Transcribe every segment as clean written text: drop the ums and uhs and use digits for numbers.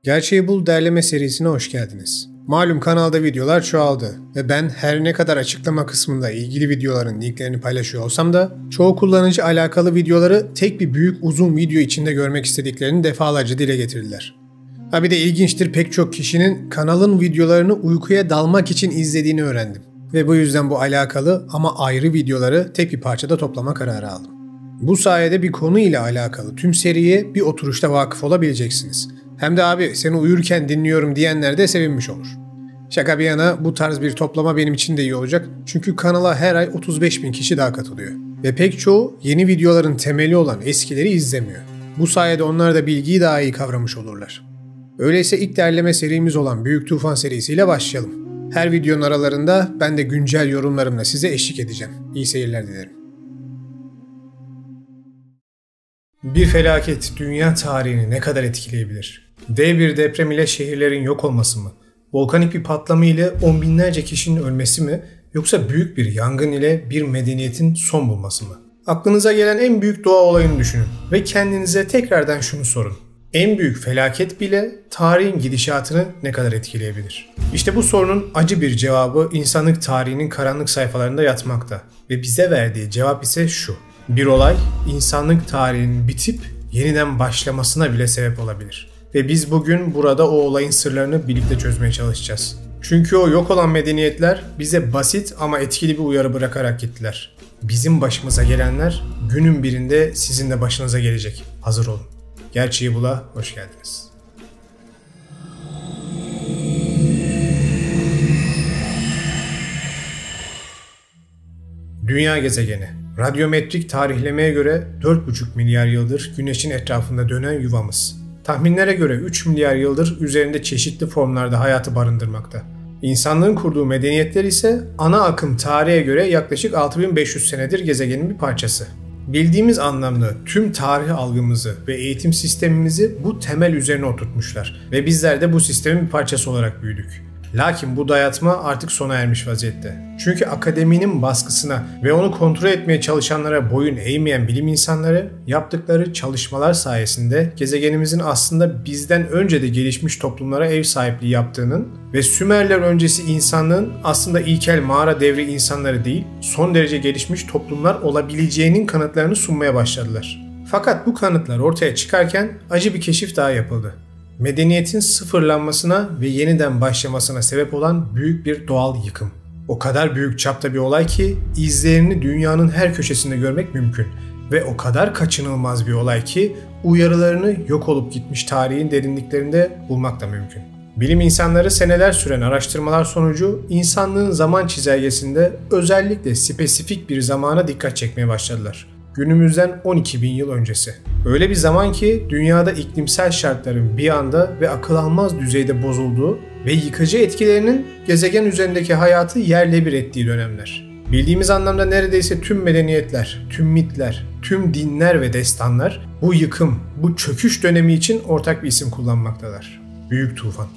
Gerçeği Bul derleme serisine hoş geldiniz. Malum kanalda videolar çoğaldı ve ben her ne kadar açıklama kısmında ilgili videoların linklerini paylaşıyor olsam da çoğu kullanıcı alakalı videoları tek bir büyük uzun video içinde görmek istediklerini defalarca dile getirdiler. Bir de ilginçtir, pek çok kişinin kanalın videolarını uykuya dalmak için izlediğini öğrendim. Ve bu yüzden bu alakalı ama ayrı videoları tek bir parçada toplama kararı aldım. Bu sayede bir konu ile alakalı tüm seriye bir oturuşta vakıf olabileceksiniz. Hem de abi seni uyurken dinliyorum diyenler de sevinmiş olur. Şaka bir yana bu tarz bir toplama benim için de iyi olacak. Çünkü kanala her ay 35.000 kişi daha katılıyor. Ve pek çoğu yeni videoların temeli olan eskileri izlemiyor. Bu sayede onlar da bilgiyi daha iyi kavramış olurlar. Öyleyse ilk derleme serimiz olan Büyük Tufan serisiyle başlayalım. Her videonun aralarında ben de güncel yorumlarımla size eşlik edeceğim. İyi seyirler dilerim. Bir felaket dünya tarihini ne kadar etkileyebilir? Dev bir deprem ile şehirlerin yok olması mı? Volkanik bir patlama ile on binlerce kişinin ölmesi mi? Yoksa büyük bir yangın ile bir medeniyetin son bulması mı? Aklınıza gelen en büyük doğa olayını düşünün ve kendinize tekrardan şunu sorun. En büyük felaket bile tarihin gidişatını ne kadar etkileyebilir? İşte bu sorunun acı bir cevabı insanlık tarihinin karanlık sayfalarında yatmakta. Ve bize verdiği cevap ise şu. Bir olay insanlık tarihinin bitip yeniden başlamasına bile sebep olabilir. Ve biz bugün burada o olayın sırlarını birlikte çözmeye çalışacağız. Çünkü o yok olan medeniyetler bize basit ama etkili bir uyarı bırakarak gittiler. Bizim başımıza gelenler günün birinde sizin de başınıza gelecek. Hazır olun. Gerçeği Bul'a hoş geldiniz. Dünya gezegeni. Radyometrik tarihlemeye göre 4,5 milyar yıldır Güneş'in etrafında dönen yuvamız. Tahminlere göre 3 milyar yıldır üzerinde çeşitli formlarda hayatı barındırmakta. İnsanlığın kurduğu medeniyetler ise ana akım tarihe göre yaklaşık 6500 senedir gezegenin bir parçası. Bildiğimiz anlamda tüm tarih algımızı ve eğitim sistemimizi bu temel üzerine oturtmuşlar ve bizler de bu sistemin bir parçası olarak büyüdük. Lakin bu dayatma artık sona ermiş vaziyette. Çünkü akademinin baskısına ve onu kontrol etmeye çalışanlara boyun eğmeyen bilim insanları yaptıkları çalışmalar sayesinde gezegenimizin aslında bizden önce de gelişmiş toplumlara ev sahipliği yaptığının ve Sümerler öncesi insanlığın aslında ilkel mağara devri insanları değil, son derece gelişmiş toplumlar olabileceğinin kanıtlarını sunmaya başladılar. Fakat bu kanıtlar ortaya çıkarken acı bir keşif daha yapıldı. Medeniyetin sıfırlanmasına ve yeniden başlamasına sebep olan büyük bir doğal yıkım. O kadar büyük çapta bir olay ki izlerini dünyanın her köşesinde görmek mümkün. Ve o kadar kaçınılmaz bir olay ki uyarılarını yok olup gitmiş tarihin derinliklerinde bulmak da mümkün. Bilim insanları seneler süren araştırmalar sonucu insanlığın zaman çizelgesinde özellikle spesifik bir zamana dikkat çekmeye başladılar. Günümüzden 12.000 yıl öncesi. Öyle bir zaman ki dünyada iklimsel şartların bir anda ve akıl almaz düzeyde bozulduğu ve yıkıcı etkilerinin gezegen üzerindeki hayatı yerle bir ettiği dönemler. Bildiğimiz anlamda neredeyse tüm medeniyetler, tüm mitler, tüm dinler ve destanlar bu yıkım, bu çöküş dönemi için ortak bir isim kullanmaktalar. Büyük Tufan.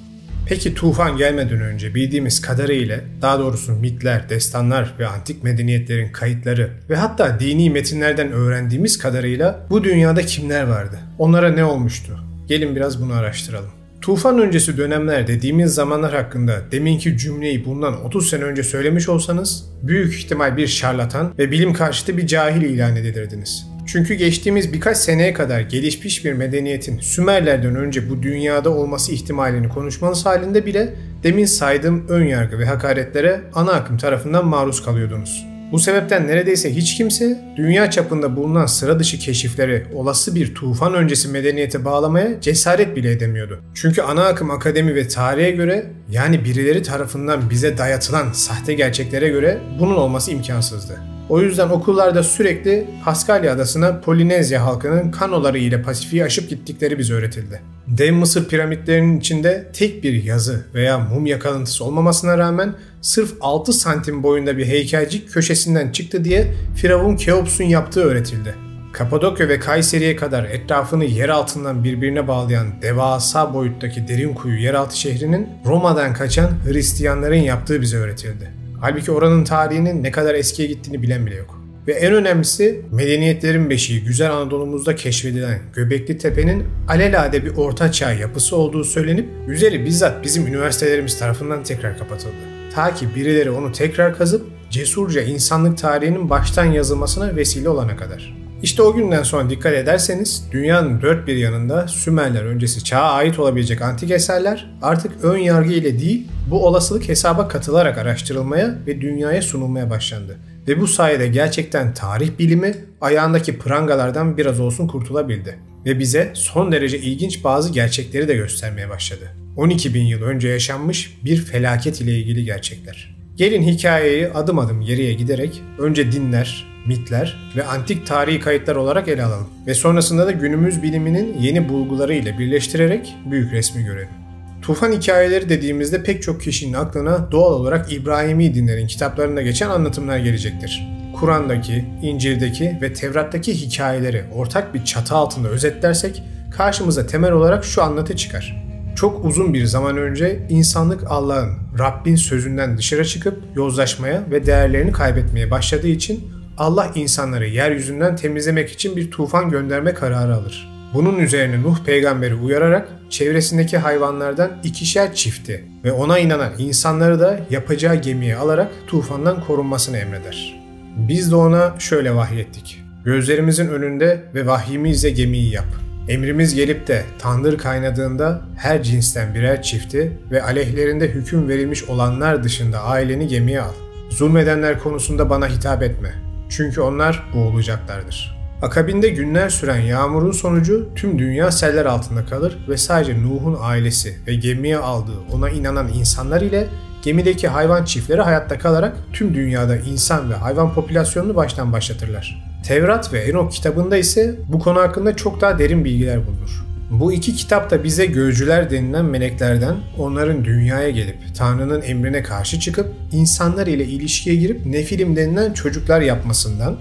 Peki tufan gelmeden önce bildiğimiz kadarıyla, daha doğrusu mitler, destanlar ve antik medeniyetlerin kayıtları ve hatta dini metinlerden öğrendiğimiz kadarıyla bu dünyada kimler vardı? Onlara ne olmuştu? Gelin biraz bunu araştıralım. Tufan öncesi dönemler dediğimiz zamanlar hakkında deminki cümleyi bundan 30 sene önce söylemiş olsanız büyük ihtimal bir şarlatan ve bilim karşıtı bir cahil ilan edilirdiniz. Çünkü geçtiğimiz birkaç seneye kadar gelişmiş bir medeniyetin Sümerlerden önce bu dünyada olması ihtimalini konuşmanız halinde bile demin saydığım ön yargı ve hakaretlere ana akım tarafından maruz kalıyordunuz. Bu sebepten neredeyse hiç kimse dünya çapında bulunan sıra dışı keşifleri olası bir tufan öncesi medeniyete bağlamaya cesaret bile edemiyordu. Çünkü ana akım akademi ve tarihe göre, yani birileri tarafından bize dayatılan sahte gerçeklere göre bunun olması imkansızdı. O yüzden okullarda sürekli Paskalya adasına Polinezya halkının kanoları ile Pasifik'i aşıp gittikleri bize öğretildi. Dev Mısır piramitlerinin içinde tek bir yazı veya mumya kalıntısı olmamasına rağmen sırf 6 santim boyunda bir heykelcik köşesinden çıktı diye Firavun Keops'un yaptığı öğretildi. Kapadokya ve Kayseri'ye kadar etrafını yer altından birbirine bağlayan devasa boyuttaki derin kuyu yeraltı şehrinin Roma'dan kaçan Hristiyanların yaptığı bize öğretildi. Halbuki oranın tarihinin ne kadar eskiye gittiğini bilen bile yok. Ve en önemlisi medeniyetlerin beşiği güzel Anadolu'muzda keşfedilen Göbekli Tepe'nin alelade bir ortaçağ yapısı olduğu söylenip üzeri bizzat bizim üniversitelerimiz tarafından tekrar kapatıldı. Ta ki birileri onu tekrar kazıp cesurca insanlık tarihinin baştan yazılmasına vesile olana kadar. İşte o günden sonra dikkat ederseniz dünyanın dört bir yanında Sümerler öncesi çağa ait olabilecek antik eserler artık ön yargı ile değil bu olasılık hesaba katılarak araştırılmaya ve dünyaya sunulmaya başlandı. Ve bu sayede gerçekten tarih bilimi ayağındaki prangalardan biraz olsun kurtulabildi. Ve bize son derece ilginç bazı gerçekleri de göstermeye başladı. 12.000 yıl önce yaşanmış bir felaket ile ilgili gerçekler. Gelin hikayeyi adım adım geriye giderek önce dinler, mitler ve antik tarihi kayıtlar olarak ele alalım. Ve sonrasında da günümüz biliminin yeni bulguları ile birleştirerek büyük resmi görelim. Tufan hikayeleri dediğimizde pek çok kişinin aklına doğal olarak İbrahimi dinlerin kitaplarında geçen anlatımlar gelecektir. Kur'an'daki, İncil'deki ve Tevrat'taki hikayeleri ortak bir çatı altında özetlersek karşımıza temel olarak şu anlatı çıkar. Çok uzun bir zaman önce insanlık Allah'ın, Rabbin sözünden dışarı çıkıp yozlaşmaya ve değerlerini kaybetmeye başladığı için Allah insanları yeryüzünden temizlemek için bir tufan gönderme kararı alır. Bunun üzerine Nuh peygamberi uyararak çevresindeki hayvanlardan 2'şer çifti ve ona inanan insanları da yapacağı gemiye alarak tufandan korunmasını emreder. Biz de ona şöyle vahyettik. Gözlerimizin önünde ve vahyimizle gemiyi yap. Emrimiz gelip de tandır kaynadığında her cinsten birer çifti ve aleyhlerinde hüküm verilmiş olanlar dışında aileni gemiye al. Zulmedenler konusunda bana hitap etme. Çünkü onlar boğulacaklardır. Akabinde günler süren yağmurun sonucu tüm dünya seller altında kalır ve sadece Nuh'un ailesi ve gemiye aldığı ona inanan insanlar ile gemideki hayvan çiftleri hayatta kalarak tüm dünyada insan ve hayvan popülasyonunu baştan başlatırlar. Tevrat ve Enok kitabında ise bu konu hakkında çok daha derin bilgiler bulunur. Bu iki kitap da bize gözcüler denilen meleklerden onların dünyaya gelip Tanrı'nın emrine karşı çıkıp insanlar ile ilişkiye girip Nefilim denilen çocuklar yapmasından,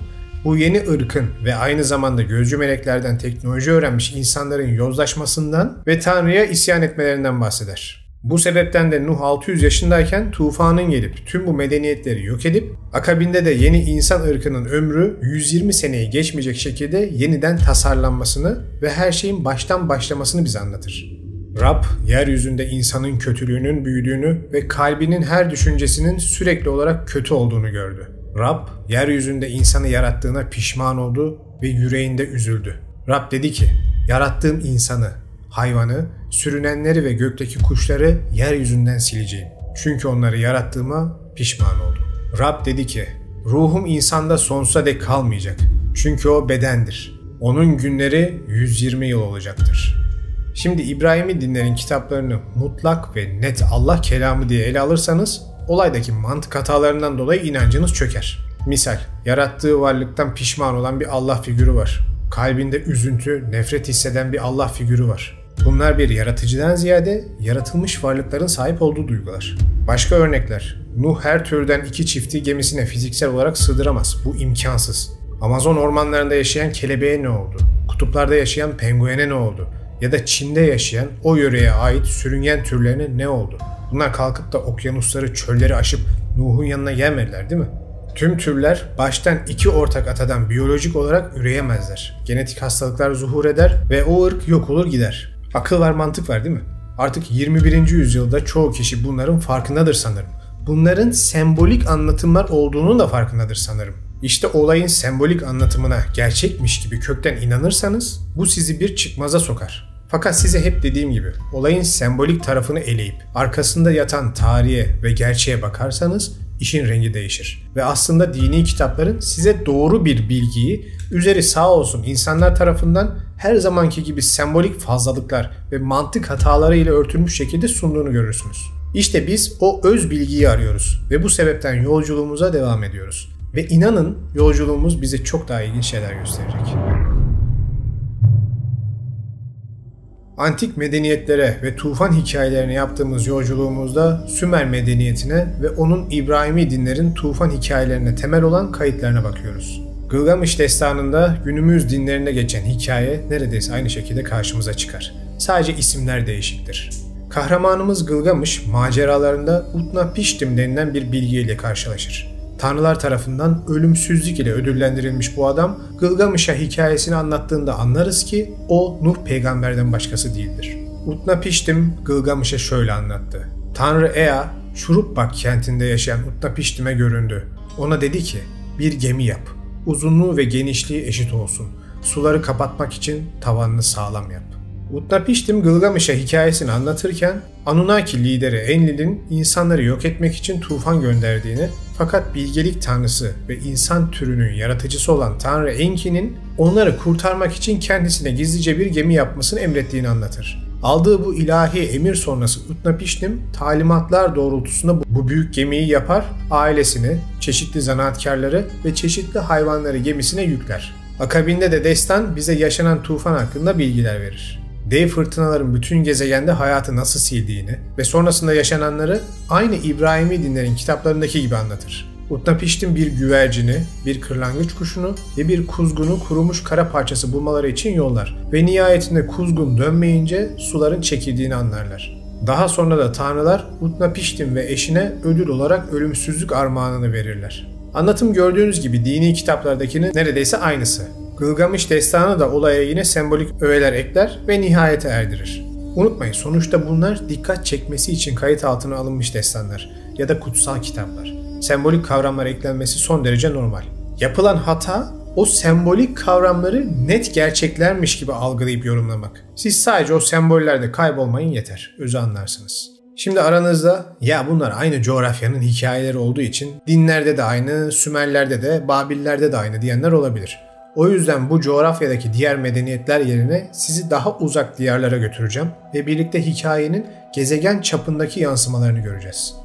bu yeni ırkın ve aynı zamanda gözcü meleklerden teknoloji öğrenmiş insanların yozlaşmasından ve Tanrı'ya isyan etmelerinden bahseder. Bu sebepten de Nuh 600 yaşındayken tufanın gelip tüm bu medeniyetleri yok edip akabinde de yeni insan ırkının ömrü 120 seneyi geçmeyecek şekilde yeniden tasarlanmasını ve her şeyin baştan başlamasını bize anlatır. Rab, yeryüzünde insanın kötülüğünün büyüdüğünü ve kalbinin her düşüncesinin sürekli olarak kötü olduğunu gördü. Rab, yeryüzünde insanı yarattığına pişman oldu ve yüreğinde üzüldü. Rab dedi ki, yarattığım insanı, hayvanı, sürünenleri ve gökteki kuşları yeryüzünden sileceğim. Çünkü onları yarattığıma pişman oldum. Rab dedi ki, ruhum insanda sonsuza dek kalmayacak. Çünkü o bedendir. Onun günleri 120 yıl olacaktır. Şimdi İbrahimi dinlerin kitaplarını mutlak ve net Allah kelamı diye ele alırsanız, olaydaki mantık hatalarından dolayı inancınız çöker. Misal, yarattığı varlıktan pişman olan bir Allah figürü var. Kalbinde üzüntü, nefret hisseden bir Allah figürü var. Bunlar bir yaratıcıdan ziyade yaratılmış varlıkların sahip olduğu duygular. Başka örnekler. Nuh her türden 2 çifti gemisine fiziksel olarak sığdıramaz. Bu imkansız. Amazon ormanlarında yaşayan kelebeğe ne oldu? Kutuplarda yaşayan penguene ne oldu? Ya da Çin'de yaşayan o yöreye ait sürüngen türlerine ne oldu? Bunlar kalkıp da okyanusları, çölleri aşıp Nuh'un yanına gelmediler değil mi? Tüm türler baştan 2 ortak atadan biyolojik olarak üreyemezler. Genetik hastalıklar zuhur eder ve o ırk yok olur gider. Akıl var, mantık var değil mi? Artık 21. yüzyılda çoğu kişi bunların farkındadır sanırım. Bunların sembolik anlatımlar olduğunun da farkındadır sanırım. İşte olayın sembolik anlatımına gerçekmiş gibi kökten inanırsanız bu sizi bir çıkmaza sokar. Fakat size hep dediğim gibi olayın sembolik tarafını eleyip arkasında yatan tarihe ve gerçeğe bakarsanız işin rengi değişir. Ve aslında dini kitapların size doğru bir bilgiyi üzeri sağ olsun insanlar tarafından her zamanki gibi sembolik fazlalıklar ve mantık hataları ile örtülmüş şekilde sunduğunu görürsünüz. İşte biz o öz bilgiyi arıyoruz ve bu sebepten yolculuğumuza devam ediyoruz. Ve inanın yolculuğumuz bize çok daha ilginç şeyler gösterecek. Antik medeniyetlere ve tufan hikayelerine yaptığımız yolculuğumuzda Sümer medeniyetine ve onun İbrahimi dinlerin tufan hikayelerine temel olan kayıtlarına bakıyoruz. Gılgamış destanında günümüz dinlerinde geçen hikaye neredeyse aynı şekilde karşımıza çıkar. Sadece isimler değişiktir. Kahramanımız Gılgamış maceralarında Utnapishtim denilen bir bilgiyle karşılaşır. Tanrılar tarafından ölümsüzlük ile ödüllendirilmiş bu adam, Gılgamış'a hikayesini anlattığında anlarız ki o Nuh peygamberden başkası değildir. Utnapiştim Gılgamış'a şöyle anlattı. Tanrı Ea, Şuruppak kentinde yaşayan Utnapiştim'e göründü. Ona dedi ki, bir gemi yap. Uzunluğu ve genişliği eşit olsun. Suları kapatmak için tavanını sağlam yap. Utnapiştim Gılgamış'a hikayesini anlatırken Anunnaki lideri Enlil'in insanları yok etmek için tufan gönderdiğini, fakat bilgelik tanrısı ve insan türünün yaratıcısı olan Tanrı Enki'nin onları kurtarmak için kendisine gizlice bir gemi yapmasını emrettiğini anlatır. Aldığı bu ilahi emir sonrası Utnapiştim talimatlar doğrultusunda bu büyük gemiyi yapar, ailesini, çeşitli zanaatkarları ve çeşitli hayvanları gemisine yükler. Akabinde de destan bize yaşanan tufan hakkında bilgiler verir. Dev fırtınaların bütün gezegende hayatı nasıl sildiğini ve sonrasında yaşananları aynı İbrahimi dinlerin kitaplarındaki gibi anlatır. Utnapiştim bir güvercini, bir kırlangıç kuşunu ve bir kuzgunu kurumuş kara parçası bulmaları için yollar ve nihayetinde kuzgun dönmeyince suların çekildiğini anlarlar. Daha sonra da tanrılar Utnapiştim ve eşine ödül olarak ölümsüzlük armağanını verirler. Anlatım gördüğünüz gibi dini kitaplardakinin neredeyse aynısı. Gılgamış destanı da olaya yine sembolik öğeler ekler ve nihayete erdirir. Unutmayın, sonuçta bunlar dikkat çekmesi için kayıt altına alınmış destanlar ya da kutsal kitaplar. Sembolik kavramlar eklenmesi son derece normal. Yapılan hata o sembolik kavramları net gerçeklermiş gibi algılayıp yorumlamak. Siz sadece o sembollerde kaybolmayın yeter, özü anlarsınız. Şimdi aranızda ya bunlar aynı coğrafyanın hikayeleri olduğu için dinlerde de aynı, Sümerlerde de, Babillerde de aynı diyenler olabilir. O yüzden bu coğrafyadaki diğer medeniyetler yerine sizi daha uzak diyarlara götüreceğim ve birlikte hikayenin gezegen çapındaki yansımalarını göreceğiz.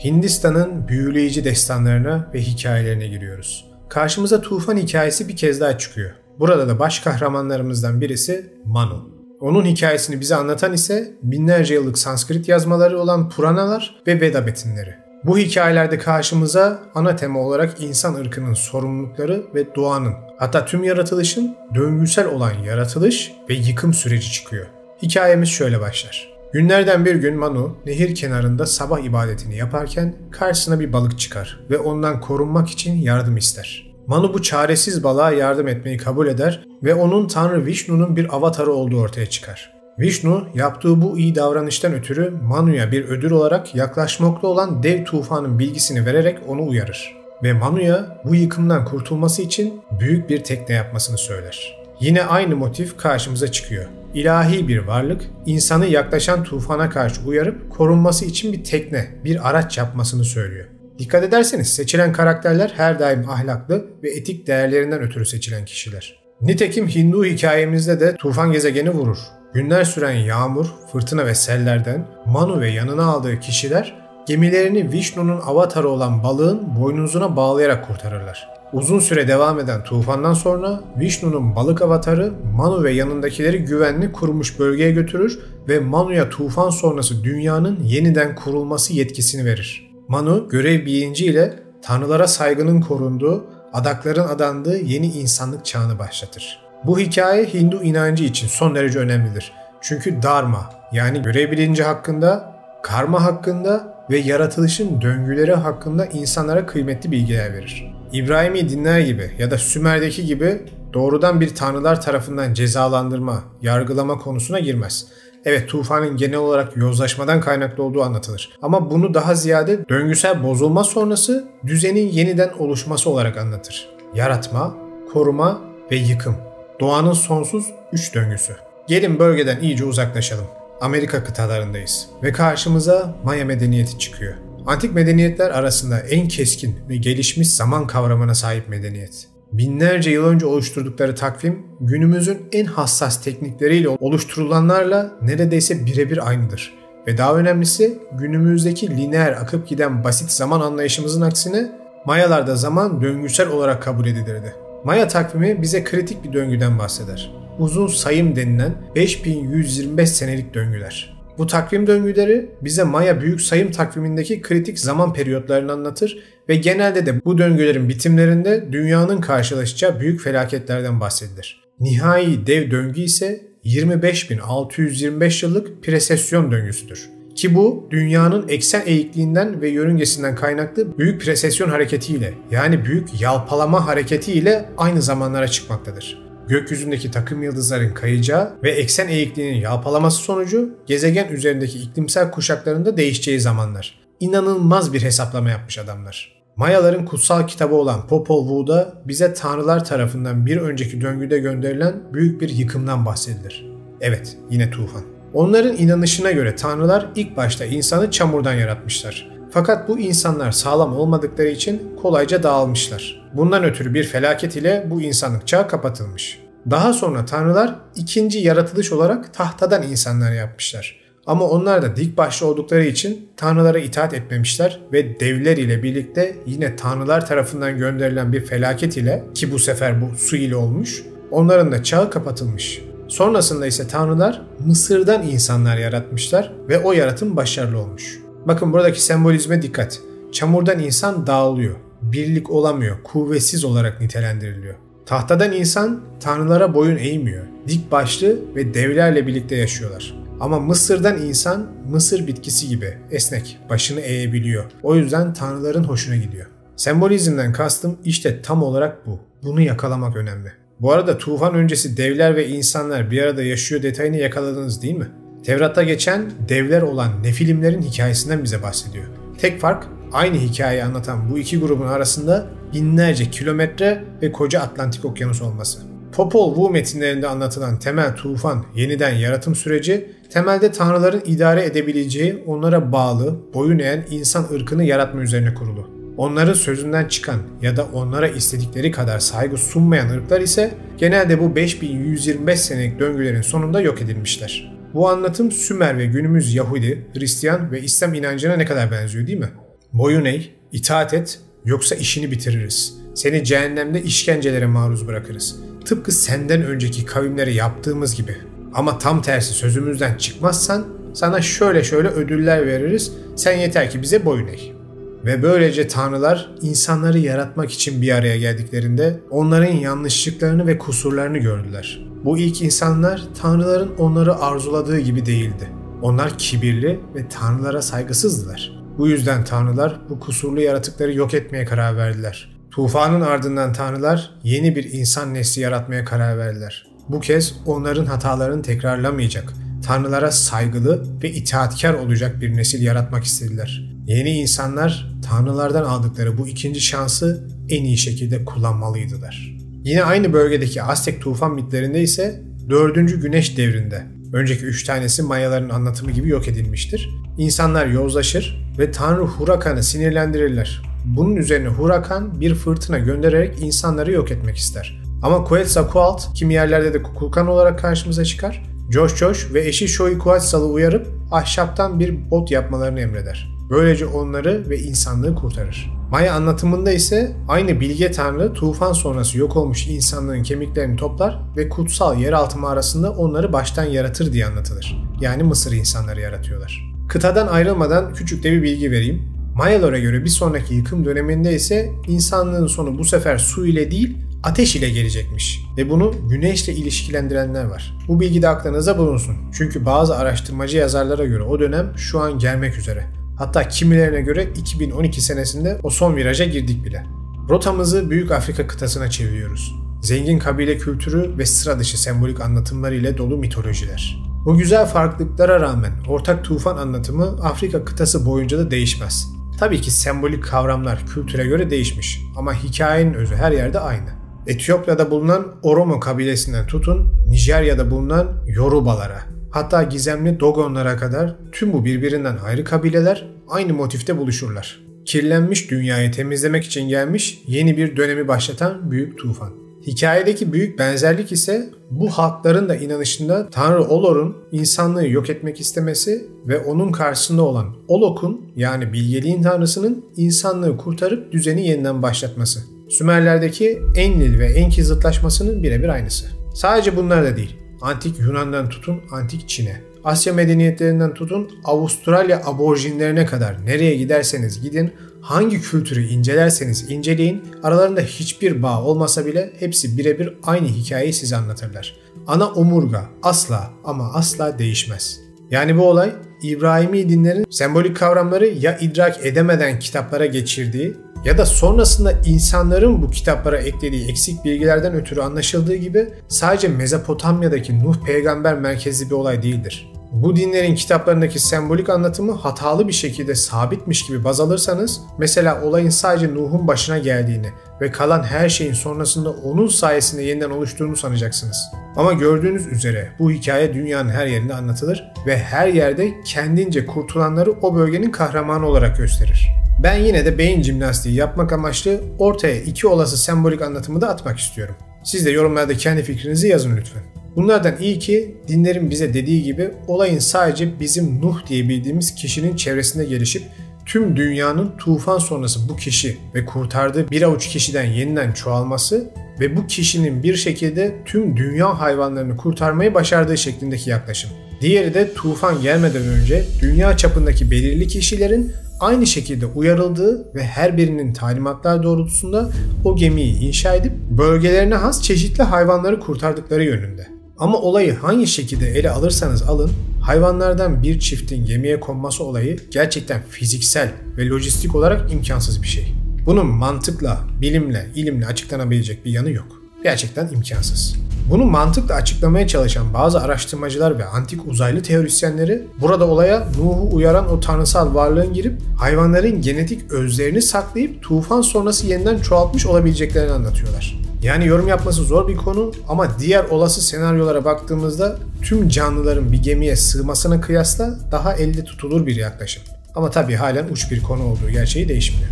Hindistan'ın büyüleyici destanlarına ve hikayelerine giriyoruz. Karşımıza tufan hikayesi bir kez daha çıkıyor. Burada da baş kahramanlarımızdan birisi Manu. Onun hikayesini bize anlatan ise binlerce yıllık Sanskrit yazmaları olan Puranalar ve Veda metinleri. Bu hikayelerde karşımıza ana tema olarak insan ırkının sorumlulukları ve doğanın, hatta tüm yaratılışın döngüsel olan yaratılış ve yıkım süreci çıkıyor. Hikayemiz şöyle başlar. Günlerden bir gün Manu nehir kenarında sabah ibadetini yaparken karşısına bir balık çıkar ve ondan korunmak için yardım ister. Manu bu çaresiz balığa yardım etmeyi kabul eder ve onun Tanrı Vishnu'nun bir avatarı olduğu ortaya çıkar. Vishnu yaptığı bu iyi davranıştan ötürü Manu'ya bir ödül olarak yaklaşmakta olan dev tufanın bilgisini vererek onu uyarır. Ve Manu'ya bu yıkımdan kurtulması için büyük bir tekne yapmasını söyler. Yine aynı motif karşımıza çıkıyor. İlahi bir varlık, insanı yaklaşan tufana karşı uyarıp korunması için bir tekne, bir araç yapmasını söylüyor. Dikkat ederseniz seçilen karakterler her daim ahlaklı ve etik değerlerinden ötürü seçilen kişiler. Nitekim Hindu hikayemizde de tufan gezegeni vurur. Günler süren yağmur, fırtına ve sellerden Manu ve yanına aldığı kişiler gemilerini Vishnu'nun avatarı olan balığın boynuzuna bağlayarak kurtarırlar. Uzun süre devam eden tufandan sonra Vishnu'nun balık avatarı Manu ve yanındakileri güvenli kurumuş bölgeye götürür ve Manu'ya tufan sonrası dünyanın yeniden kurulması yetkisini verir. Manu görev bilinciyle tanrılara saygının korunduğu, adakların adandığı yeni insanlık çağını başlatır. Bu hikaye Hindu inancı için son derece önemlidir. Çünkü Dharma yani görev bilinci hakkında, karma hakkında ve yaratılışın döngüleri hakkında insanlara kıymetli bilgiler verir. İbrahimi dinler gibi ya da Sümer'deki gibi doğrudan bir tanrılar tarafından cezalandırma, yargılama konusuna girmez. Evet, tufanın genel olarak yozlaşmadan kaynaklı olduğu anlatılır. Ama bunu daha ziyade döngüsel bozulma sonrası düzenin yeniden oluşması olarak anlatır. Yaratma, koruma ve yıkım. Doğanın sonsuz 3 döngüsü. Gelin bölgeden iyice uzaklaşalım. Amerika kıtalarındayız ve karşımıza Maya medeniyeti çıkıyor. Antik medeniyetler arasında en keskin ve gelişmiş zaman kavramına sahip medeniyet. Binlerce yıl önce oluşturdukları takvim, günümüzün en hassas teknikleriyle oluşturulanlarla neredeyse birebir aynıdır. Ve daha önemlisi, günümüzdeki lineer akıp giden basit zaman anlayışımızın aksine Mayalarda zaman döngüsel olarak kabul edilirdi. Maya takvimi bize kritik bir döngüden bahseder. Uzun sayım denilen 5125 senelik döngüler. Bu takvim döngüleri bize Maya büyük sayım takvimindeki kritik zaman periyotlarını anlatır ve genelde de bu döngülerin bitimlerinde dünyanın karşılaşacağı büyük felaketlerden bahsedilir. Nihai dev döngü ise 25.625 yıllık presesyon döngüsüdür. Ki bu dünyanın eksen eğikliğinden ve yörüngesinden kaynaklı büyük presesyon hareketiyle yani büyük yalpalama hareketiyle aynı zamanlara çıkmaktadır. Gökyüzündeki takım yıldızların kayacağı ve eksen eğikliğinin yalpalaması sonucu gezegen üzerindeki iklimsel kuşaklarında değişeceği zamanlar. İnanılmaz bir hesaplama yapmış adamlar. Mayaların kutsal kitabı olan Popol Vuh'da bize tanrılar tarafından bir önceki döngüde gönderilen büyük bir yıkımdan bahsedilir. Evet, yine tufan. Onların inanışına göre tanrılar ilk başta insanı çamurdan yaratmışlar. Fakat bu insanlar sağlam olmadıkları için kolayca dağılmışlar. Bundan ötürü bir felaket ile bu insanlık çağı kapatılmış. Daha sonra tanrılar ikinci yaratılış olarak tahtadan insanlar yapmışlar. Ama onlar da dik başlı oldukları için tanrılara itaat etmemişler ve devler ile birlikte yine tanrılar tarafından gönderilen bir felaket ile, ki bu sefer bu su ile olmuş, onların da çağı kapatılmış. Sonrasında ise tanrılar Mısır'dan insanlar yaratmışlar ve o yaratım başarılı olmuş. Bakın buradaki sembolizme dikkat. Çamurdan insan dağılıyor, birlik olamıyor, kuvvetsiz olarak nitelendiriliyor. Tahtadan insan tanrılara boyun eğmiyor, dik başlı ve devlerle birlikte yaşıyorlar. Ama Mısır'dan insan mısır bitkisi gibi esnek, başını eğebiliyor. O yüzden tanrıların hoşuna gidiyor. Sembolizmden kastım işte tam olarak bu. Bunu yakalamak önemli. Bu arada tufan öncesi devler ve insanlar bir arada yaşıyor detayını yakaladınız değil mi? Tevrat'ta geçen devler olan Nefilimlerin hikayesinden bize bahsediyor. Tek fark aynı hikayeyi anlatan bu iki grubun arasında binlerce kilometre ve koca Atlantik Okyanus olması. Popol Vuh metinlerinde anlatılan temel tufan yeniden yaratım süreci temelde tanrıların idare edebileceği onlara bağlı, boyun eğen insan ırkını yaratma üzerine kurulu. Onların sözünden çıkan ya da onlara istedikleri kadar saygı sunmayan ırklar ise genelde bu 5125 senelik döngülerin sonunda yok edilmişler. Bu anlatım Sümer ve günümüz Yahudi, Hristiyan ve İslam inancına ne kadar benziyor değil mi? Boyun eğ, itaat et, yoksa işini bitiririz. Seni cehennemde işkencelere maruz bırakırız. Tıpkı senden önceki kavimlere yaptığımız gibi. Ama tam tersi sözümüzden çıkmazsan sana şöyle ödüller veririz, sen yeter ki bize boyun eğ. Ve böylece tanrılar insanları yaratmak için bir araya geldiklerinde onların yanlışlıklarını ve kusurlarını gördüler. Bu ilk insanlar tanrıların onları arzuladığı gibi değildi. Onlar kibirli ve tanrılara saygısızdılar. Bu yüzden tanrılar bu kusurlu yaratıkları yok etmeye karar verdiler. Tufanın ardından tanrılar yeni bir insan nesli yaratmaya karar verdiler. Bu kez onların hatalarını tekrarlamayacak, tanrılara saygılı ve itaatkar olacak bir nesil yaratmak istediler. Yeni insanlar tanrılardan aldıkları bu ikinci şansı en iyi şekilde kullanmalıydılar. Yine aynı bölgedeki Aztek tufan mitlerinde ise 4. Güneş devrinde, önceki 3 tanesi Mayaların anlatımı gibi yok edilmiştir. İnsanlar yozlaşır ve Tanrı Hurakan'ı sinirlendirirler. Bunun üzerine Hurakan bir fırtına göndererek insanları yok etmek ister. Ama Quetzalcoatl kimi yerlerde de Kukulkan olarak karşımıza çıkar. Josh ve eşi Xoyquetzal'ı uyarıp ahşaptan bir bot yapmalarını emreder. Böylece onları ve insanlığı kurtarır. Maya anlatımında ise aynı bilge tanrı tufan sonrası yok olmuş insanlığın kemiklerini toplar ve kutsal yeraltı mağarasında onları baştan yaratır diye anlatılır. Yani Mısır insanları yaratıyorlar. Kıtadan ayrılmadan küçük de bir bilgi vereyim. Mayalara göre bir sonraki yıkım döneminde ise insanlığın sonu bu sefer su ile değil ateş ile gelecekmiş ve bunu güneşle ilişkilendirenler var. Bu bilgi de aklınıza bulunsun. Çünkü bazı araştırmacı yazarlara göre o dönem şu an gelmek üzere. Hatta kimilerine göre 2012 senesinde o son viraja girdik bile. Rotamızı Büyük Afrika kıtasına çeviriyoruz. Zengin kabile kültürü ve sıra dışı sembolik anlatımlar ile dolu mitolojiler. Bu güzel farklılıklara rağmen ortak tufan anlatımı Afrika kıtası boyunca da değişmez. Tabii ki sembolik kavramlar kültüre göre değişmiş ama hikayenin özü her yerde aynı. Etiyopya'da bulunan Oromo kabilesinden tutun Nijerya'da bulunan Yorubalara, hatta gizemli Dogonlara kadar tüm bu birbirinden ayrı kabileler aynı motifte buluşurlar. Kirlenmiş dünyayı temizlemek için gelmiş yeni bir dönemi başlatan büyük tufan. Hikayedeki büyük benzerlik ise bu halkların da inanışında Tanrı Olor'un insanlığı yok etmek istemesi ve onun karşısında olan Olok'un yani bilgeliğin tanrısının insanlığı kurtarıp düzeni yeniden başlatması. Sümerlerdeki Enlil ve Enki zıtlaşmasının birebir aynısı. Sadece bunlar da değil. Antik Yunan'dan tutun Antik Çin'e, Asya medeniyetlerinden tutun Avustralya aborjinlerine kadar nereye giderseniz gidin, hangi kültürü incelerseniz inceleyin, aralarında hiçbir bağ olmasa bile hepsi birebir aynı hikayeyi size anlatırlar. Ana omurga asla ama asla değişmez. Yani bu olay İbrahimi dinlerin sembolik kavramları ya idrak edemeden kitaplara geçirdiği ya da sonrasında insanların bu kitaplara eklediği eksik bilgilerden ötürü anlaşıldığı gibi sadece Mezopotamya'daki Nuh peygamber merkezli bir olay değildir. Bu dinlerin kitaplarındaki sembolik anlatımı hatalı bir şekilde sabitmiş gibi baz alırsanız, mesela olayın sadece Nuh'un başına geldiğini ve kalan her şeyin sonrasında onun sayesinde yeniden oluştuğunu sanacaksınız. Ama gördüğünüz üzere bu hikaye dünyanın her yerinde anlatılır ve her yerde kendince kurtulanları o bölgenin kahramanı olarak gösterir. Ben yine de beyin jimnastiği yapmak amaçlı ortaya iki olası sembolik anlatımı da atmak istiyorum. Siz de yorumlarda kendi fikrinizi yazın lütfen. Bunlardan ilki, dinlerin bize dediği gibi olayın sadece bizim Nuh diye bildiğimiz kişinin çevresinde gelişip tüm dünyanın tufan sonrası bu kişi ve kurtardığı bir avuç kişiden yeniden çoğalması ve bu kişinin bir şekilde tüm dünya hayvanlarını kurtarmayı başardığı şeklindeki yaklaşım. Diğeri de tufan gelmeden önce dünya çapındaki belirli kişilerin aynı şekilde uyarıldığı ve her birinin talimatlar doğrultusunda o gemiyi inşa edip bölgelerine has çeşitli hayvanları kurtardıkları yönünde. Ama olayı hangi şekilde ele alırsanız alın, hayvanlardan bir çiftin gemiye konması olayı gerçekten fiziksel ve lojistik olarak imkansız bir şey. Bunun mantıkla, bilimle, ilimle açıklanabilecek bir yanı yok. Gerçekten imkansız. Bunu mantıkla açıklamaya çalışan bazı araştırmacılar ve antik uzaylı teorisyenleri burada olaya Nuh'u uyaran o tanrısal varlığın girip hayvanların genetik özlerini saklayıp tufan sonrası yeniden çoğaltmış olabileceklerini anlatıyorlar. Yani yorum yapması zor bir konu ama diğer olası senaryolara baktığımızda tüm canlıların bir gemiye sığmasına kıyasla daha elde tutulur bir yaklaşım. Ama tabii halen uç bir konu olduğu gerçeği değişmiyor.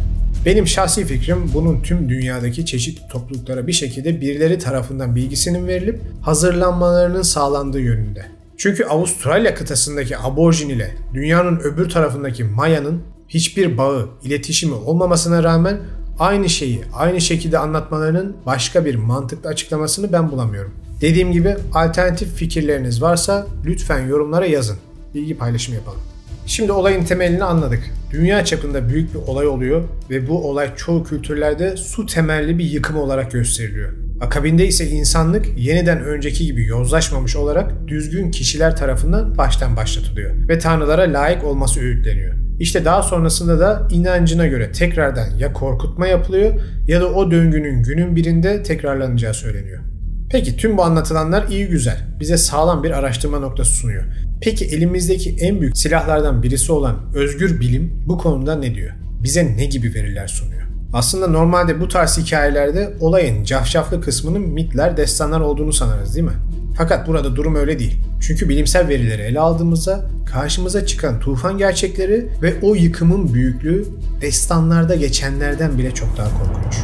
Benim şahsi fikrim bunun tüm dünyadaki çeşitli topluluklara bir şekilde birileri tarafından bilgisinin verilip hazırlanmalarının sağlandığı yönünde. Çünkü Avustralya kıtasındaki aborjin ile dünyanın öbür tarafındaki Maya'nın hiçbir bağı, iletişimi olmamasına rağmen aynı şeyi aynı şekilde anlatmalarının başka bir mantıklı açıklamasını ben bulamıyorum. Dediğim gibi alternatif fikirleriniz varsa lütfen yorumlara yazın. Bilgi paylaşımı yapalım. Şimdi olayın temelini anladık. Dünya çapında büyük bir olay oluyor ve bu olay çoğu kültürlerde su temelli bir yıkım olarak gösteriliyor. Akabinde ise insanlık yeniden önceki gibi yozlaşmamış olarak düzgün kişiler tarafından baştan başlatılıyor ve tanrılara layık olması öğütleniyor. İşte daha sonrasında da inancına göre tekrardan ya korkutma yapılıyor ya da o döngünün günün birinde tekrarlanacağı söyleniyor. Peki tüm bu anlatılanlar iyi güzel, bize sağlam bir araştırma noktası sunuyor. Peki elimizdeki en büyük silahlardan birisi olan özgür bilim bu konuda ne diyor? Bize ne gibi veriler sunuyor? Aslında normalde bu tarz hikayelerde olayın cafcaflı kısmının mitler, destanlar olduğunu sanarız değil mi? Fakat burada durum öyle değil. Çünkü bilimsel verileri ele aldığımızda karşımıza çıkan tufan gerçekleri ve o yıkımın büyüklüğü destanlarda geçenlerden bile çok daha korkunç.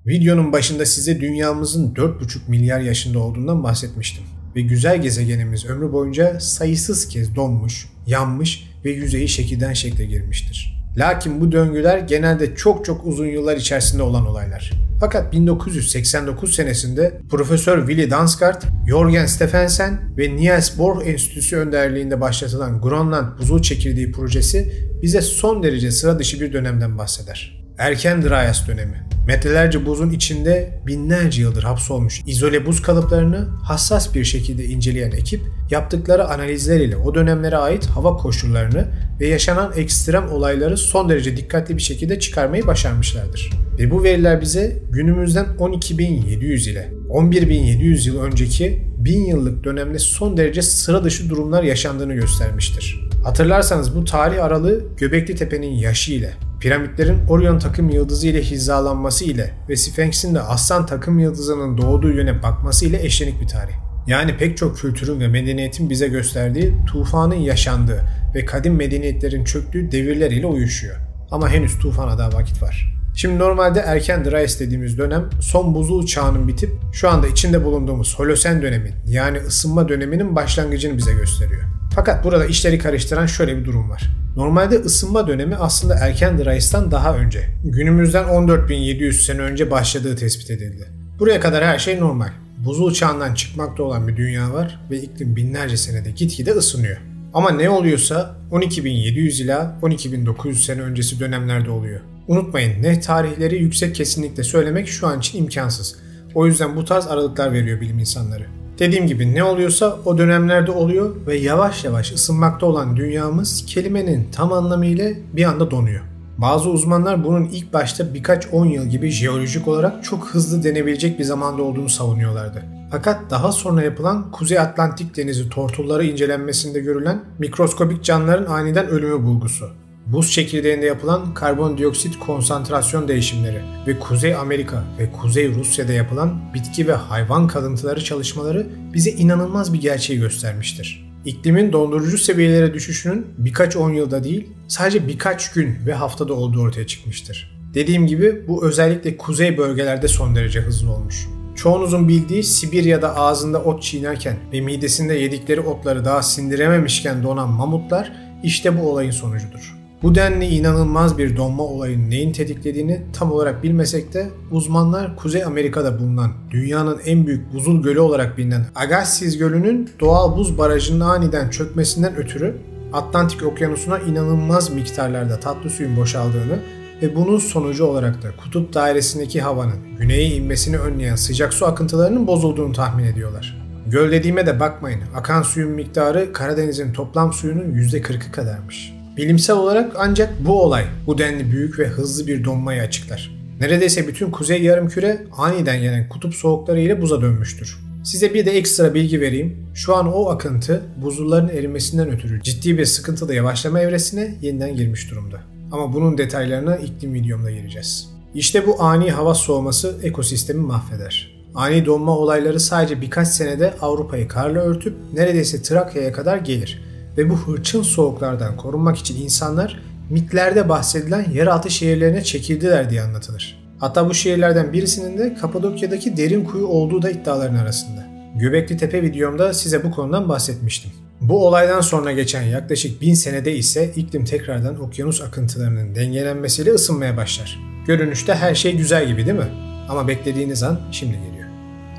Videonun başında size dünyamızın 4,5 milyar yaşında olduğundan bahsetmiştim. Ve güzel gezegenimiz ömrü boyunca sayısız kez donmuş, yanmış ve yüzeyi şekilden şekle girmiştir. Lakin bu döngüler genelde çok uzun yıllar içerisinde olan olaylar. Fakat 1989 senesinde Profesör Willy Dansgaard, Jørgen Stephensen ve Niels Bohr Enstitüsü önderliğinde başlatılan Grönland Buzul Çekirdeği projesi bize son derece sıra dışı bir dönemden bahseder. Erken Dryas dönemi. Metrelerce buzun içinde binlerce yıldır hapsolmuş izole buz kalıplarını hassas bir şekilde inceleyen ekip yaptıkları analizler ile o dönemlere ait hava koşullarını ve yaşanan ekstrem olayları son derece dikkatli bir şekilde çıkarmayı başarmışlardır. Ve bu veriler bize günümüzden 12.700 ile 11.700 yıl önceki 1000 yıllık dönemde son derece sıra dışı durumlar yaşandığını göstermiştir. Hatırlarsanız bu tarih aralığı Göbekli Tepe'nin yaşı ile, piramitlerin Orion takım yıldızı ile hizalanması ile ve Sphinx'in de Aslan takım yıldızının doğduğu yöne bakması ile eşlenik bir tarih. Yani pek çok kültürün ve medeniyetin bize gösterdiği tufanın yaşandığı ve kadim medeniyetlerin çöktüğü devirler ile uyuşuyor. Ama henüz tufana daha vakit var. Şimdi normalde erken Dryas dediğimiz dönem son buzul çağının bitip şu anda içinde bulunduğumuz Holosen dönemi yani ısınma döneminin başlangıcını bize gösteriyor. Fakat burada işleri karıştıran şöyle bir durum var. Normalde ısınma dönemi aslında erken Dryas'tan daha önce, günümüzden 14.700 sene önce başladığı tespit edildi. Buraya kadar her şey normal. Buzul çağından çıkmakta olan bir dünya var ve iklim binlerce senede gitgide ısınıyor. Ama ne oluyorsa 12.700 ila 12.900 sene öncesi dönemlerde oluyor. Unutmayın, net tarihleri yüksek kesinlikle söylemek şu an için imkansız. O yüzden bu tarz aralıklar veriyor bilim insanları. Dediğim gibi ne oluyorsa o dönemlerde oluyor ve yavaş yavaş ısınmakta olan dünyamız kelimenin tam anlamıyla bir anda donuyor. Bazı uzmanlar bunun ilk başta birkaç 10 yıl gibi jeolojik olarak çok hızlı denebilecek bir zamanda olduğunu savunuyorlardı. Fakat daha sonra yapılan Kuzey Atlantik Denizi tortulları incelenmesinde görülen mikroskobik canlıların aniden ölümü bulgusu, buz çekirdeğinde yapılan karbondioksit konsantrasyon değişimleri ve Kuzey Amerika ve Kuzey Rusya'da yapılan bitki ve hayvan kalıntıları çalışmaları bize inanılmaz bir gerçeği göstermiştir. İklimin dondurucu seviyelere düşüşünün birkaç 10 yılda değil, sadece birkaç gün ve haftada olduğu ortaya çıkmıştır. Dediğim gibi bu özellikle kuzey bölgelerde son derece hızlı olmuş. Çoğunuzun bildiği Sibirya'da ağzında ot çiğnerken ve midesinde yedikleri otları daha sindirememişken donan mamutlar işte bu olayın sonucudur. Bu denli inanılmaz bir donma olayının neyin tetiklediğini tam olarak bilmesek de uzmanlar Kuzey Amerika'da bulunan dünyanın en büyük buzul gölü olarak bilinen Agassiz Gölü'nün doğal buz barajının aniden çökmesinden ötürü Atlantik Okyanusu'na inanılmaz miktarlarda tatlı suyun boşaldığını ve bunun sonucu olarak da kutup dairesindeki havanın güneye inmesini önleyen sıcak su akıntılarının bozulduğunu tahmin ediyorlar. Göl dediğime de bakmayın, akan suyun miktarı Karadeniz'in toplam suyunun %40'ı kadarmış. Bilimsel olarak ancak bu olay bu denli büyük ve hızlı bir donmayı açıklar. Neredeyse bütün kuzey yarımküre aniden gelen kutup soğukları ile buza dönmüştür. Size bir de ekstra bilgi vereyim. Şu an o akıntı buzulların erimesinden ötürü ciddi bir sıkıntıda yavaşlama evresine yeniden girmiş durumda. Ama bunun detaylarına iklim videomda gireceğiz. İşte bu ani hava soğuması ekosistemi mahveder. Ani donma olayları sadece birkaç senede Avrupa'yı karla örtüp neredeyse Trakya'ya kadar gelir. Ve bu hırçın soğuklardan korunmak için insanlar mitlerde bahsedilen yeraltı şehirlerine çekildiler diye anlatılır. Hatta bu şehirlerden birisinin de Kapadokya'daki derin kuyu olduğu da iddiaların arasında. Göbekli Tepe videomda size bu konudan bahsetmiştim. Bu olaydan sonra geçen yaklaşık 1000 senede ise iklim tekrardan okyanus akıntılarının dengelenmesiyle ısınmaya başlar. Görünüşte her şey güzel gibi değil mi? Ama beklediğiniz an şimdi geliyor.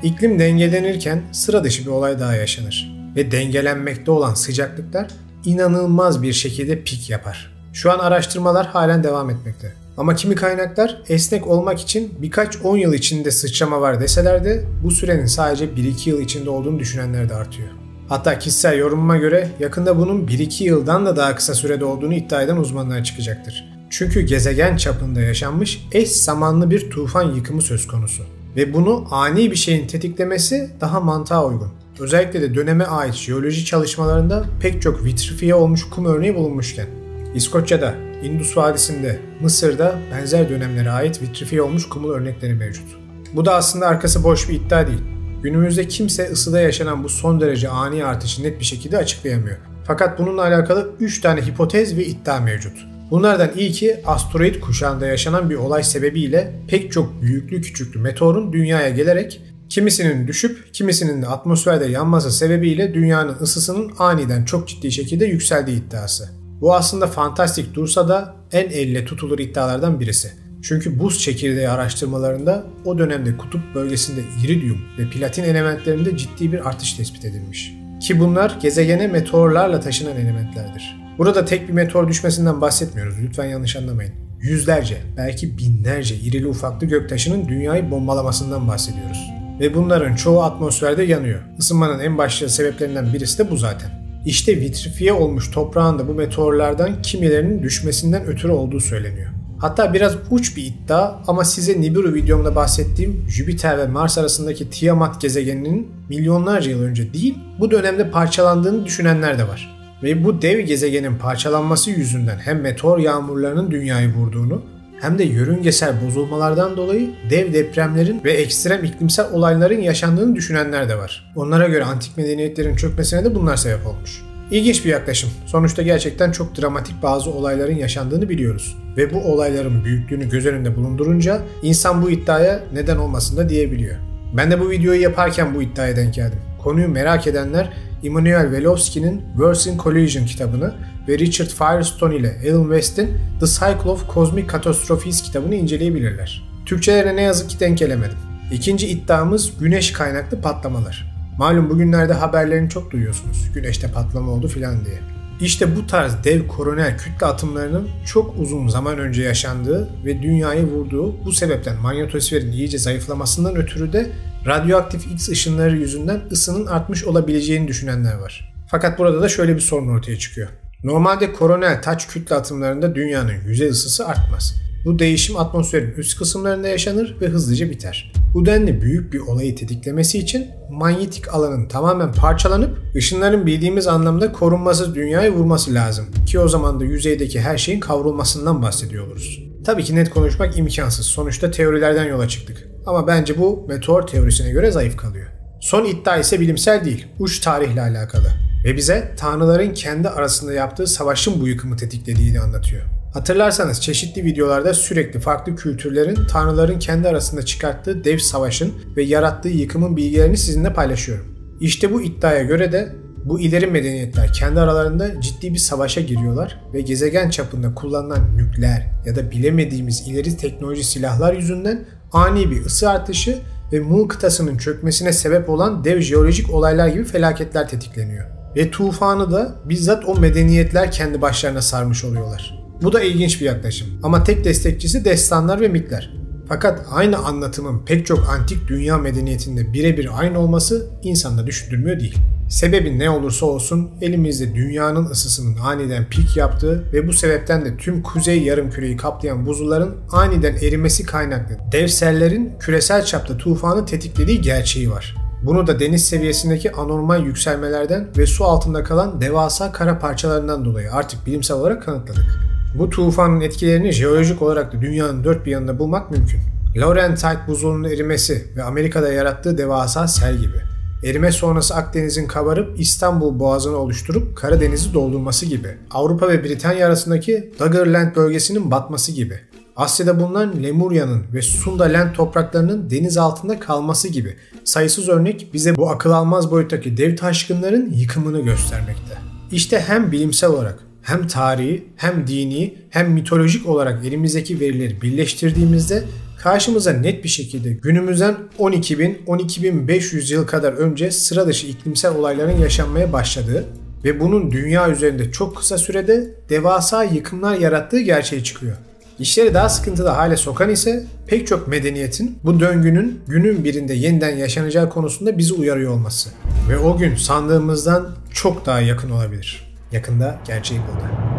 İklim dengelenirken sıra dışı bir olay daha yaşanır. Ve dengelenmekte olan sıcaklıklar inanılmaz bir şekilde pik yapar. Şu an araştırmalar halen devam etmekte. Ama kimi kaynaklar esnek olmak için birkaç 10 yıl içinde sıçrama var deseler de bu sürenin sadece 1-2 yıl içinde olduğunu düşünenler de artıyor. Hatta kişisel yorumuma göre yakında bunun 1-2 yıldan da daha kısa sürede olduğunu iddia eden uzmanlar çıkacaktır. Çünkü gezegen çapında yaşanmış eş zamanlı bir tufan yıkımı söz konusu. Ve bunu ani bir şeyin tetiklemesi daha mantığa uygun. Özellikle de döneme ait jeoloji çalışmalarında pek çok vitrifiye olmuş kum örneği bulunmuşken, İskoçya'da, Indus Vadisi'nde, Mısır'da benzer dönemlere ait vitrifiye olmuş kumul örnekleri mevcut. Bu da aslında arkası boş bir iddia değil. Günümüzde kimse ısıda yaşanan bu son derece ani artışı net bir şekilde açıklayamıyor. Fakat bununla alakalı 3 tane hipotez ve iddia mevcut. Bunlardan ilki asteroid kuşağında yaşanan bir olay sebebiyle pek çok büyüklü küçüklü meteorun dünyaya gelerek kimisinin düşüp kimisinin de atmosferde yanması sebebiyle dünyanın ısısının aniden çok ciddi şekilde yükseldiği iddiası. Bu aslında fantastik dursa da en elle tutulur iddialardan birisi. Çünkü buz çekirdeği araştırmalarında o dönemde kutup bölgesinde iridyum ve platin elementlerinde ciddi bir artış tespit edilmiş. Ki bunlar gezegene meteorlarla taşınan elementlerdir. Burada tek bir meteor düşmesinden bahsetmiyoruz, lütfen yanlış anlamayın. Yüzlerce, belki binlerce irili ufaklı göktaşının dünyayı bombalamasından bahsediyoruz. Ve bunların çoğu atmosferde yanıyor. Isınmanın en başlıca sebeplerinden birisi de bu zaten. İşte vitrifiye olmuş toprağın da bu meteorlardan kimilerinin düşmesinden ötürü olduğu söyleniyor. Hatta biraz uç bir iddia ama size Nibiru videomda bahsettiğim Jüpiter ve Mars arasındaki Tiamat gezegeninin milyonlarca yıl önce değil, bu dönemde parçalandığını düşünenler de var. Ve bu dev gezegenin parçalanması yüzünden hem meteor yağmurlarının dünyayı vurduğunu hem de yörüngesel bozulmalardan dolayı dev depremlerin ve ekstrem iklimsel olayların yaşandığını düşünenler de var. Onlara göre antik medeniyetlerin çökmesine de bunlar sebep olmuş. İlginç bir yaklaşım. Sonuçta gerçekten çok dramatik bazı olayların yaşandığını biliyoruz. Ve bu olayların büyüklüğünü göz önünde bulundurunca insan bu iddiaya neden olmasın da diyebiliyor. Ben de bu videoyu yaparken bu iddiaya denk geldim. Konuyu merak edenler Immanuel Velowski'nin Worlds in Collision kitabını ve Richard Firestone ile Alan West'in The Cycle of Cosmic Catastrophes kitabını inceleyebilirler. Türkçelere ne yazık ki denk gelemedim. İkinci iddiamız güneş kaynaklı patlamalar. Malum bugünlerde haberlerini çok duyuyorsunuz. Güneşte patlama oldu filan diye. İşte bu tarz dev koronel kütle atımlarının çok uzun zaman önce yaşandığı ve dünyayı vurduğu, bu sebepten manyetosferin iyice zayıflamasından ötürü de Radyoaktif X ışınları yüzünden ısının artmış olabileceğini düşünenler var. Fakat burada da şöyle bir sorun ortaya çıkıyor. Normalde koronel taç kütle atımlarında dünyanın yüzey ısısı artmaz. Bu değişim atmosferin üst kısımlarında yaşanır ve hızlıca biter. Bu denli büyük bir olayı tetiklemesi için manyetik alanın tamamen parçalanıp ışınların bildiğimiz anlamda korunmasız dünyaya vurması lazım. Ki o zaman da yüzeydeki her şeyin kavrulmasından bahsediyor oluruz. Tabii ki net konuşmak imkansız. Sonuçta teorilerden yola çıktık. Ama bence bu meteor teorisine göre zayıf kalıyor. Son iddia ise bilimsel değil, uç tarihle alakalı. Ve bize tanrıların kendi arasında yaptığı savaşın bu yıkımı tetiklediğini anlatıyor. Hatırlarsanız çeşitli videolarda sürekli farklı kültürlerin tanrıların kendi arasında çıkarttığı dev savaşın ve yarattığı yıkımın bilgilerini sizinle paylaşıyorum. İşte bu iddiaya göre de bu ileri medeniyetler kendi aralarında ciddi bir savaşa giriyorlar ve gezegen çapında kullanılan nükleer ya da bilemediğimiz ileri teknoloji silahlar yüzünden ani bir ısı artışı ve Muğ kıtasının çökmesine sebep olan dev jeolojik olaylar gibi felaketler tetikleniyor. Ve tufanı da bizzat o medeniyetler kendi başlarına sarmış oluyorlar. Bu da ilginç bir yaklaşım ama tek destekçisi destanlar ve mitler. Fakat aynı anlatımın pek çok antik dünya medeniyetinde birebir aynı olması insanı düşündürmüyor değil. Sebebi ne olursa olsun elimizde dünyanın ısısının aniden pik yaptığı ve bu sebepten de tüm kuzey yarımküreyi kaplayan buzulların aniden erimesi kaynaklı dev sellerin küresel çapta tufanı tetiklediği gerçeği var. Bunu da deniz seviyesindeki anormal yükselmelerden ve su altında kalan devasa kara parçalarından dolayı artık bilimsel olarak kanıtladık. Bu tufanın etkilerini jeolojik olarak da dünyanın dört bir yanında bulmak mümkün. Laurentide buzulunun erimesi ve Amerika'da yarattığı devasa sel gibi. Erime sonrası Akdeniz'in kabarıp İstanbul Boğazı'nı oluşturup Karadeniz'i doldurması gibi. Avrupa ve Britanya arasındaki Doggerland bölgesinin batması gibi. Asya'da bulunan Lemurya'nın ve Sundaland topraklarının deniz altında kalması gibi sayısız örnek bize bu akıl almaz boyuttaki dev taşkınların yıkımını göstermekte. İşte hem bilimsel olarak hem tarihi hem dini hem mitolojik olarak elimizdeki verileri birleştirdiğimizde karşımıza net bir şekilde günümüzden 12.000-12.500 yıl kadar önce sıra dışı iklimsel olayların yaşanmaya başladığı ve bunun dünya üzerinde çok kısa sürede devasa yıkımlar yarattığı gerçeği çıkıyor. İşleri daha sıkıntılı hale sokan ise pek çok medeniyetin bu döngünün günün birinde yeniden yaşanacağı konusunda bizi uyarıyor olması. Ve o gün sandığımızdan çok daha yakın olabilir. Yakında gerçeği burada.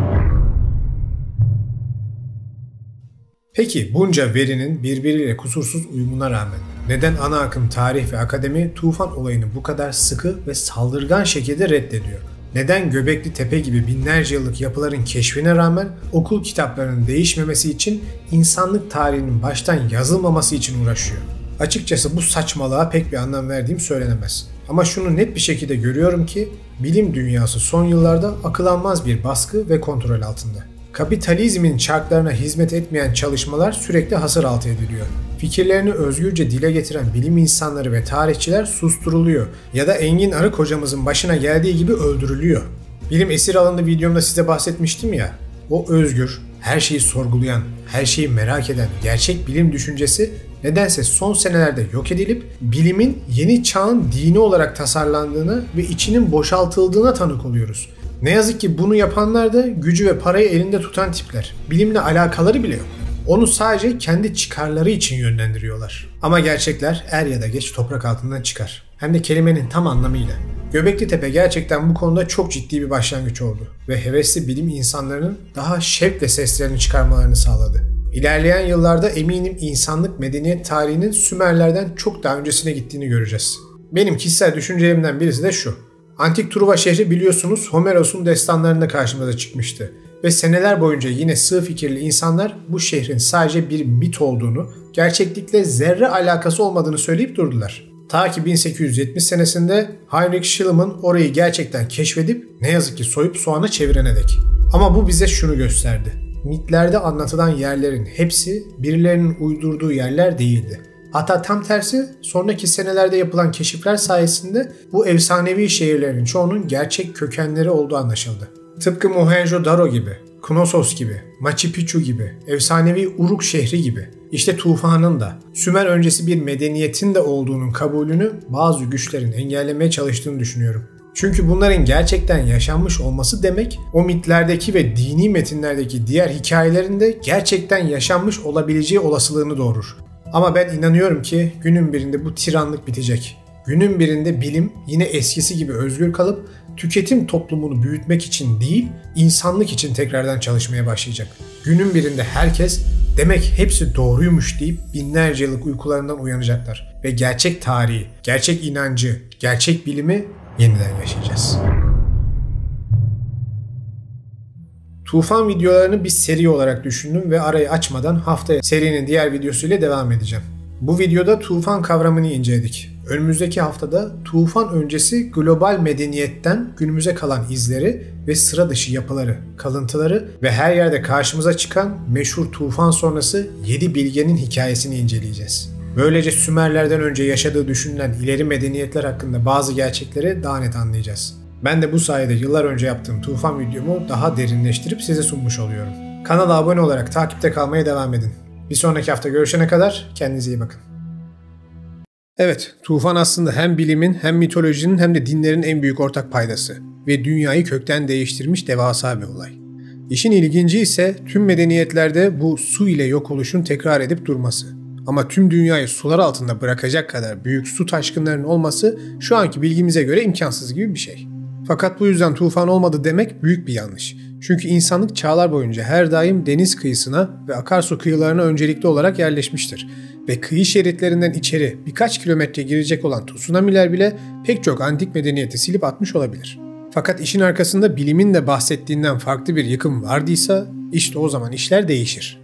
Peki bunca verinin birbiriyle kusursuz uyumuna rağmen neden ana akım tarih ve akademi tufan olayını bu kadar sıkı ve saldırgan şekilde reddediyor? Neden Göbekli Tepe gibi binlerce yıllık yapıların keşfine rağmen okul kitaplarının değişmemesi için insanlık tarihinin baştan yazılmaması için uğraşıyor? Açıkçası bu saçmalığa pek bir anlam verdiğim söylenemez. Ama şunu net bir şekilde görüyorum ki bilim dünyası son yıllarda akıl almaz bir baskı ve kontrol altında. Kapitalizmin çarklarına hizmet etmeyen çalışmalar sürekli hasır altı ediliyor. Fikirlerini özgürce dile getiren bilim insanları ve tarihçiler susturuluyor ya da Engin Arık hocamızın başına geldiği gibi öldürülüyor. Bilim esir alındı videomda size bahsetmiştim ya, o özgür, her şeyi sorgulayan, her şeyi merak eden gerçek bilim düşüncesi nedense son senelerde yok edilip bilimin yeni çağın dini olarak tasarlandığına ve içinin boşaltıldığına tanık oluyoruz. Ne yazık ki bunu yapanlar da gücü ve parayı elinde tutan tipler. Bilimle alakaları bile yok. Onu sadece kendi çıkarları için yönlendiriyorlar. Ama gerçekler er ya da geç toprak altından çıkar. Hem de kelimenin tam anlamıyla. Göbekli Tepe gerçekten bu konuda çok ciddi bir başlangıç oldu ve hevesli bilim insanlarının daha şevkle seslerini çıkarmalarını sağladı. İlerleyen yıllarda eminim insanlık medeniyet tarihinin Sümerlerden çok daha öncesine gittiğini göreceğiz. Benim kişisel düşüncelerimden birisi de şu. Antik Truva şehri biliyorsunuz Homeros'un destanlarında karşımıza çıkmıştı. Ve seneler boyunca yine sığ fikirli insanlar bu şehrin sadece bir mit olduğunu, gerçeklikle zerre alakası olmadığını söyleyip durdular. Ta ki 1870 senesinde Heinrich Schliemann orayı gerçekten keşfedip ne yazık ki soyup soğana çevirene dek. Ama bu bize şunu gösterdi. Mitlerde anlatılan yerlerin hepsi birilerinin uydurduğu yerler değildi. Hatta tam tersi sonraki senelerde yapılan keşifler sayesinde bu efsanevi şehirlerin çoğunun gerçek kökenleri olduğu anlaşıldı. Tıpkı Mohenjo-Daro gibi, Knossos gibi, Machu Picchu gibi, efsanevi Uruk şehri gibi. İşte tufanın da Sümer öncesi bir medeniyetin de olduğunun kabulünü bazı güçlerin engellemeye çalıştığını düşünüyorum. Çünkü bunların gerçekten yaşanmış olması demek, o mitlerdeki ve dini metinlerdeki diğer hikayelerin de gerçekten yaşanmış olabileceği olasılığını doğurur. Ama ben inanıyorum ki günün birinde bu tiranlık bitecek. Günün birinde bilim yine eskisi gibi özgür kalıp tüketim toplumunu büyütmek için değil, insanlık için tekrardan çalışmaya başlayacak. Günün birinde herkes demek hepsi doğruymuş deyip binlerce yıllık uykularından uyanacaklar. Ve gerçek tarihi, gerçek inancı, gerçek bilimi yeniden yaşayacağız. Tufan videolarını bir seri olarak düşündüm ve arayı açmadan haftaya serinin diğer videosuyla devam edeceğim. Bu videoda tufan kavramını inceledik. Önümüzdeki haftada tufan öncesi global medeniyetten günümüze kalan izleri ve sıra dışı yapıları, kalıntıları ve her yerde karşımıza çıkan meşhur tufan sonrası 7 bilgenin hikayesini inceleyeceğiz. Böylece Sümerlerden önce yaşadığı düşünülen ileri medeniyetler hakkında bazı gerçekleri daha net anlayacağız. Ben de bu sayede yıllar önce yaptığım tufan videomu daha derinleştirip size sunmuş oluyorum. Kanala abone olarak takipte kalmaya devam edin. Bir sonraki hafta görüşene kadar kendinize iyi bakın. Evet, tufan aslında hem bilimin hem mitolojinin hem de dinlerin en büyük ortak paydası ve dünyayı kökten değiştirmiş devasa bir olay. İşin ilginci ise tüm medeniyetlerde bu su ile yok oluşun tekrar edip durması. Ama tüm dünyayı sular altında bırakacak kadar büyük su taşkınlarının olması şu anki bilgimize göre imkansız gibi bir şey. Fakat bu yüzden tufan olmadı demek büyük bir yanlış. Çünkü insanlık çağlar boyunca her daim deniz kıyısına ve akarsu kıyılarına öncelikli olarak yerleşmiştir. Ve kıyı şeritlerinden içeri birkaç kilometre girecek olan tsunamiler bile pek çok antik medeniyeti silip atmış olabilir. Fakat işin arkasında bilimin de bahsettiğinden farklı bir yıkım vardıysa işte o zaman işler değişir.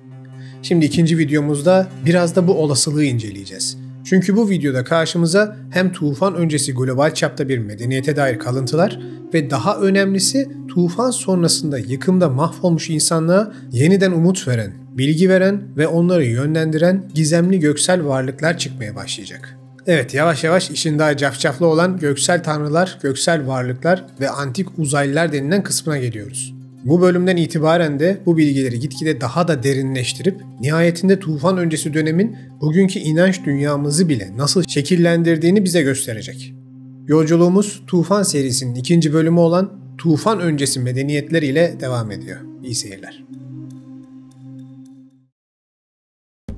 Şimdi ikinci videomuzda biraz da bu olasılığı inceleyeceğiz. Çünkü bu videoda karşımıza hem tufan öncesi global çapta bir medeniyete dair kalıntılar ve daha önemlisi tufan sonrasında yıkımda mahvolmuş insanlığa yeniden umut veren, bilgi veren ve onları yönlendiren gizemli göksel varlıklar çıkmaya başlayacak. Evet, yavaş yavaş işin daha cafcaflı olan göksel tanrılar, göksel varlıklar ve antik uzaylılar denilen kısmına geliyoruz. Bu bölümden itibaren de bu bilgileri gitgide daha da derinleştirip nihayetinde tufan öncesi dönemin bugünkü inanç dünyamızı bile nasıl şekillendirdiğini bize gösterecek. Yolculuğumuz Tufan serisinin ikinci bölümü olan Tufan öncesi medeniyetler ile devam ediyor. İyi seyirler.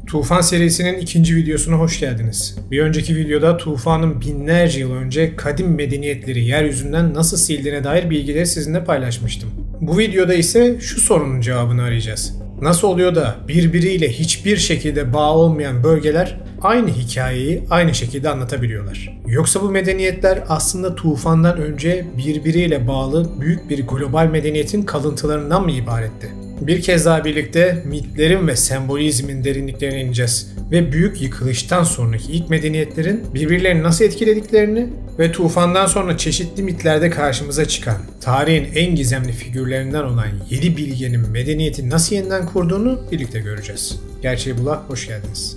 Tufan serisinin ikinci videosuna hoş geldiniz. Bir önceki videoda tufanın binlerce yıl önce kadim medeniyetleri yeryüzünden nasıl sildiğine dair bilgileri sizinle paylaşmıştım. Bu videoda ise şu sorunun cevabını arayacağız. Nasıl oluyor da birbiriyle hiçbir şekilde bağ olmayan bölgeler aynı hikayeyi aynı şekilde anlatabiliyorlar? Yoksa bu medeniyetler aslında tufandan önce birbiriyle bağlı büyük bir global medeniyetin kalıntılarından mı ibaretti? Bir kez daha birlikte mitlerin ve sembolizmin derinliklerine ineceğiz ve büyük yıkılıştan sonraki ilk medeniyetlerin birbirlerini nasıl etkilediklerini ve tufandan sonra çeşitli mitlerde karşımıza çıkan tarihin en gizemli figürlerinden olan 7 bilgenin medeniyeti nasıl yeniden kurduğunu birlikte göreceğiz. Gerçeği Bula, hoş geldiniz.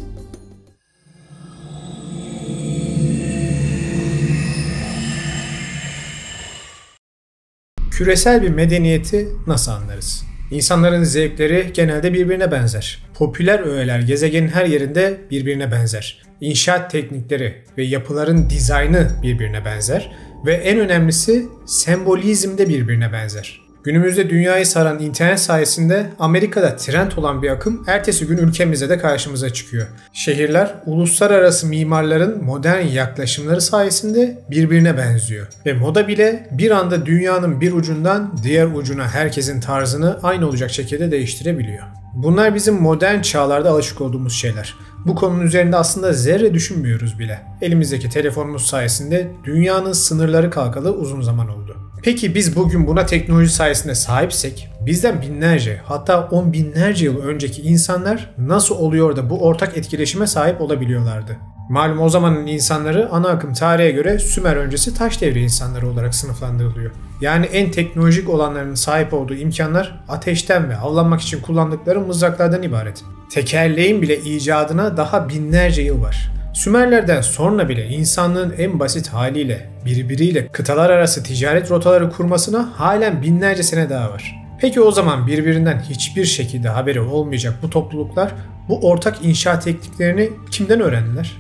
Küresel bir medeniyeti nasıl anlarız? İnsanların zevkleri genelde birbirine benzer. Popüler öğeler gezegenin her yerinde birbirine benzer. İnşaat teknikleri ve yapıların dizaynı birbirine benzer. Ve en önemlisi sembolizm de birbirine benzer. Günümüzde dünyayı saran internet sayesinde Amerika'da trend olan bir akım ertesi gün ülkemizde de karşımıza çıkıyor. Şehirler uluslararası mimarların modern yaklaşımları sayesinde birbirine benziyor. Ve moda bile bir anda dünyanın bir ucundan diğer ucuna herkesin tarzını aynı olacak şekilde değiştirebiliyor. Bunlar bizim modern çağlarda alışık olduğumuz şeyler. Bu konunun üzerinde aslında zerre düşünmüyoruz bile. Elimizdeki telefonumuz sayesinde dünyanın sınırları kalkalı uzun zaman oldu. Peki biz bugün buna teknoloji sayesinde sahipsek, bizden binlerce hatta on binlerce yıl önceki insanlar nasıl oluyor da bu ortak etkileşime sahip olabiliyorlardı? Malum o zamanın insanları ana akım tarihe göre Sümer öncesi taş devri insanları olarak sınıflandırılıyor. Yani en teknolojik olanların sahip olduğu imkanlar ateşten ve avlanmak için kullandıkları mızraklardan ibaret. Tekerleğin bile icadına daha binlerce yıl var. Sümerlerden sonra bile insanlığın en basit haliyle birbiriyle kıtalar arası ticaret rotaları kurmasına halen binlerce sene daha var. Peki o zaman birbirinden hiçbir şekilde haberi olmayacak bu topluluklar bu ortak inşaat tekniklerini kimden öğrendiler?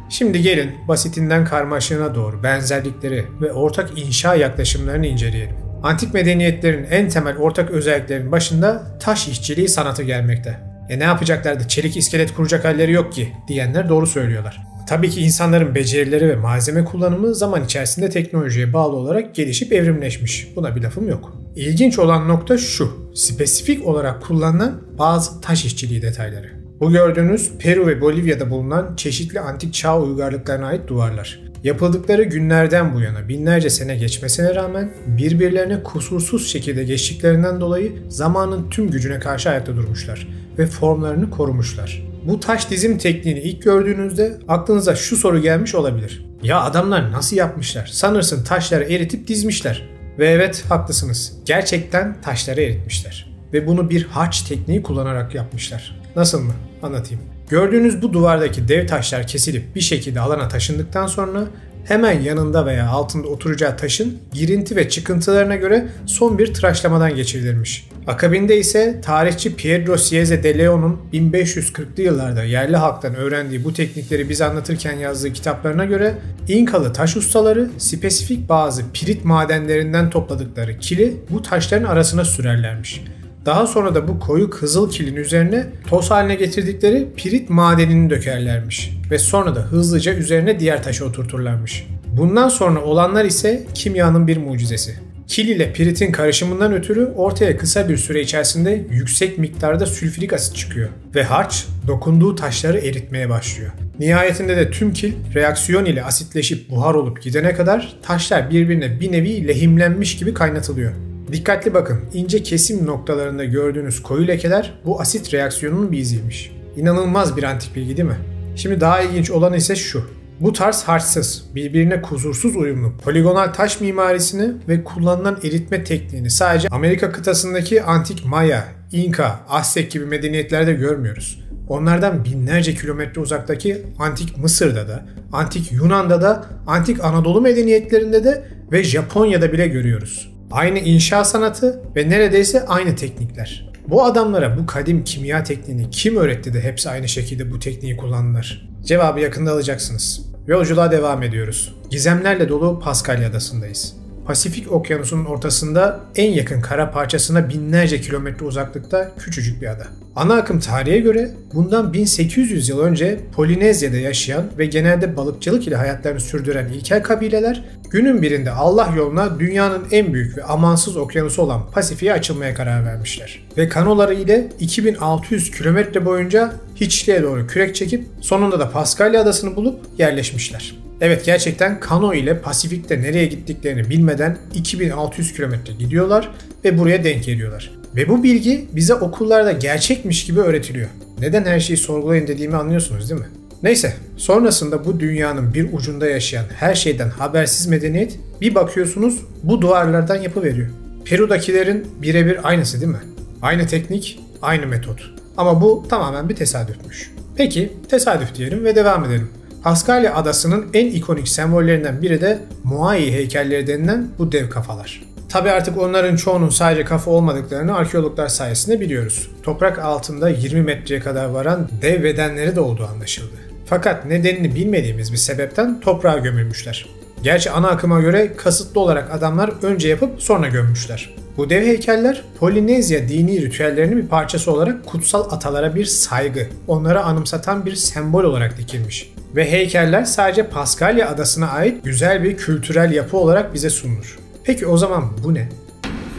Şimdi gelin basitinden karmaşığına doğru benzerlikleri ve ortak inşa yaklaşımlarını inceleyelim. Antik medeniyetlerin en temel ortak özelliklerinin başında taş işçiliği sanatı gelmekte. Ne yapacaklardı, çelik iskelet kuracak halleri yok ki diyenler doğru söylüyorlar. Tabii ki insanların becerileri ve malzeme kullanımı zaman içerisinde teknolojiye bağlı olarak gelişip evrimleşmiş. Buna bir lafım yok. İlginç olan nokta şu: spesifik olarak kullanılan bazı taş işçiliği detayları. Bu gördüğünüz Peru ve Bolivya'da bulunan çeşitli antik çağ uygarlıklarına ait duvarlar. Yapıldıkları günlerden bu yana binlerce sene geçmesine rağmen birbirlerine kusursuz şekilde geçtiklerinden dolayı zamanın tüm gücüne karşı ayakta durmuşlar ve formlarını korumuşlar. Bu taş dizim tekniğini ilk gördüğünüzde aklınıza şu soru gelmiş olabilir: ya adamlar nasıl yapmışlar? Sanırsın taşları eritip dizmişler. Ve evet, haklısınız. Gerçekten taşları eritmişler. Ve bunu bir harç tekniği kullanarak yapmışlar. Nasıl mı? Anlatayım. Gördüğünüz bu duvardaki dev taşlar kesilip bir şekilde alana taşındıktan sonra hemen yanında veya altında oturacağı taşın girinti ve çıkıntılarına göre son bir tıraşlamadan geçirilirmiş. Akabinde ise tarihçi Pietro Sieze de Leon'un 1540'lı yıllarda yerli halktan öğrendiği bu teknikleri bize anlatırken yazdığı kitaplarına göre İnkalı taş ustaları spesifik bazı pirit madenlerinden topladıkları kili bu taşların arasına sürerlermiş. Daha sonra da bu koyu kızıl kilin üzerine toz haline getirdikleri pirit madenini dökerlermiş ve sonra da hızlıca üzerine diğer taşı oturturlarmış. Bundan sonra olanlar ise kimyanın bir mucizesi. Kil ile piritin karışımından ötürü ortaya kısa bir süre içerisinde yüksek miktarda sülfürik asit çıkıyor ve harç dokunduğu taşları eritmeye başlıyor. Nihayetinde de tüm kil reaksiyon ile asitleşip buhar olup gidene kadar taşlar birbirine bir nevi lehimlenmiş gibi kaynatılıyor. Dikkatli bakın, ince kesim noktalarında gördüğünüz koyu lekeler bu asit reaksiyonunun bir iziymiş. İnanılmaz bir antik bilgi değil mi? Şimdi daha ilginç olan ise şu: bu tarz harçsız, birbirine kusursuz uyumlu poligonal taş mimarisini ve kullanılan eritme tekniğini sadece Amerika kıtasındaki antik Maya, İnka, Aztek gibi medeniyetlerde görmüyoruz. Onlardan binlerce kilometre uzaktaki antik Mısır'da da, antik Yunan'da da, antik Anadolu medeniyetlerinde de ve Japonya'da bile görüyoruz. Aynı inşa sanatı ve neredeyse aynı teknikler. Bu adamlara bu kadim kimya tekniğini kim öğretti de hepsi aynı şekilde bu tekniği kullandılar? Cevabı yakında alacaksınız. Yolculuğa devam ediyoruz. Gizemlerle dolu Paskalya Adası'ndayız. Pasifik Okyanusu'nun ortasında en yakın kara parçasına binlerce kilometre uzaklıkta küçücük bir ada. Ana akım tarihe göre bundan 1800 yıl önce Polinezya'da yaşayan ve genelde balıkçılık ile hayatlarını sürdüren ilkel kabileler günün birinde Allah yoluna dünyanın en büyük ve amansız okyanusu olan Pasifik'e açılmaya karar vermişler. Ve kanoları ile 2600 kilometre boyunca hiçliğe doğru kürek çekip sonunda da Paskalya Adası'nı bulup yerleşmişler. Evet, gerçekten kano ile Pasifik'te nereye gittiklerini bilmeden 2600 kilometre gidiyorlar ve buraya denk geliyorlar. Ve bu bilgi bize okullarda gerçekmiş gibi öğretiliyor. Neden her şeyi sorgulayın dediğimi anlıyorsunuz değil mi? Neyse, sonrasında bu dünyanın bir ucunda yaşayan her şeyden habersiz medeniyet bir bakıyorsunuz bu duvarlardan yapıveriyor. Peru'dakilerin birebir aynısı değil mi? Aynı teknik, aynı metot. Ama bu tamamen bir tesadüfmüş. Peki, tesadüf diyelim ve devam edelim. Paskalya Adası'nın en ikonik sembollerinden biri de Moai heykelleri denilen bu dev kafalar. Tabi artık onların çoğunun sadece kafa olmadıklarını arkeologlar sayesinde biliyoruz. Toprak altında 20 metreye kadar varan dev bedenleri de olduğu anlaşıldı. Fakat nedenini bilmediğimiz bir sebepten toprağa gömülmüşler. Gerçi ana akıma göre kasıtlı olarak adamlar önce yapıp sonra gömmüşler. Bu dev heykeller Polinezya dini ritüellerinin bir parçası olarak kutsal atalara bir saygı, onlara anımsatan bir sembol olarak dikilmiş. Ve heykeller sadece Paskalya Adası'na ait güzel bir kültürel yapı olarak bize sunulur. Peki o zaman bu ne?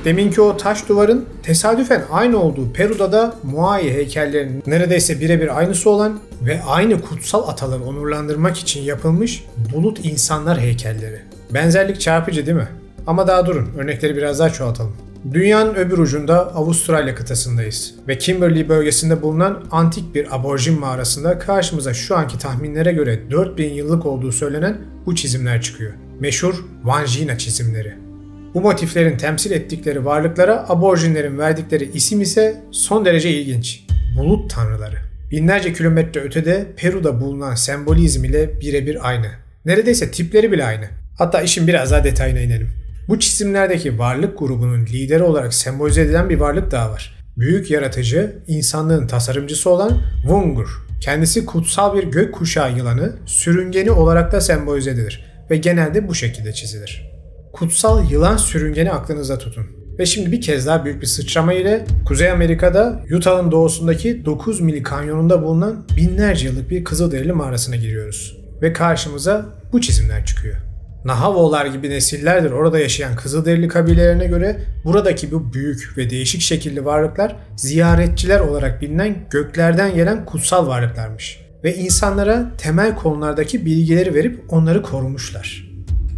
Deminki o taş duvarın tesadüfen aynı olduğu Peru'da da Moai heykellerinin neredeyse birebir aynısı olan ve aynı kutsal ataları onurlandırmak için yapılmış bulut insanlar heykelleri. Benzerlik çarpıcı değil mi? Ama daha durun, örnekleri biraz daha çoğaltalım. Dünyanın öbür ucunda Avustralya kıtasındayız ve Kimberley bölgesinde bulunan antik bir aborjin mağarasında karşımıza şu anki tahminlere göre 4000 yıllık olduğu söylenen bu çizimler çıkıyor. Meşhur Wangina çizimleri. Bu motiflerin temsil ettikleri varlıklara aborjinlerin verdikleri isim ise son derece ilginç. Bulut tanrıları. Binlerce kilometre ötede Peru'da bulunan sembolizm ile birebir aynı. Neredeyse tipleri bile aynı. Hatta işin biraz daha detayına inelim. Bu çizimlerdeki varlık grubunun lideri olarak sembolize edilen bir varlık daha var. Büyük yaratıcı, insanlığın tasarımcısı olan Vungur. Kendisi kutsal bir gökkuşağı yılanı, sürüngeni olarak da sembolize edilir ve genelde bu şekilde çizilir. Kutsal yılan sürüngeni aklınızda tutun. Ve şimdi bir kez daha büyük bir sıçrama ile Kuzey Amerika'da Utah'ın doğusundaki 9 mili kanyonunda bulunan binlerce yıllık bir Kızılderili mağarasına giriyoruz. Ve karşımıza bu çizimler çıkıyor. Nahavolar gibi nesillerdir orada yaşayan Kızılderili kabilelerine göre buradaki bu büyük ve değişik şekilli varlıklar ziyaretçiler olarak bilinen göklerden gelen kutsal varlıklarmış. Ve insanlara temel konulardaki bilgileri verip onları korumuşlar.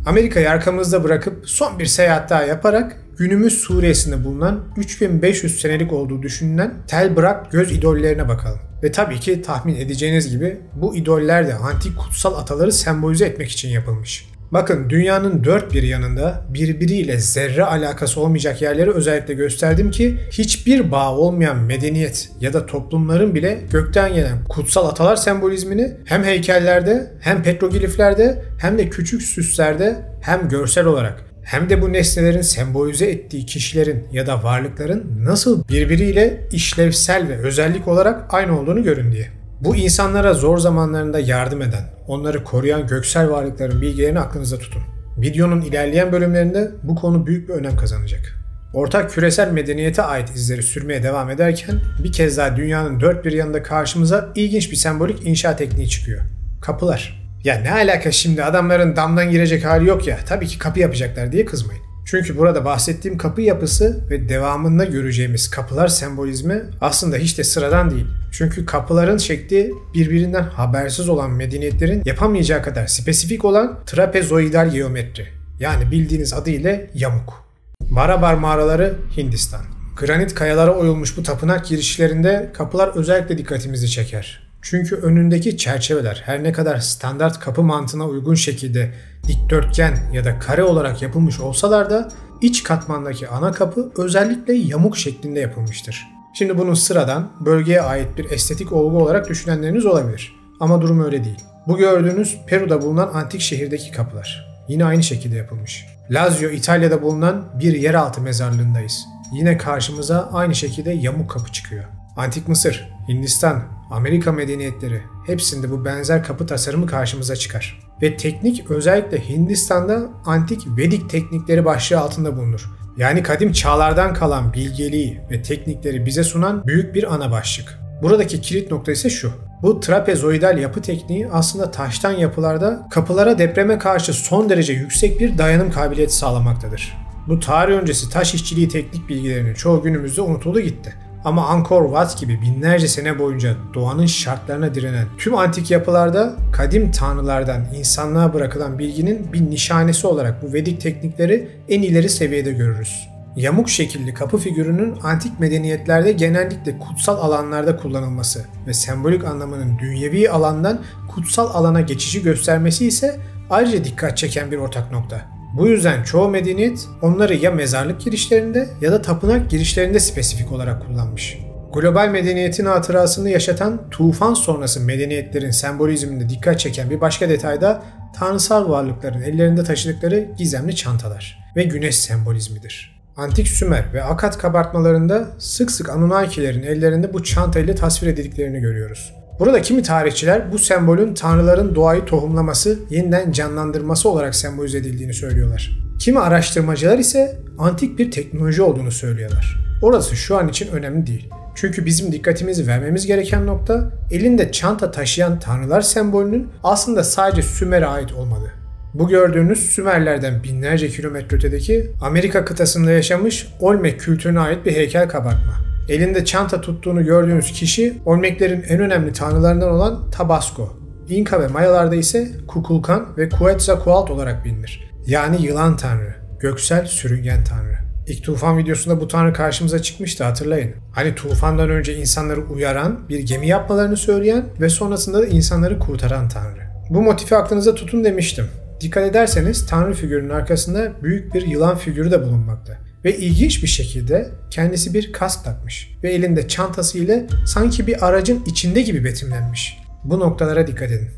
Amerika'yı arkamızda bırakıp son bir seyahat daha yaparak günümüz Suriye'sinde bulunan 3500 senelik olduğu düşünülen Tel Brak göz idollerine bakalım. Ve tabii ki tahmin edeceğiniz gibi bu idoller de antik kutsal ataları sembolize etmek için yapılmış. Bakın dünyanın dört bir yanında birbiriyle zerre alakası olmayacak yerleri özellikle gösterdim ki hiçbir bağ olmayan medeniyet ya da toplumların bile gökten gelen kutsal atalar sembolizmini hem heykellerde hem petrogliflerde hem de küçük süslerde hem görsel olarak hem de bu nesnelerin sembolize ettiği kişilerin ya da varlıkların nasıl birbiriyle işlevsel ve özellik olarak aynı olduğunu görün diye. Bu insanlara zor zamanlarında yardım eden, onları koruyan göksel varlıkların bilgilerini aklınızda tutun. Videonun ilerleyen bölümlerinde bu konu büyük bir önem kazanacak. Ortak küresel medeniyete ait izleri sürmeye devam ederken bir kez daha dünyanın dört bir yanında karşımıza ilginç bir sembolik inşa tekniği çıkıyor. Kapılar. Ya ne alaka şimdi adamların damdan girecek hali yok ya tabii ki kapı yapacaklar diye kızmayın. Çünkü burada bahsettiğim kapı yapısı ve devamında göreceğimiz kapılar sembolizmi aslında hiç de sıradan değil. Çünkü kapıların şekli birbirinden habersiz olan medeniyetlerin yapamayacağı kadar spesifik olan trapezoidal geometri. Yani bildiğiniz adıyla yamuk. Marabar mağaraları Hindistan. Granit kayalara oyulmuş bu tapınak girişlerinde kapılar özellikle dikkatimizi çeker. Çünkü önündeki çerçeveler her ne kadar standart kapı mantığına uygun şekilde dikdörtgen ya da kare olarak yapılmış olsalar da iç katmandaki ana kapı özellikle yamuk şeklinde yapılmıştır. Şimdi bunun sıradan bölgeye ait bir estetik olgu olarak düşünenleriniz olabilir. Ama durum öyle değil. Bu gördüğünüz Peru'da bulunan antik şehirdeki kapılar. Yine aynı şekilde yapılmış. Lazio, İtalya'da bulunan bir yeraltı mezarlığındayız. Yine karşımıza aynı şekilde yamuk kapı çıkıyor. Antik Mısır, Hindistan, Amerika medeniyetleri hepsinde bu benzer kapı tasarımı karşımıza çıkar. Ve teknik özellikle Hindistan'da antik Vedik teknikleri başlığı altında bulunur. Yani kadim çağlardan kalan bilgeliği ve teknikleri bize sunan büyük bir ana başlık. Buradaki kilit nokta ise şu. Bu trapezoidal yapı tekniği aslında taştan yapılarda kapılara depreme karşı son derece yüksek bir dayanım kabiliyeti sağlamaktadır. Bu tarih öncesi taş işçiliği teknik bilgilerinin çoğu günümüzde unutuldu gitti. Ama Angkor Wat gibi binlerce sene boyunca doğanın şartlarına direnen tüm antik yapılarda kadim tanrılardan insanlığa bırakılan bilginin bir nişanesi olarak bu Vedik teknikleri en ileri seviyede görürüz. Yamuk şekilli kapı figürünün antik medeniyetlerde genellikle kutsal alanlarda kullanılması ve sembolik anlamının dünyevi alandan kutsal alana geçişi göstermesi ise ayrıca dikkat çeken bir ortak nokta. Bu yüzden çoğu medeniyet onları ya mezarlık girişlerinde ya da tapınak girişlerinde spesifik olarak kullanmış. Global medeniyetin hatırasını yaşatan tufan sonrası medeniyetlerin sembolizminde dikkat çeken bir başka detay da tanrısal varlıkların ellerinde taşıdıkları gizemli çantalar ve güneş sembolizmidir. Antik Sümer ve Akkad kabartmalarında sık sık Anunnakilerin ellerinde bu çantayla tasvir edildiklerini görüyoruz. Burada kimi tarihçiler bu sembolün tanrıların doğayı tohumlaması, yeniden canlandırması olarak sembolize edildiğini söylüyorlar. Kimi araştırmacılar ise antik bir teknoloji olduğunu söylüyorlar. Orası şu an için önemli değil. Çünkü bizim dikkatimizi vermemiz gereken nokta elinde çanta taşıyan tanrılar sembolünün aslında sadece Sümer'e ait olmadığı. Bu gördüğünüz Sümerlerden binlerce kilometre ötedeki Amerika kıtasında yaşamış Olmek kültürüne ait bir heykel kabartma. Elinde çanta tuttuğunu gördüğünüz kişi Olmeklerin en önemli tanrılarından olan Tabasco. İnka ve Mayalarda ise Kukulkan ve Quetzalcoatl olarak bilinir. Yani yılan tanrı, göksel sürüngen tanrı. İlk tufan videosunda bu tanrı karşımıza çıkmıştı hatırlayın. Hani tufandan önce insanları uyaran, bir gemi yapmalarını söyleyen ve sonrasında da insanları kurtaran tanrı. Bu motifi aklınıza tutun demiştim. Dikkat ederseniz tanrı figürünün arkasında büyük bir yılan figürü de bulunmakta. Ve ilginç bir şekilde kendisi bir kask takmış ve elinde çantası ile sanki bir aracın içinde gibi betimlenmiş. Bu noktalara dikkat edin.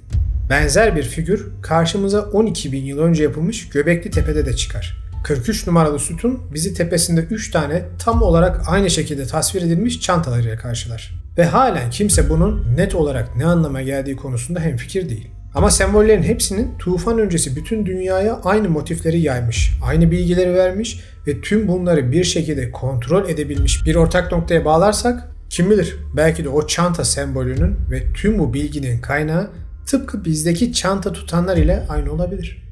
Benzer bir figür karşımıza 12.000 yıl önce yapılmış Göbekli Tepe'de de çıkar. 43 numaralı sütun bizi tepesinde 3 tane tam olarak aynı şekilde tasvir edilmiş çantalarıyla karşılar. Ve halen kimse bunun net olarak ne anlama geldiği konusunda hemfikir değil. Ama sembollerin hepsinin tufan öncesi bütün dünyaya aynı motifleri yaymış, aynı bilgileri vermiş ve tüm bunları bir şekilde kontrol edebilmiş bir ortak noktaya bağlarsak kim bilir belki de o çanta sembolünün ve tüm bu bilginin kaynağı tıpkı bizdeki çanta tutanlar ile aynı olabilir.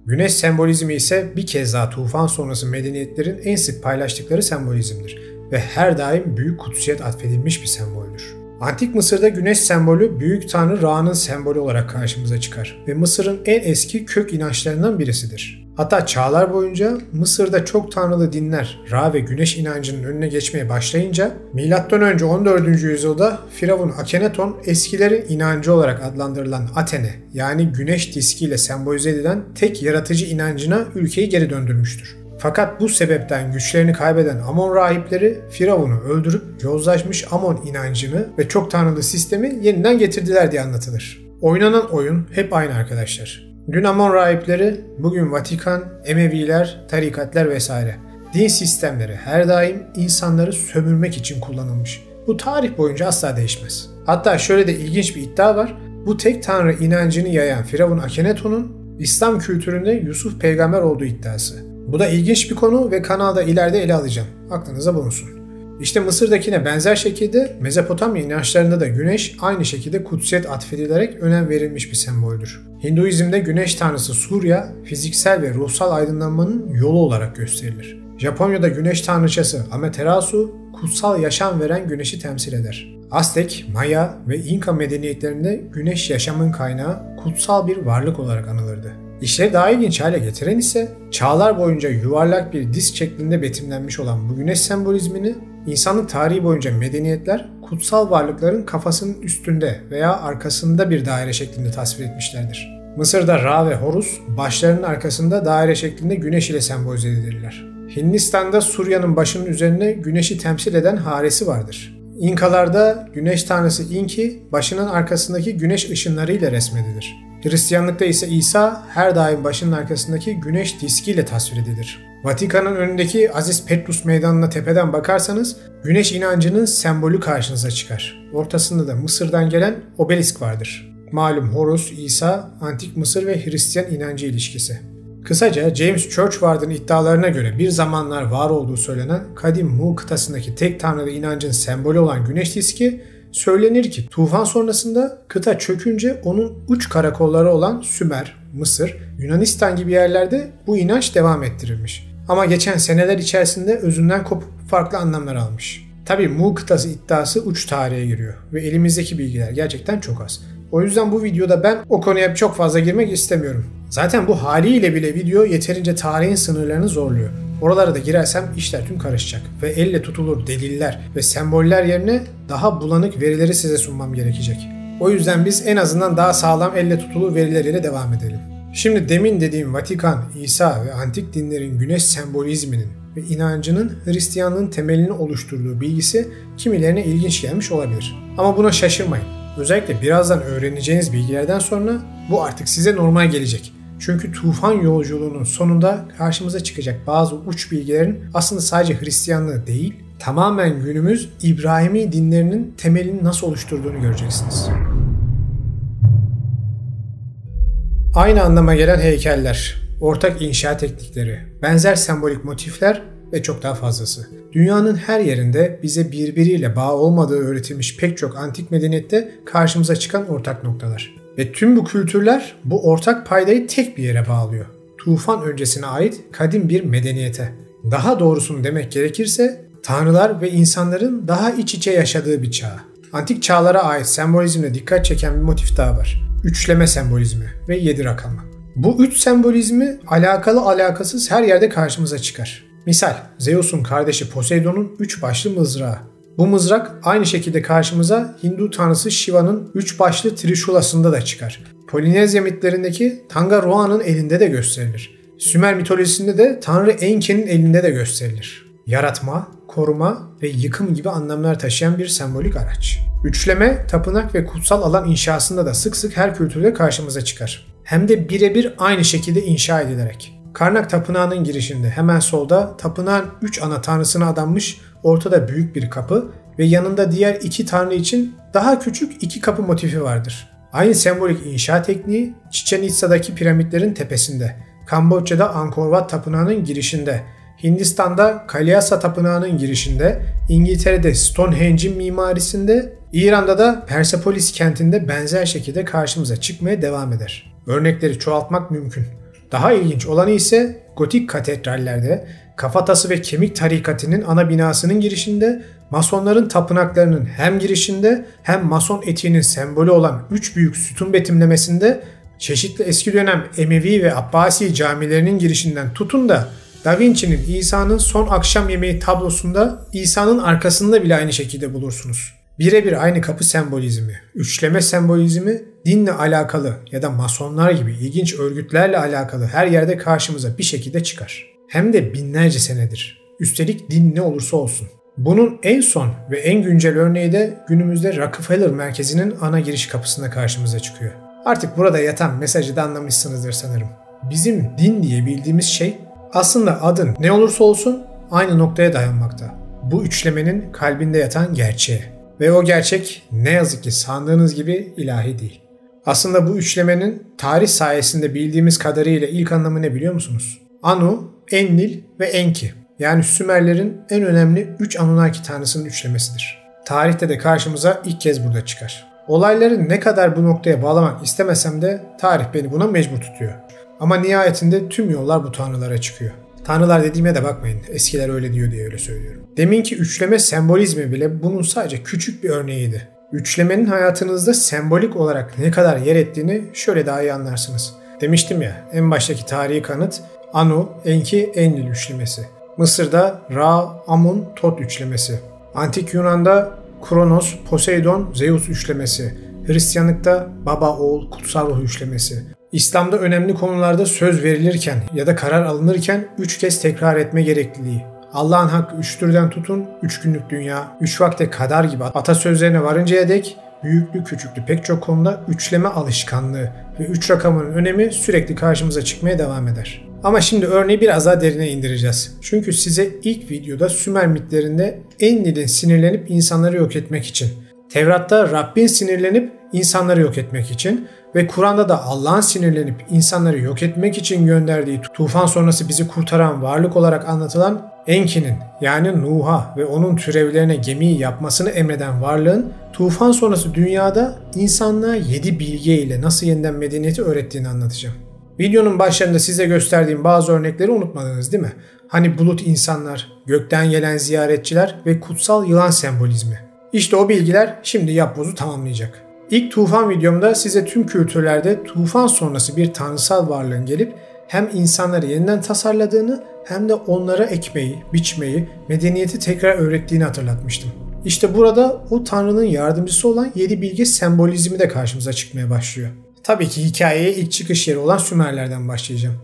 Güneş sembolizmi ise bir kez daha tufan sonrası medeniyetlerin en sık paylaştıkları sembolizmdir ve her daim büyük kutsiyet atfedilmiş bir semboldür. Antik Mısır'da güneş sembolü büyük tanrı Ra'nın sembolü olarak karşımıza çıkar ve Mısır'ın en eski kök inançlarından birisidir. Hatta çağlar boyunca Mısır'da çok tanrılı dinler Ra ve güneş inancının önüne geçmeye başlayınca M.Ö. 14. yüzyılda Firavun Akhenaton eskilerin inancı olarak adlandırılan Athene yani güneş diskiyle sembolize edilen tek yaratıcı inancına ülkeyi geri döndürmüştür. Fakat bu sebepten güçlerini kaybeden Amon rahipleri Firavun'u öldürüp yozlaşmış Amon inancını ve çok tanrılı sistemi yeniden getirdiler diye anlatılır. Oynanan oyun hep aynı arkadaşlar. Dün Amon rahipleri, bugün Vatikan, Emeviler, tarikatlar vesaire. Din sistemleri her daim insanları sömürmek için kullanılmış. Bu tarih boyunca asla değişmez. Hatta şöyle de ilginç bir iddia var. Bu tek tanrı inancını yayan Firavun Akhenaton'un İslam kültüründe Yusuf peygamber olduğu iddiası. Bu da ilginç bir konu ve kanalda ileride ele alacağım. Aklınıza bulunsun. İşte Mısır'dakine benzer şekilde Mezopotamya inançlarında da güneş aynı şekilde kutsiyet atfedilerek önem verilmiş bir semboldür. Hinduizm'de güneş tanrısı Surya, fiziksel ve ruhsal aydınlanmanın yolu olarak gösterilir. Japonya'da güneş tanrıçası Amaterasu, kutsal yaşam veren güneşi temsil eder. Aztek, Maya ve İnka medeniyetlerinde güneş yaşamın kaynağı, kutsal bir varlık olarak anılırdı. İşleri daha ilginç hale getiren ise çağlar boyunca yuvarlak bir disk şeklinde betimlenmiş olan bu güneş sembolizmini insanlık tarihi boyunca medeniyetler kutsal varlıkların kafasının üstünde veya arkasında bir daire şeklinde tasvir etmişlerdir. Mısır'da Ra ve Horus başlarının arkasında daire şeklinde güneş ile sembolize edilirler. Hindistan'da Surya'nın başının üzerine güneşi temsil eden haresi vardır. İnkalarda güneş tanrısı Inki başının arkasındaki güneş ışınlarıyla resmedilir. Hristiyanlıkta ise İsa her daim başının arkasındaki güneş diskiyle tasvir edilir. Vatikan'ın önündeki Aziz Petrus Meydanı'na tepeden bakarsanız güneş inancının sembolü karşınıza çıkar. Ortasında da Mısır'dan gelen obelisk vardır. Malum Horus, İsa, Antik Mısır ve Hristiyan inancı ilişkisi. Kısaca James Churchward'ın iddialarına göre bir zamanlar var olduğu söylenen kadim Mu kıtasındaki tek tanrılı inancın sembolü olan güneş diski söylenir ki tufan sonrasında kıta çökünce onun uç karakolları olan Sümer, Mısır, Yunanistan gibi yerlerde bu inanç devam ettirilmiş. Ama geçen seneler içerisinde özünden kopup farklı anlamlar almış. Tabii Mu kıtası iddiası uç tarihe giriyor ve elimizdeki bilgiler gerçekten çok az. O yüzden bu videoda ben o konuya çok fazla girmek istemiyorum. Zaten bu haliyle bile video yeterince tarihin sınırlarını zorluyor. Oralara da girersem işler tüm karışacak ve elle tutulur deliller ve semboller yerine daha bulanık verileri size sunmam gerekecek. O yüzden biz en azından daha sağlam elle tutulur verileriyle devam edelim. Şimdi demin dediğim Vatikan, İsa ve antik dinlerin güneş sembolizminin ve inancının Hristiyanlığın temelini oluşturduğu bilgisi kimilerine ilginç gelmiş olabilir. Ama buna şaşırmayın. Özellikle birazdan öğreneceğiniz bilgilerden sonra bu artık size normal gelecek. Çünkü tufan yolculuğunun sonunda karşımıza çıkacak bazı uç bilgilerin aslında sadece Hristiyanlığı değil, tamamen günümüz İbrahimi dinlerinin temelini nasıl oluşturduğunu göreceksiniz. Aynı anlama gelen heykeller, ortak inşa teknikleri, benzer sembolik motifler ve çok daha fazlası. Dünyanın her yerinde bize birbiriyle bağ olmadığı öğretilmiş pek çok antik medeniyette karşımıza çıkan ortak noktalar. Ve tüm bu kültürler bu ortak paydayı tek bir yere bağlıyor. Tufan öncesine ait kadim bir medeniyete. Daha doğrusunu demek gerekirse tanrılar ve insanların daha iç içe yaşadığı bir çağ. Antik çağlara ait sembolizmle dikkat çeken bir motif daha var. Üçleme sembolizmi ve 7 rakamı. Bu üç sembolizmi alakalı alakasız her yerde karşımıza çıkar. Misal, Zeus'un kardeşi Poseidon'un 3 başlı mızrağı. Bu mızrak aynı şekilde karşımıza Hindu tanrısı Shiva'nın 3 başlı Trishulas'ında da çıkar. Polinezya mitlerindeki Tangaroa'nın elinde de gösterilir. Sümer mitolojisinde de Tanrı Enki'nin elinde de gösterilir. Yaratma, koruma ve yıkım gibi anlamlar taşıyan bir sembolik araç. Üçleme, tapınak ve kutsal alan inşasında da sık sık her kültürde karşımıza çıkar. Hem de birebir aynı şekilde inşa edilerek. Karnak Tapınağı'nın girişinde hemen solda tapınağın 3 ana tanrısına adanmış ortada büyük bir kapı ve yanında diğer 2 tanrı için daha küçük 2 kapı motifi vardır. Aynı sembolik inşa tekniği Chichen Itza'daki piramitlerin tepesinde, Kamboçya'da Angkor Wat Tapınağı'nın girişinde, Hindistan'da Kalyasa Tapınağı'nın girişinde, İngiltere'de Stonehenge'in mimarisinde, İran'da da Persepolis kentinde benzer şekilde karşımıza çıkmaya devam eder. Örnekleri çoğaltmak mümkün. Daha ilginç olanı ise gotik katedrallerde, Kafatası ve Kemik Tarikatı'nın ana binasının girişinde, Masonların tapınaklarının hem girişinde hem Mason etiğinin sembolü olan 3 büyük sütun betimlemesinde, çeşitli eski dönem Emevi ve Abbasi camilerinin girişinden tutun da Da Vinci'nin İsa'nın son akşam yemeği tablosunda İsa'nın arkasında bile aynı şekilde bulursunuz. Birebir aynı kapı sembolizmi, üçleme sembolizmi dinle alakalı ya da masonlar gibi ilginç örgütlerle alakalı her yerde karşımıza bir şekilde çıkar. Hem de binlerce senedir. Üstelik din ne olursa olsun. Bunun en son ve en güncel örneği de günümüzde Rockefeller Merkezi'nin ana giriş kapısında karşımıza çıkıyor. Artık burada yatan mesajı da anlamışsınızdır sanırım. Bizim din diye bildiğimiz şey aslında adın ne olursa olsun aynı noktaya dayanmakta. Bu üçlemenin kalbinde yatan gerçeğe. Ve o gerçek ne yazık ki sandığınız gibi ilahi değil. Aslında bu üçlemenin tarih sayesinde bildiğimiz kadarıyla ilk anlamı ne biliyor musunuz? Anu, Enlil ve Enki. Yani Sümerlerin en önemli 3 Anunnaki tanrısının üçlemesidir. Tarihte de karşımıza ilk kez burada çıkar. Olayları ne kadar bu noktaya bağlamak istemesem de tarih beni buna mecbur tutuyor. Ama nihayetinde tüm yollar bu tanrılara çıkıyor. Tanrılar dediğime de bakmayın, eskiler öyle diyor diye öyle söylüyorum. Deminki üçleme sembolizmi bile bunun sadece küçük bir örneğiydi. Üçlemenin hayatınızda sembolik olarak ne kadar yer ettiğini şöyle daha iyi anlarsınız. Demiştim ya, en baştaki tarihi kanıt Anu, Enki, Enlil üçlemesi. Mısır'da Ra, Amun, Tot üçlemesi. Antik Yunan'da Kronos, Poseidon, Zeus üçlemesi. Hristiyanlıkta Baba, Oğul, Kutsal Ruh üçlemesi. İslam'da önemli konularda söz verilirken ya da karar alınırken 3 kez tekrar etme gerekliliği. Allah'ın hakkı 3'türden tutun, 3 günlük dünya, 3 vakte kadar gibi atasözlerine varıncaya dek büyüklü küçüklü pek çok konuda üçleme alışkanlığı ve 3 rakamının önemi sürekli karşımıza çıkmaya devam eder. Ama şimdi örneği biraz daha derine indireceğiz. Çünkü size ilk videoda Sümer mitlerinde Enlil'in sinirlenip insanları yok etmek için, Tevrat'ta Rabbin sinirlenip insanları yok etmek için ve Kur'an'da da Allah'ın sinirlenip insanları yok etmek için gönderdiği tufan sonrası bizi kurtaran varlık olarak anlatılan Enki'nin yani Nuh'a ve onun türevlerine gemiyi yapmasını emreden varlığın tufan sonrası dünyada insanlığa 7 bilge ile nasıl yeniden medeniyeti öğrettiğini anlatacağım. Videonun başlarında size gösterdiğim bazı örnekleri unutmadınız değil mi? Hani bulut insanlar, gökten gelen ziyaretçiler ve kutsal yılan sembolizmi. İşte o bilgiler şimdi yapbozu tamamlayacak. İlk tufan videomda size tüm kültürlerde tufan sonrası bir tanrısal varlığın gelip hem insanları yeniden tasarladığını hem de onlara ekmeği, biçmeyi, medeniyeti tekrar öğrettiğini hatırlatmıştım. İşte burada o tanrının yardımcısı olan 7 bilge sembolizmi de karşımıza çıkmaya başlıyor. Tabii ki hikayeye ilk çıkış yeri olan Sümerlerden başlayacağım.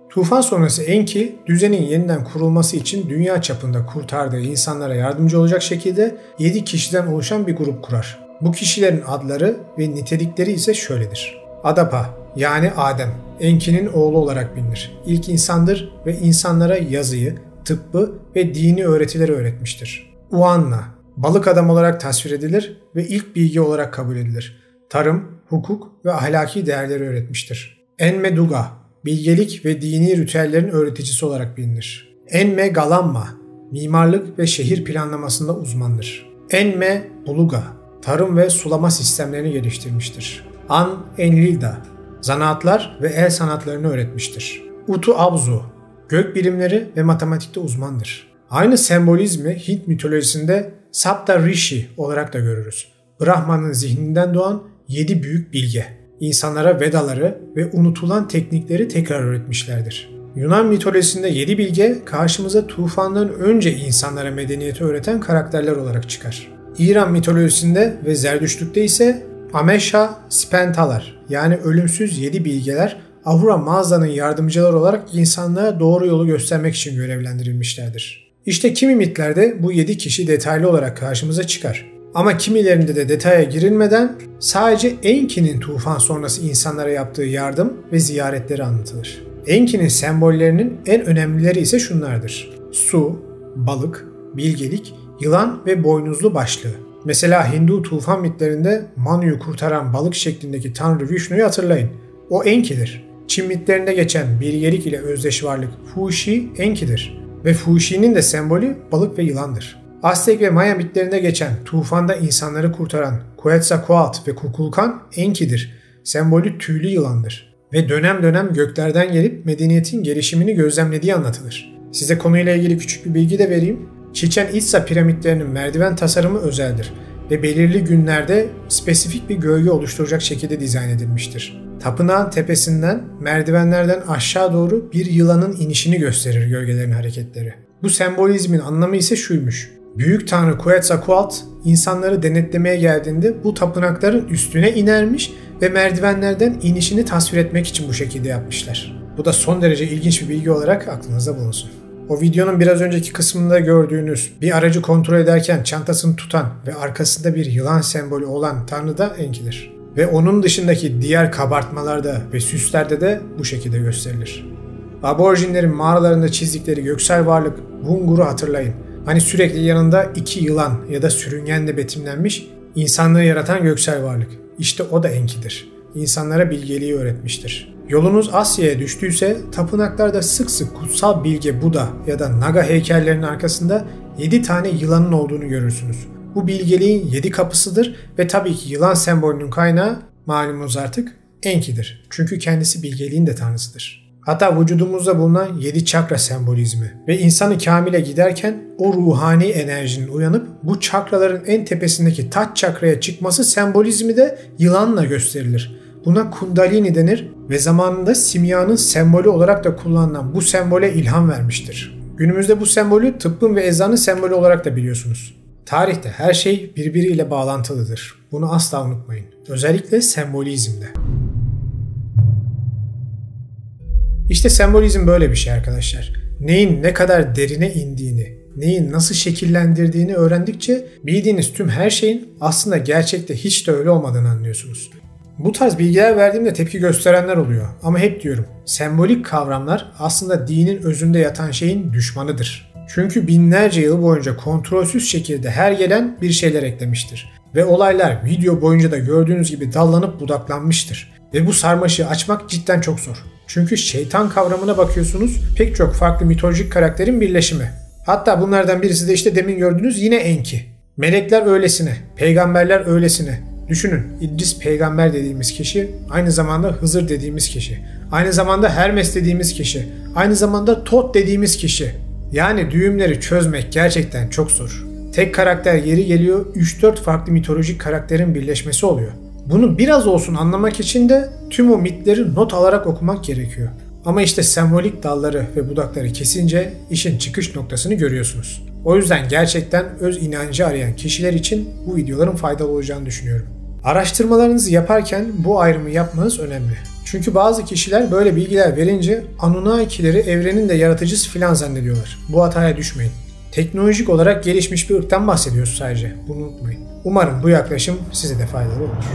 Tufan sonrası Enki, düzenin yeniden kurulması için dünya çapında kurtardığı insanlara yardımcı olacak şekilde 7 kişiden oluşan bir grup kurar. Bu kişilerin adları ve nitelikleri ise şöyledir. Adapa yani Adem, Enki'nin oğlu olarak bilinir. İlk insandır ve insanlara yazıyı, tıbbı ve dini öğretileri öğretmiştir. Uanna, balık adam olarak tasvir edilir ve ilk bilgi olarak kabul edilir. Tarım, hukuk ve ahlaki değerleri öğretmiştir. Enmeduga, bilgelik ve dini ritüellerin öğreticisi olarak bilinir. Enme Galamma, mimarlık ve şehir planlamasında uzmandır. Enme Buluga, tarım ve sulama sistemlerini geliştirmiştir. An Enlilda, zanaatlar ve el sanatlarını öğretmiştir. Utu Abzu, gök bilimleri ve matematikte uzmandır. Aynı sembolizmi Hint mitolojisinde Sapta Rishi olarak da görürüz. Brahman'ın zihninden doğan 7 büyük bilge. İnsanlara Vedaları ve unutulan teknikleri tekrar öğretmişlerdir. Yunan mitolojisinde 7 bilge karşımıza tufandan önce insanlara medeniyeti öğreten karakterler olarak çıkar. İran mitolojisinde ve Zerdüştlük'te ise Amesha Spentalar yani ölümsüz 7 bilgeler Ahura Mazda'nın yardımcıları olarak insanlığa doğru yolu göstermek için görevlendirilmişlerdir. İşte kimi mitlerde bu 7 kişi detaylı olarak karşımıza çıkar. Ama kimilerinde de detaya girilmeden sadece Enki'nin tufan sonrası insanlara yaptığı yardım ve ziyaretleri anlatılır. Enki'nin sembollerinin en önemlileri ise şunlardır. Su, balık, bilgelik, yılan ve boynuzlu başlığı. Mesela Hindu tufan mitlerinde Manu'yu kurtaran balık şeklindeki tanrı Vishnu'yu hatırlayın. O Enki'dir. Çin mitlerinde geçen bilgelik ile özdeş varlık Fuxi Enki'dir. Ve Fuxi'nin de sembolü balık ve yılandır. Aztek ve Maya mitlerinde geçen tufanda insanları kurtaran Quetzalcoatl ve Kukulkan Enki'dir. Sembolü tüylü yılandır. Ve dönem dönem göklerden gelip medeniyetin gelişimini gözlemlediği anlatılır. Size konuyla ilgili küçük bir bilgi de vereyim. Chichen Itza piramitlerinin merdiven tasarımı özeldir ve belirli günlerde spesifik bir gölge oluşturacak şekilde dizayn edilmiştir. Tapınağın tepesinden merdivenlerden aşağı doğru bir yılanın inişini gösterir gölgelerin hareketleri. Bu sembolizmin anlamı ise şuymuş. Büyük Tanrı Quetzalcoatl insanları denetlemeye geldiğinde bu tapınakların üstüne inermiş ve merdivenlerden inişini tasvir etmek için bu şekilde yapmışlar. Bu da son derece ilginç bir bilgi olarak aklınızda bulunsun. O videonun biraz önceki kısmında gördüğünüz bir aracı kontrol ederken çantasını tutan ve arkasında bir yılan sembolü olan Tanrı da Enki'dir. Ve onun dışındaki diğer kabartmalarda ve süslerde de bu şekilde gösterilir. Aborjinlerin mağaralarında çizdikleri göksel varlık Wungur'u hatırlayın. Hani sürekli yanında 2 yılan ya da sürüngenle betimlenmiş insanlığı yaratan göksel varlık. İşte o da Enki'dir. İnsanlara bilgeliği öğretmiştir. Yolunuz Asya'ya düştüyse tapınaklarda sık sık kutsal bilge Buda ya da Naga heykellerinin arkasında 7 tane yılanın olduğunu görürsünüz. Bu bilgeliğin 7 kapısıdır ve tabii ki yılan sembolünün kaynağı malumunuz artık Enki'dir. Çünkü kendisi bilgeliğin de tanrısıdır. Hatta vücudumuzda bulunan 7 çakra sembolizmi ve insanı kamile giderken o ruhani enerjinin uyanıp bu çakraların en tepesindeki taç çakraya çıkması sembolizmi de yılanla gösterilir. Buna Kundalini denir ve zamanında simyanın sembolü olarak da kullanılan bu sembole ilham vermiştir. Günümüzde bu sembolü tıbbın ve eczanın sembolü olarak da biliyorsunuz. Tarihte her şey birbiriyle bağlantılıdır. Bunu asla unutmayın. Özellikle sembolizmde. İşte sembolizm böyle bir şey arkadaşlar. Neyin ne kadar derine indiğini, neyi nasıl şekillendirdiğini öğrendikçe bildiğiniz tüm her şeyin aslında gerçekte hiç de öyle olmadığını anlıyorsunuz. Bu tarz bilgiler verdiğimde tepki gösterenler oluyor. Ama hep diyorum, sembolik kavramlar aslında dinin özünde yatan şeyin düşmanıdır. Çünkü binlerce yıl boyunca kontrolsüz şekilde her gelen bir şeyler eklemiştir. Ve olaylar video boyunca da gördüğünüz gibi dallanıp budaklanmıştır. Ve bu sarmaşığı açmak cidden çok zor. Çünkü şeytan kavramına bakıyorsunuz, pek çok farklı mitolojik karakterin birleşimi. Hatta bunlardan birisi de işte demin gördüğünüz yine Enki. Melekler öylesine, peygamberler öylesine. Düşünün, İdris peygamber dediğimiz kişi, aynı zamanda Hızır dediğimiz kişi, aynı zamanda Hermes dediğimiz kişi, aynı zamanda Tot dediğimiz kişi. Yani düğümleri çözmek gerçekten çok zor. Tek karakter yeri geliyor 3-4 farklı mitolojik karakterin birleşmesi oluyor. Bunu biraz olsun anlamak için de tüm o mitleri not alarak okumak gerekiyor. Ama işte sembolik dalları ve budakları kesince işin çıkış noktasını görüyorsunuz. O yüzden gerçekten öz inancı arayan kişiler için bu videoların faydalı olacağını düşünüyorum. Araştırmalarınızı yaparken bu ayrımı yapmanız önemli. Çünkü bazı kişiler böyle bilgiler verince Anunnakileri evrenin de yaratıcısı filan zannediyorlar. Bu hataya düşmeyin. Teknolojik olarak gelişmiş bir ırktan bahsediyoruz sadece. Bunu unutmayın. Umarım bu yaklaşım size de faydalı olur.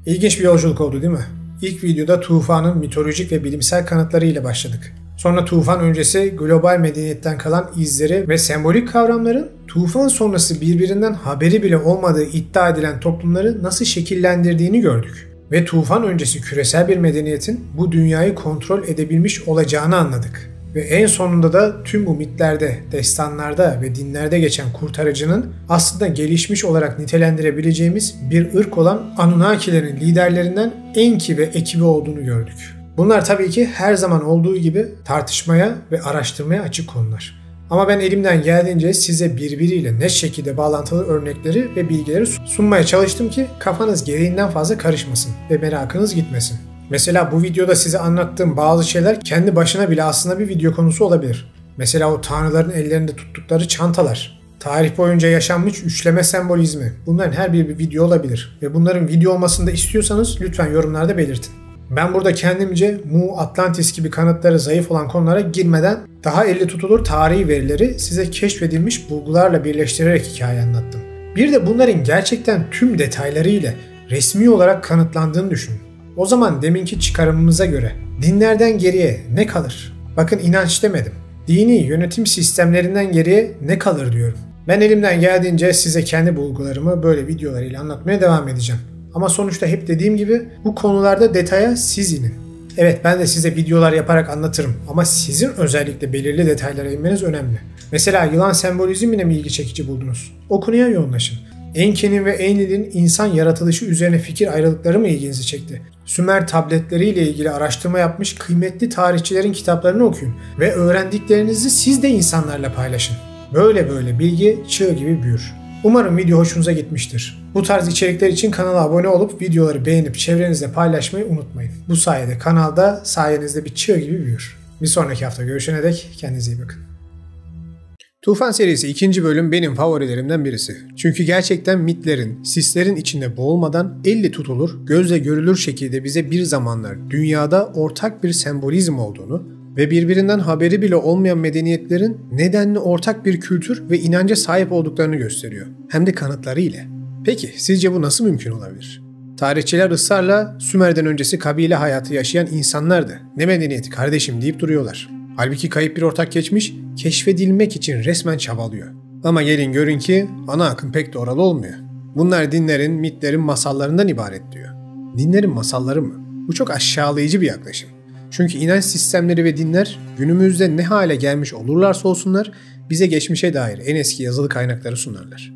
İlginç bir yolculuk oldu değil mi? İlk videoda tufanın mitolojik ve bilimsel kanıtları ile başladık. Sonra tufan öncesi global medeniyetten kalan izleri ve sembolik kavramların tufan sonrası birbirinden haberi bile olmadığı iddia edilen toplumları nasıl şekillendirdiğini gördük. Ve tufan öncesi küresel bir medeniyetin bu dünyayı kontrol edebilmiş olacağını anladık. Ve en sonunda da tüm bu mitlerde, destanlarda ve dinlerde geçen kurtarıcının aslında gelişmiş olarak nitelendirebileceğimiz bir ırk olan Anunnakilerin liderlerinden Enki ve ekibi olduğunu gördük. Bunlar tabii ki her zaman olduğu gibi tartışmaya ve araştırmaya açık konular. Ama ben elimden geldiğince size birbiriyle net şekilde bağlantılı örnekleri ve bilgileri sunmaya çalıştım ki kafanız gereğinden fazla karışmasın ve merakınız gitmesin. Mesela bu videoda size anlattığım bazı şeyler kendi başına bile aslında bir video konusu olabilir. Mesela o tanrıların ellerinde tuttukları çantalar, tarih boyunca yaşanmış üçleme sembolizmi, bunların her biri bir video olabilir. Ve bunların video olmasını da istiyorsanız lütfen yorumlarda belirtin. Ben burada kendimce Mu, Atlantis gibi kanıtları zayıf olan konulara girmeden daha elle tutulur tarihi verileri size keşfedilmiş bulgularla birleştirerek hikaye anlattım. Bir de bunların gerçekten tüm detaylarıyla resmi olarak kanıtlandığını düşünün. O zaman deminki çıkarımımıza göre dinlerden geriye ne kalır? Bakın inanç demedim. Dini yönetim sistemlerinden geriye ne kalır diyorum. Ben elimden geldiğince size kendi bulgularımı böyle videolarıyla anlatmaya devam edeceğim. Ama sonuçta hep dediğim gibi bu konularda detaya siz inin. Evet, ben de size videolar yaparak anlatırım ama sizin özellikle belirli detaylara inmeniz önemli. Mesela yılan sembolizmine mi ilgi çekici buldunuz? O konuya yoğunlaşın. Enki'nin ve Enlil'in insan yaratılışı üzerine fikir ayrılıkları mı ilginizi çekti? Sümer tabletleriyle ilgili araştırma yapmış kıymetli tarihçilerin kitaplarını okuyun ve öğrendiklerinizi siz de insanlarla paylaşın. Böyle bilgi çığ gibi büyür. Umarım video hoşunuza gitmiştir. Bu tarz içerikler için kanala abone olup videoları beğenip çevrenizde paylaşmayı unutmayın. Bu sayede kanalda sayenizde bir çığ gibi büyür. Bir sonraki hafta görüşene dek kendinize iyi bakın. Tufan serisi 2. bölüm benim favorilerimden birisi. Çünkü gerçekten mitlerin, sislerin içinde boğulmadan elle tutulur, gözle görülür şekilde bize bir zamanlar dünyada ortak bir sembolizm olduğunu ve birbirinden haberi bile olmayan medeniyetlerin nedenli ortak bir kültür ve inanca sahip olduklarını gösteriyor. Hem de kanıtları ile. Peki sizce bu nasıl mümkün olabilir? Tarihçiler ısrarla Sümer'den öncesi kabile hayatı yaşayan insanlardı. Ne medeniyeti kardeşim deyip duruyorlar. Halbuki kayıp bir ortak geçmiş, keşfedilmek için resmen çabalıyor. Ama gelin görün ki ana akım pek de oralı olmuyor. Bunlar dinlerin, mitlerin masallarından ibaret diyor. Dinlerin masalları mı? Bu çok aşağılayıcı bir yaklaşım. Çünkü inanç sistemleri ve dinler günümüzde ne hale gelmiş olurlarsa olsunlar bize geçmişe dair en eski yazılı kaynakları sunarlar.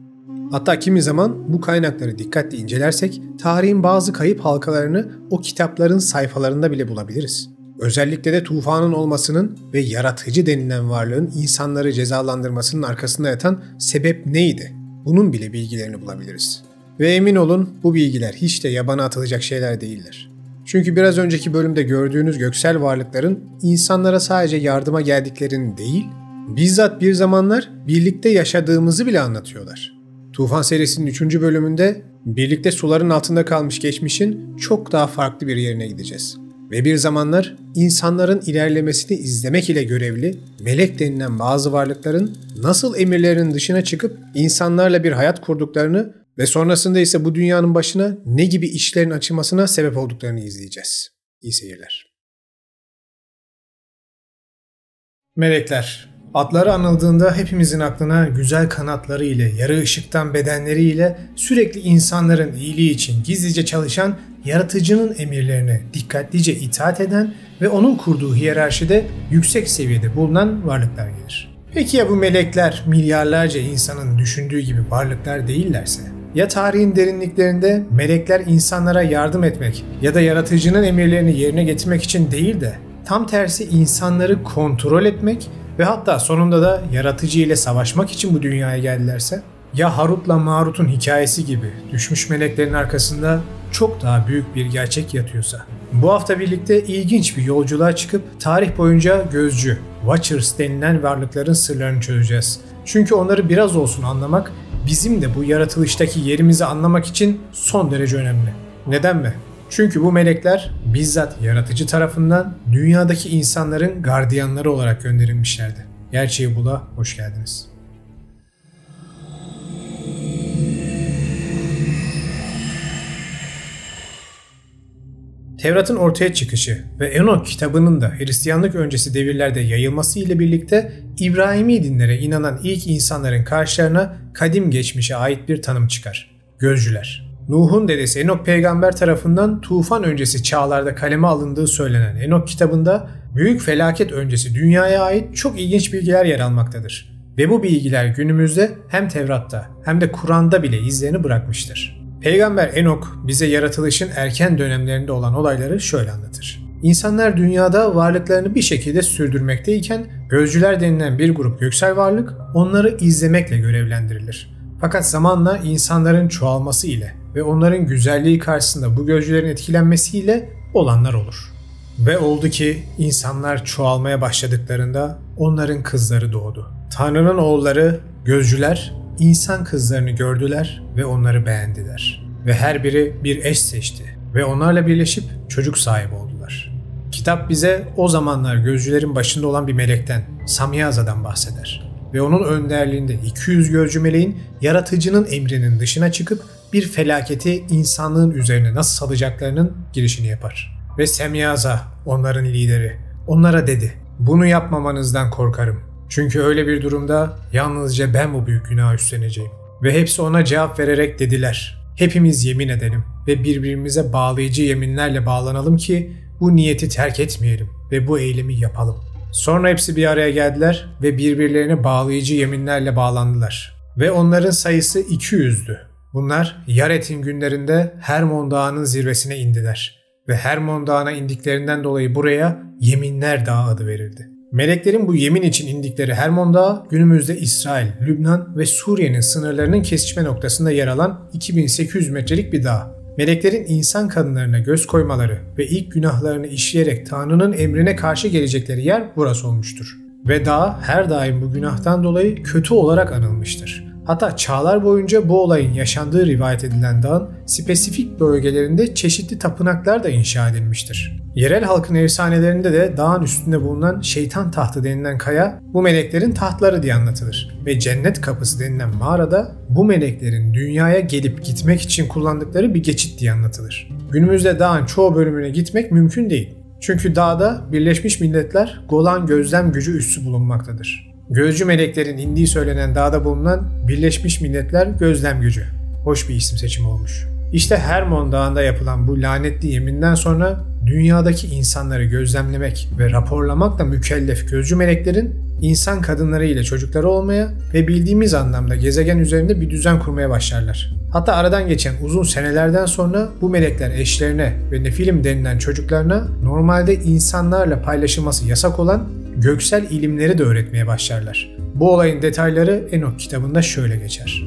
Hatta kimi zaman bu kaynakları dikkatli incelersek tarihin bazı kayıp halkalarını o kitapların sayfalarında bile bulabiliriz. Özellikle de tufanın olmasının ve yaratıcı denilen varlığın insanları cezalandırmasının arkasında yatan sebep neydi? Bunun bile bilgilerini bulabiliriz. Ve emin olun bu bilgiler hiç de yabana atılacak şeyler değiller. Çünkü biraz önceki bölümde gördüğünüz göksel varlıkların insanlara sadece yardıma geldiklerini değil, bizzat bir zamanlar birlikte yaşadığımızı bile anlatıyorlar. Tufan serisinin 3. bölümünde birlikte suların altında kalmış geçmişin çok daha farklı bir yerine gideceğiz. Ve bir zamanlar insanların ilerlemesini izlemek ile görevli melek denilen bazı varlıkların nasıl emirlerin dışına çıkıp insanlarla bir hayat kurduklarını ve sonrasında ise bu dünyanın başına ne gibi işlerin açılmasına sebep olduklarını izleyeceğiz. İyi seyirler. Melekler. Adları anıldığında hepimizin aklına güzel kanatları ile, yarı ışıktan bedenleriyle sürekli insanların iyiliği için gizlice çalışan, yaratıcının emirlerine dikkatlice itaat eden ve onun kurduğu hiyerarşide yüksek seviyede bulunan varlıklar gelir. Peki ya bu melekler milyarlarca insanın düşündüğü gibi varlıklar değillerse? Ya tarihin derinliklerinde melekler insanlara yardım etmek ya da yaratıcının emirlerini yerine getirmek için değil de tam tersi insanları kontrol etmek ve hatta sonunda da yaratıcı ile savaşmak için bu dünyaya geldilerse? Ya Harut'la Marut'un hikayesi gibi düşmüş meleklerin arkasında çok daha büyük bir gerçek yatıyorsa? Bu hafta birlikte ilginç bir yolculuğa çıkıp tarih boyunca gözcü, Watchers denilen varlıkların sırlarını çözeceğiz. Çünkü onları biraz olsun anlamak bizim de bu yaratılıştaki yerimizi anlamak için son derece önemli. Neden mi? Çünkü bu melekler bizzat yaratıcı tarafından dünyadaki insanların gardiyanları olarak gönderilmişlerdi. Gerçeği Bula hoş geldiniz. Tevrat'ın ortaya çıkışı ve Enok kitabının da Hristiyanlık öncesi devirlerde yayılması ile birlikte İbrahimi dinlere inanan ilk insanların karşılarına kadim geçmişe ait bir tanım çıkar. Gözcüler. Nuh'un dedesi Enok peygamber tarafından tufan öncesi çağlarda kaleme alındığı söylenen Enok kitabında büyük felaket öncesi dünyaya ait çok ilginç bilgiler yer almaktadır. Ve bu bilgiler günümüzde hem Tevrat'ta hem de Kur'an'da bile izlerini bırakmıştır. Peygamber Enok bize yaratılışın erken dönemlerinde olan olayları şöyle anlatır. İnsanlar dünyada varlıklarını bir şekilde sürdürmekteyken gözcüler denilen bir grup göksel varlık onları izlemekle görevlendirilir. Fakat zamanla insanların çoğalması ile ve onların güzelliği karşısında bu gözcülerin etkilenmesiyle olanlar olur. Ve oldu ki insanlar çoğalmaya başladıklarında onların kızları doğdu. Tanrı'nın oğulları, gözcüler, insan kızlarını gördüler ve onları beğendiler. Ve her biri bir eş seçti ve onlarla birleşip çocuk sahibi oldular. Kitap bize o zamanlar gözcülerin başında olan bir melekten, Samyaza'dan bahseder. Ve onun önderliğinde 200 gözcü meleğin yaratıcının emrinin dışına çıkıp bir felaketi insanlığın üzerine nasıl salacaklarının girişini yapar. Ve Semyaza, onların lideri, onlara dedi: Bunu yapmamanızdan korkarım. Çünkü öyle bir durumda yalnızca ben bu büyük günahı üstleneceğim. Ve hepsi ona cevap vererek dediler: hepimiz yemin edelim ve birbirimize bağlayıcı yeminlerle bağlanalım ki bu niyeti terk etmeyelim ve bu eylemi yapalım. Sonra hepsi bir araya geldiler ve birbirlerine bağlayıcı yeminlerle bağlandılar. Ve onların sayısı 200'dü. Bunlar Yaret'in günlerinde Hermon Dağı'nın zirvesine indiler. Ve Hermon Dağı'na indiklerinden dolayı buraya Yeminler Dağı adı verildi. Meleklerin bu yemin için indikleri Hermon Dağı günümüzde İsrail, Lübnan ve Suriye'nin sınırlarının kesişme noktasında yer alan 2800 metrelik bir dağ. Meleklerin insan kadınlarına göz koymaları ve ilk günahlarını işleyerek Tanrı'nın emrine karşı gelecekleri yer burası olmuştur. Ve dağ her daim bu günahtan dolayı kötü olarak anılmıştır. Hatta çağlar boyunca bu olayın yaşandığı rivayet edilen dağın spesifik bölgelerinde çeşitli tapınaklar da inşa edilmiştir. Yerel halkın efsanelerinde de dağın üstünde bulunan şeytan tahtı denilen kaya bu meleklerin tahtları diye anlatılır. Ve cennet kapısı denilen mağarada bu meleklerin dünyaya gelip gitmek için kullandıkları bir geçit diye anlatılır. Günümüzde dağın çoğu bölümüne gitmek mümkün değil. Çünkü dağda Birleşmiş Milletler Golan Gözlem Gücü üssü bulunmaktadır. Gözcü meleklerin indiği söylenen dağda bulunan Birleşmiş Milletler Gözlem Gücü. Hoş bir isim seçimi olmuş. İşte Hermon Dağı'nda yapılan bu lanetli yeminden sonra dünyadaki insanları gözlemlemek ve raporlamakla mükellef gözcü meleklerin insan kadınları ile çocukları olmaya ve bildiğimiz anlamda gezegen üzerinde bir düzen kurmaya başlarlar. Hatta aradan geçen uzun senelerden sonra bu melekler eşlerine ve nefilim denilen çocuklarına normalde insanlarla paylaşılması yasak olan göksel ilimleri de öğretmeye başlarlar. Bu olayın detayları Enok kitabında şöyle geçer.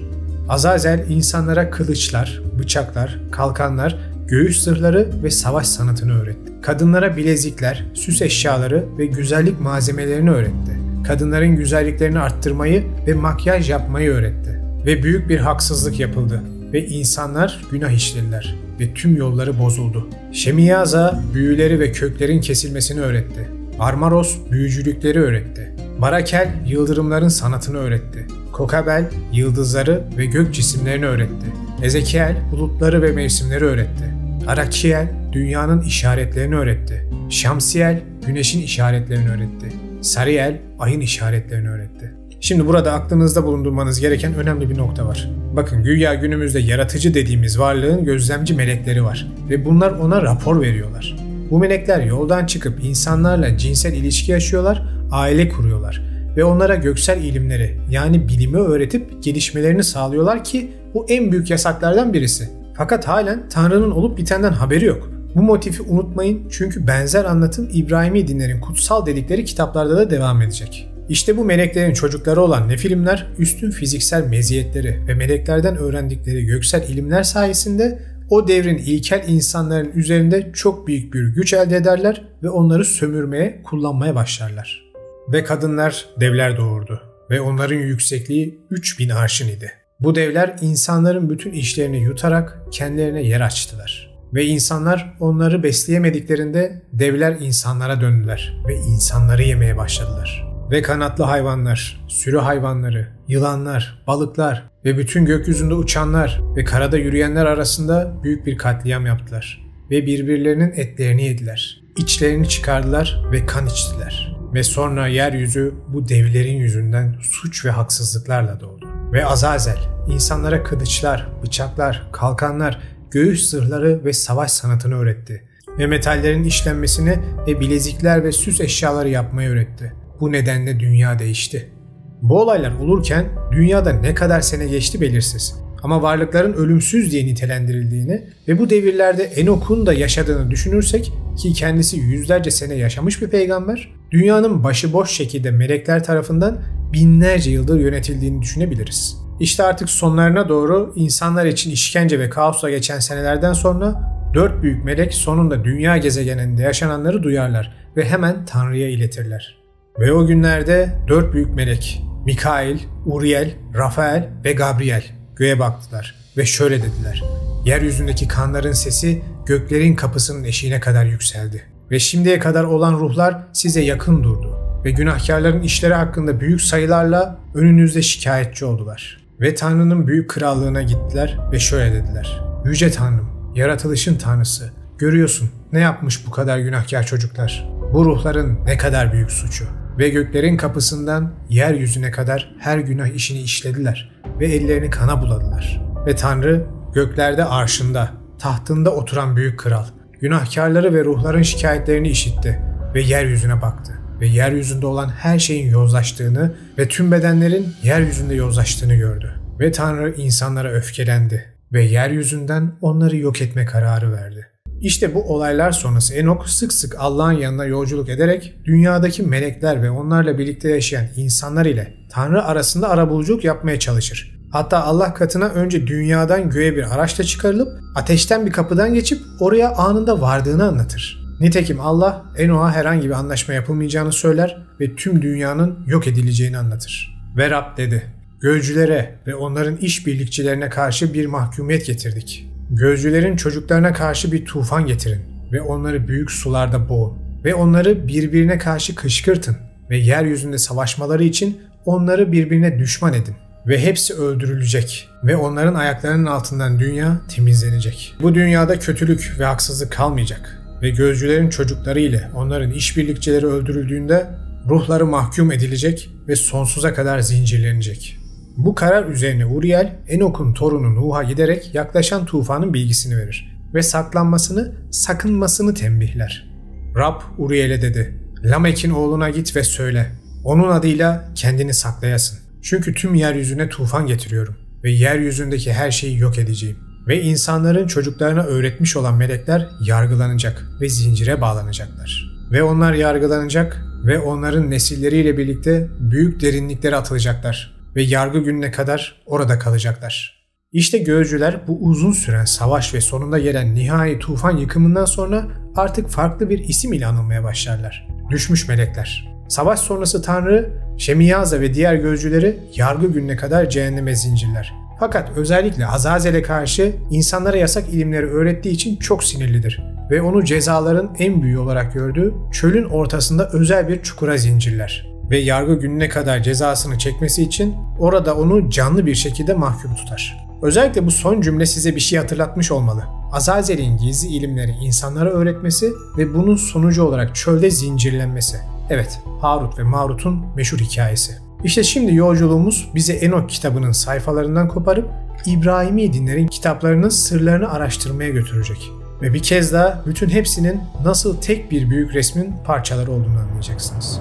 Azazel insanlara kılıçlar, bıçaklar, kalkanlar, göğüs zırhları ve savaş sanatını öğretti. Kadınlara bilezikler, süs eşyaları ve güzellik malzemelerini öğretti. Kadınların güzelliklerini arttırmayı ve makyaj yapmayı öğretti. Ve büyük bir haksızlık yapıldı ve insanlar günah işlediler ve tüm yolları bozuldu. Şemiyaza büyüleri ve köklerin kesilmesini öğretti. Armaros büyücülükleri öğretti. Barakel yıldırımların sanatını öğretti. Kokabel yıldızları ve gök cisimlerini öğretti. Ezekiel bulutları ve mevsimleri öğretti. Arakiel dünyanın işaretlerini öğretti. Şamsiel güneşin işaretlerini öğretti. Sariel ayın işaretlerini öğretti. Şimdi burada aklınızda bulundurmanız gereken önemli bir nokta var. Bakın güya günümüzde yaratıcı dediğimiz varlığın gözlemci melekleri var ve bunlar ona rapor veriyorlar. Bu melekler yoldan çıkıp insanlarla cinsel ilişki yaşıyorlar, aile kuruyorlar ve onlara göksel ilimleri yani bilimi öğretip gelişmelerini sağlıyorlar ki bu en büyük yasaklardan birisi. Fakat halen Tanrı'nın olup bitenden haberi yok. Bu motifi unutmayın çünkü benzer anlatım İbrahimi dinlerin kutsal dedikleri kitaplarda da devam edecek. İşte bu meleklerin çocukları olan nefilimler üstün fiziksel meziyetleri ve meleklerden öğrendikleri göksel ilimler sayesinde o devrin ilkel insanların üzerinde çok büyük bir güç elde ederler ve onları sömürmeye, kullanmaya başlarlar. Ve kadınlar devler doğurdu ve onların yüksekliği 3000 arşın idi. Bu devler insanların bütün işlerini yutarak kendilerine yer açtılar. Ve insanlar onları besleyemediklerinde devler insanlara döndüler ve insanları yemeye başladılar. Ve kanatlı hayvanlar, sürü hayvanları, yılanlar, balıklar ve bütün gökyüzünde uçanlar ve karada yürüyenler arasında büyük bir katliam yaptılar. Ve birbirlerinin etlerini yediler. İçlerini çıkardılar ve kan içtiler. Ve sonra yeryüzü bu devlerin yüzünden suç ve haksızlıklarla doldu. Ve Azazel, insanlara kılıçlar, bıçaklar, kalkanlar, göğüs zırhları ve savaş sanatını öğretti. Ve metallerin işlenmesini ve bilezikler ve süs eşyaları yapmayı öğretti. Bu nedenle dünya değişti. Bu olaylar olurken dünyada ne kadar sene geçti belirsiz. Ama varlıkların ölümsüz diye nitelendirildiğini ve bu devirlerde Enok'un da yaşadığını düşünürsek ki kendisi yüzlerce sene yaşamış bir peygamber, dünyanın başıboş şekilde melekler tarafından binlerce yıldır yönetildiğini düşünebiliriz. İşte artık sonlarına doğru insanlar için işkence ve kaosla geçen senelerden sonra 4 büyük melek sonunda dünya gezegeninde yaşananları duyarlar ve hemen Tanrı'ya iletirler. Ve o günlerde 4 büyük melek Mikail, Uriel, Rafael ve Gabriel göğe baktılar ve şöyle dediler: yeryüzündeki kanların sesi göklerin kapısının eşiğine kadar yükseldi. Ve şimdiye kadar olan ruhlar size yakın durdu. Ve günahkarların işleri hakkında büyük sayılarla önünüzde şikayetçi oldular. Ve Tanrı'nın büyük krallığına gittiler ve şöyle dediler: Yüce Tanrım, yaratılışın Tanrısı, görüyorsun Ne yapmış bu kadar günahkar çocuklar? Bu ruhların ne kadar büyük suçu? Ve göklerin kapısından yeryüzüne kadar her günah işini işlediler ve ellerini kana buladılar. Ve Tanrı göklerde arşında, tahtında oturan büyük kral, günahkarları ve ruhların şikayetlerini işitti ve yeryüzüne baktı. Ve yeryüzünde olan her şeyin yozlaştığını ve tüm bedenlerin yeryüzünde yozlaştığını gördü. Ve Tanrı insanlara öfkelendi ve yeryüzünden onları yok etme kararı verdi. İşte bu olaylar sonrası Enok sık sık Allah'ın yanına yolculuk ederek dünyadaki melekler ve onlarla birlikte yaşayan insanlar ile Tanrı arasında arabuluculuk yapmaya çalışır. Hatta Allah katına önce dünyadan göğe bir araçla çıkarılıp ateşten bir kapıdan geçip oraya anında vardığını anlatır. Nitekim Allah Enok'a herhangi bir anlaşma yapılmayacağını söyler ve tüm dünyanın yok edileceğini anlatır. Ve Rab dedi, "Gözcülere ve onların işbirlikçilerine karşı bir mahkumiyet getirdik. Gözcülerin çocuklarına karşı bir tufan getirin ve onları büyük sularda boğun ve onları birbirine karşı kışkırtın ve yeryüzünde savaşmaları için onları birbirine düşman edin. Ve hepsi öldürülecek ve onların ayaklarının altından dünya temizlenecek. Bu dünyada kötülük ve haksızlık kalmayacak ve gözcülerin çocukları ile onların işbirlikçileri öldürüldüğünde ruhları mahkum edilecek ve sonsuza kadar zincirlenecek." Bu karar üzerine Uriel, Enok'un torunu Nuh'a giderek yaklaşan tufanın bilgisini verir ve sakınmasını tembihler. Rab Uriel'e dedi, "Lamek'in oğluna git ve söyle, onun adıyla kendini saklayasın. Çünkü tüm yeryüzüne tufan getiriyorum ve yeryüzündeki her şeyi yok edeceğim. Ve insanların çocuklarına öğretmiş olan melekler yargılanacak ve zincire bağlanacaklar. Ve onlar yargılanacak ve onların nesilleriyle birlikte büyük derinliklere atılacaklar ve yargı gününe kadar orada kalacaklar." İşte gözcüler bu uzun süren savaş ve sonunda gelen nihai tufan yıkımından sonra artık farklı bir isim ile anılmaya başlarlar. Düşmüş melekler. Savaş sonrası Tanrı, Şemiyaza ve diğer gözcüleri yargı gününe kadar cehenneme zincirler. Fakat özellikle Azazel'e karşı insanlara yasak ilimleri öğrettiği için çok sinirlidir ve onu cezaların en büyüğü olarak gördüğü çölün ortasında özel bir çukura zincirler. Ve yargı gününe kadar cezasını çekmesi için orada onu canlı bir şekilde mahkum tutar. Özellikle bu son cümle size bir şey hatırlatmış olmalı. Azazel'in gizli ilimleri insanlara öğretmesi ve bunun sonucu olarak çölde zincirlenmesi. Evet, Harut ve Marut'un meşhur hikayesi. İşte şimdi yolculuğumuz bize Enok kitabının sayfalarından koparıp İbrahimi dinlerin kitaplarının sırlarını araştırmaya götürecek. Ve bir kez daha bütün hepsinin nasıl tek bir büyük resmin parçaları olduğunu anlayacaksınız.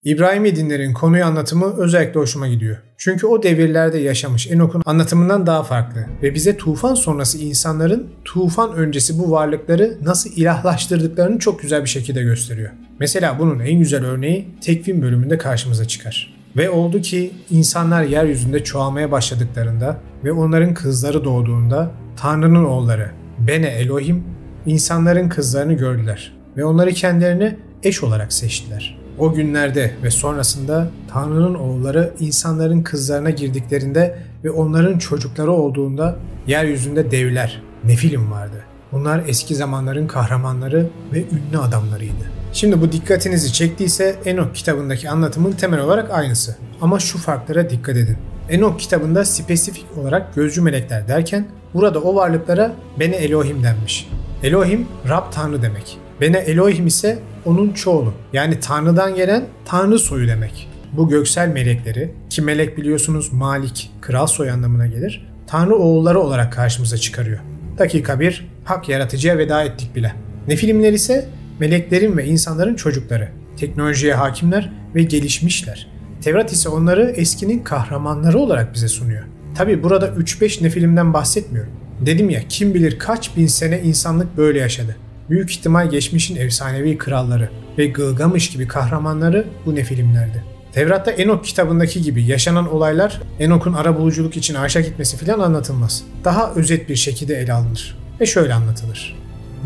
İbrahimi dinlerin konuyu anlatımı özellikle hoşuma gidiyor. Çünkü o devirlerde yaşamış Enok'un anlatımından daha farklı ve bize tufan sonrası insanların tufan öncesi bu varlıkları nasıl ilahlaştırdıklarını çok güzel bir şekilde gösteriyor. Mesela bunun en güzel örneği Tekvin bölümünde karşımıza çıkar. Ve oldu ki insanlar yeryüzünde çoğalmaya başladıklarında ve onların kızları doğduğunda Tanrı'nın oğulları Bene Elohim insanların kızlarını gördüler ve onları kendilerine eş olarak seçtiler. O günlerde ve sonrasında Tanrı'nın oğulları insanların kızlarına girdiklerinde ve onların çocukları olduğunda yeryüzünde devler, Nefilim vardı. Bunlar eski zamanların kahramanları ve ünlü adamlarıydı. Şimdi bu dikkatinizi çektiyse Enok kitabındaki anlatımın temel olarak aynısı. Ama şu farklara dikkat edin. Enok kitabında spesifik olarak gözcü melekler derken burada o varlıklara Bene Elohim denmiş. Elohim Rab Tanrı demek. Bene Elohim ise onun çoğulu, yani Tanrı'dan gelen Tanrı soyu demek. Bu göksel melekleri, ki melek biliyorsunuz Malik, kral soyu anlamına gelir, Tanrı oğulları olarak karşımıza çıkarıyor. Dakika 1, hak yaratıcıya veda ettik bile. Nefilimler ise meleklerin ve insanların çocukları, teknolojiye hakimler ve gelişmişler. Tevrat ise onları eskinin kahramanları olarak bize sunuyor. Tabi burada 3-5 nefilimden bahsetmiyorum. Dedim ya, kim bilir kaç bin sene insanlık böyle yaşadı. Büyük ihtimal geçmişin efsanevi kralları ve Gılgamış gibi kahramanları bu nefilimlerdi. Tevrat'ta Enok kitabındaki gibi yaşanan olaylar Enok'un arabuluculuk için arşa gitmesi filan anlatılmaz. Daha özet bir şekilde ele alınır ve şöyle anlatılır.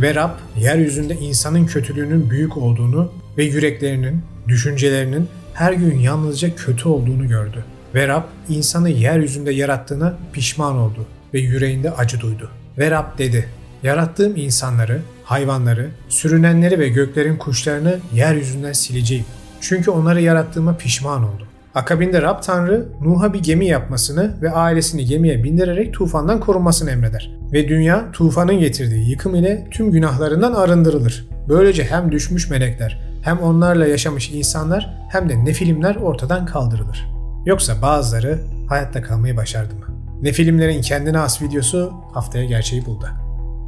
Ve Rab yeryüzünde insanın kötülüğünün büyük olduğunu ve yüreklerinin, düşüncelerinin her gün yalnızca kötü olduğunu gördü. Ve Rab insanı yeryüzünde yarattığına pişman oldu ve yüreğinde acı duydu. Ve Rab dedi, yarattığım insanları, hayvanları, sürünenleri ve göklerin kuşlarını yeryüzünden sileceğim. Çünkü onları yarattığıma pişman oldum. Akabinde Rab Tanrı Nuh'a bir gemi yapmasını ve ailesini gemiye bindirerek tufandan korunmasını emreder. Ve dünya tufanın getirdiği yıkım ile tüm günahlarından arındırılır. Böylece hem düşmüş melekler hem onlarla yaşamış insanlar hem de nefilimler ortadan kaldırılır. Yoksa bazıları hayatta kalmayı başardı mı? Nefilimlerin kendine has videosu haftaya gerçeği buldu.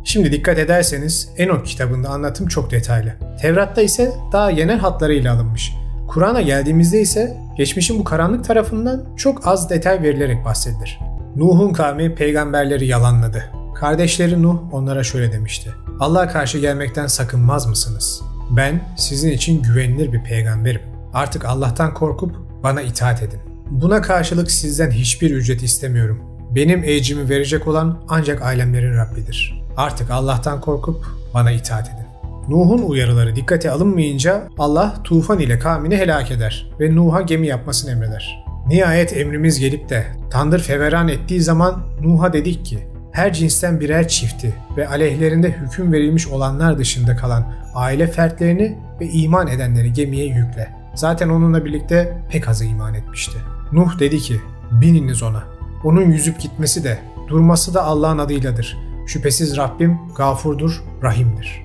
Şimdi dikkat ederseniz Enok kitabında anlatım çok detaylı. Tevrat'ta ise daha genel hatlarıyla alınmış. Kur'an'a geldiğimizde ise geçmişin bu karanlık tarafından çok az detay verilerek bahsedilir. Nuh'un kavmi peygamberleri yalanladı. Kardeşleri Nuh onlara şöyle demişti: Allah'a karşı gelmekten sakınmaz mısınız? Ben sizin için güvenilir bir peygamberim. Artık Allah'tan korkup bana itaat edin. Buna karşılık sizden hiçbir ücret istemiyorum. Benim ecrimi verecek olan ancak alemlerin Rabbidir. Artık Allah'tan korkup bana itaat edin. Nuh'un uyarıları dikkate alınmayınca Allah tufan ile kavmini helak eder ve Nuh'a gemi yapmasını emreder. Nihayet emrimiz gelip de tandır feveran ettiği zaman Nuh'a dedik ki, her cinsten birer çifti ve aleyhlerinde hüküm verilmiş olanlar dışında kalan aile fertlerini ve iman edenleri gemiye yükle. Zaten onunla birlikte pek azı iman etmişti. Nuh dedi ki, bininiz ona. Onun yüzüp gitmesi de, durması da Allah'ın adıyladır. Şüphesiz Rabbim gafurdur, rahimdir.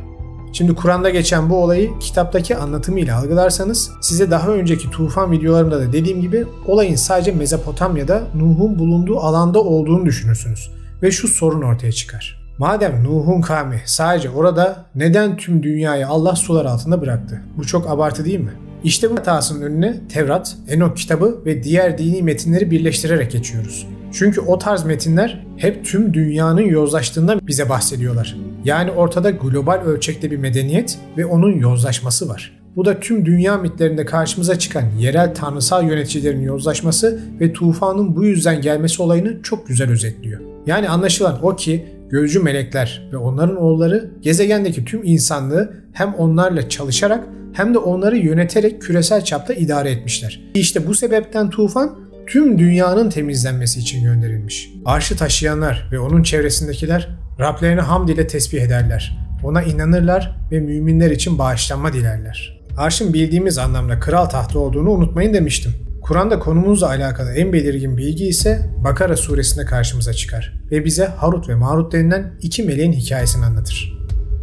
Şimdi Kur'an'da geçen bu olayı kitaptaki anlatımıyla algılarsanız size daha önceki tufan videolarımda da dediğim gibi olayın sadece Mezopotamya'da Nuh'un bulunduğu alanda olduğunu düşünürsünüz ve şu sorun ortaya çıkar. Madem Nuh'un kavmi sadece orada, neden tüm dünyayı Allah sular altında bıraktı? Bu çok abartı değil mi? İşte bu hatasının önüne Tevrat, Enok kitabı ve diğer dini metinleri birleştirerek geçiyoruz. Çünkü o tarz metinler hep tüm dünyanın yozlaştığından bize bahsediyorlar. Yani ortada global ölçekte bir medeniyet ve onun yozlaşması var. Bu da tüm dünya mitlerinde karşımıza çıkan yerel tanrısal yöneticilerin yozlaşması ve tufanın bu yüzden gelmesi olayını çok güzel özetliyor. Yani anlaşılan o ki gözcü melekler ve onların oğulları gezegendeki tüm insanlığı hem onlarla çalışarak hem de onları yöneterek küresel çapta idare etmişler. İşte bu sebepten tufan tüm dünyanın temizlenmesi için gönderilmiş. Arşı taşıyanlar ve onun çevresindekiler Rablerini hamd ile tesbih ederler. Ona inanırlar ve müminler için bağışlanma dilerler. Arşın bildiğimiz anlamda kral tahtı olduğunu unutmayın demiştim. Kur'an'da konumuzla alakalı en belirgin bilgi ise Bakara suresinde karşımıza çıkar ve bize Harut ve Marut denilen iki meleğin hikayesini anlatır.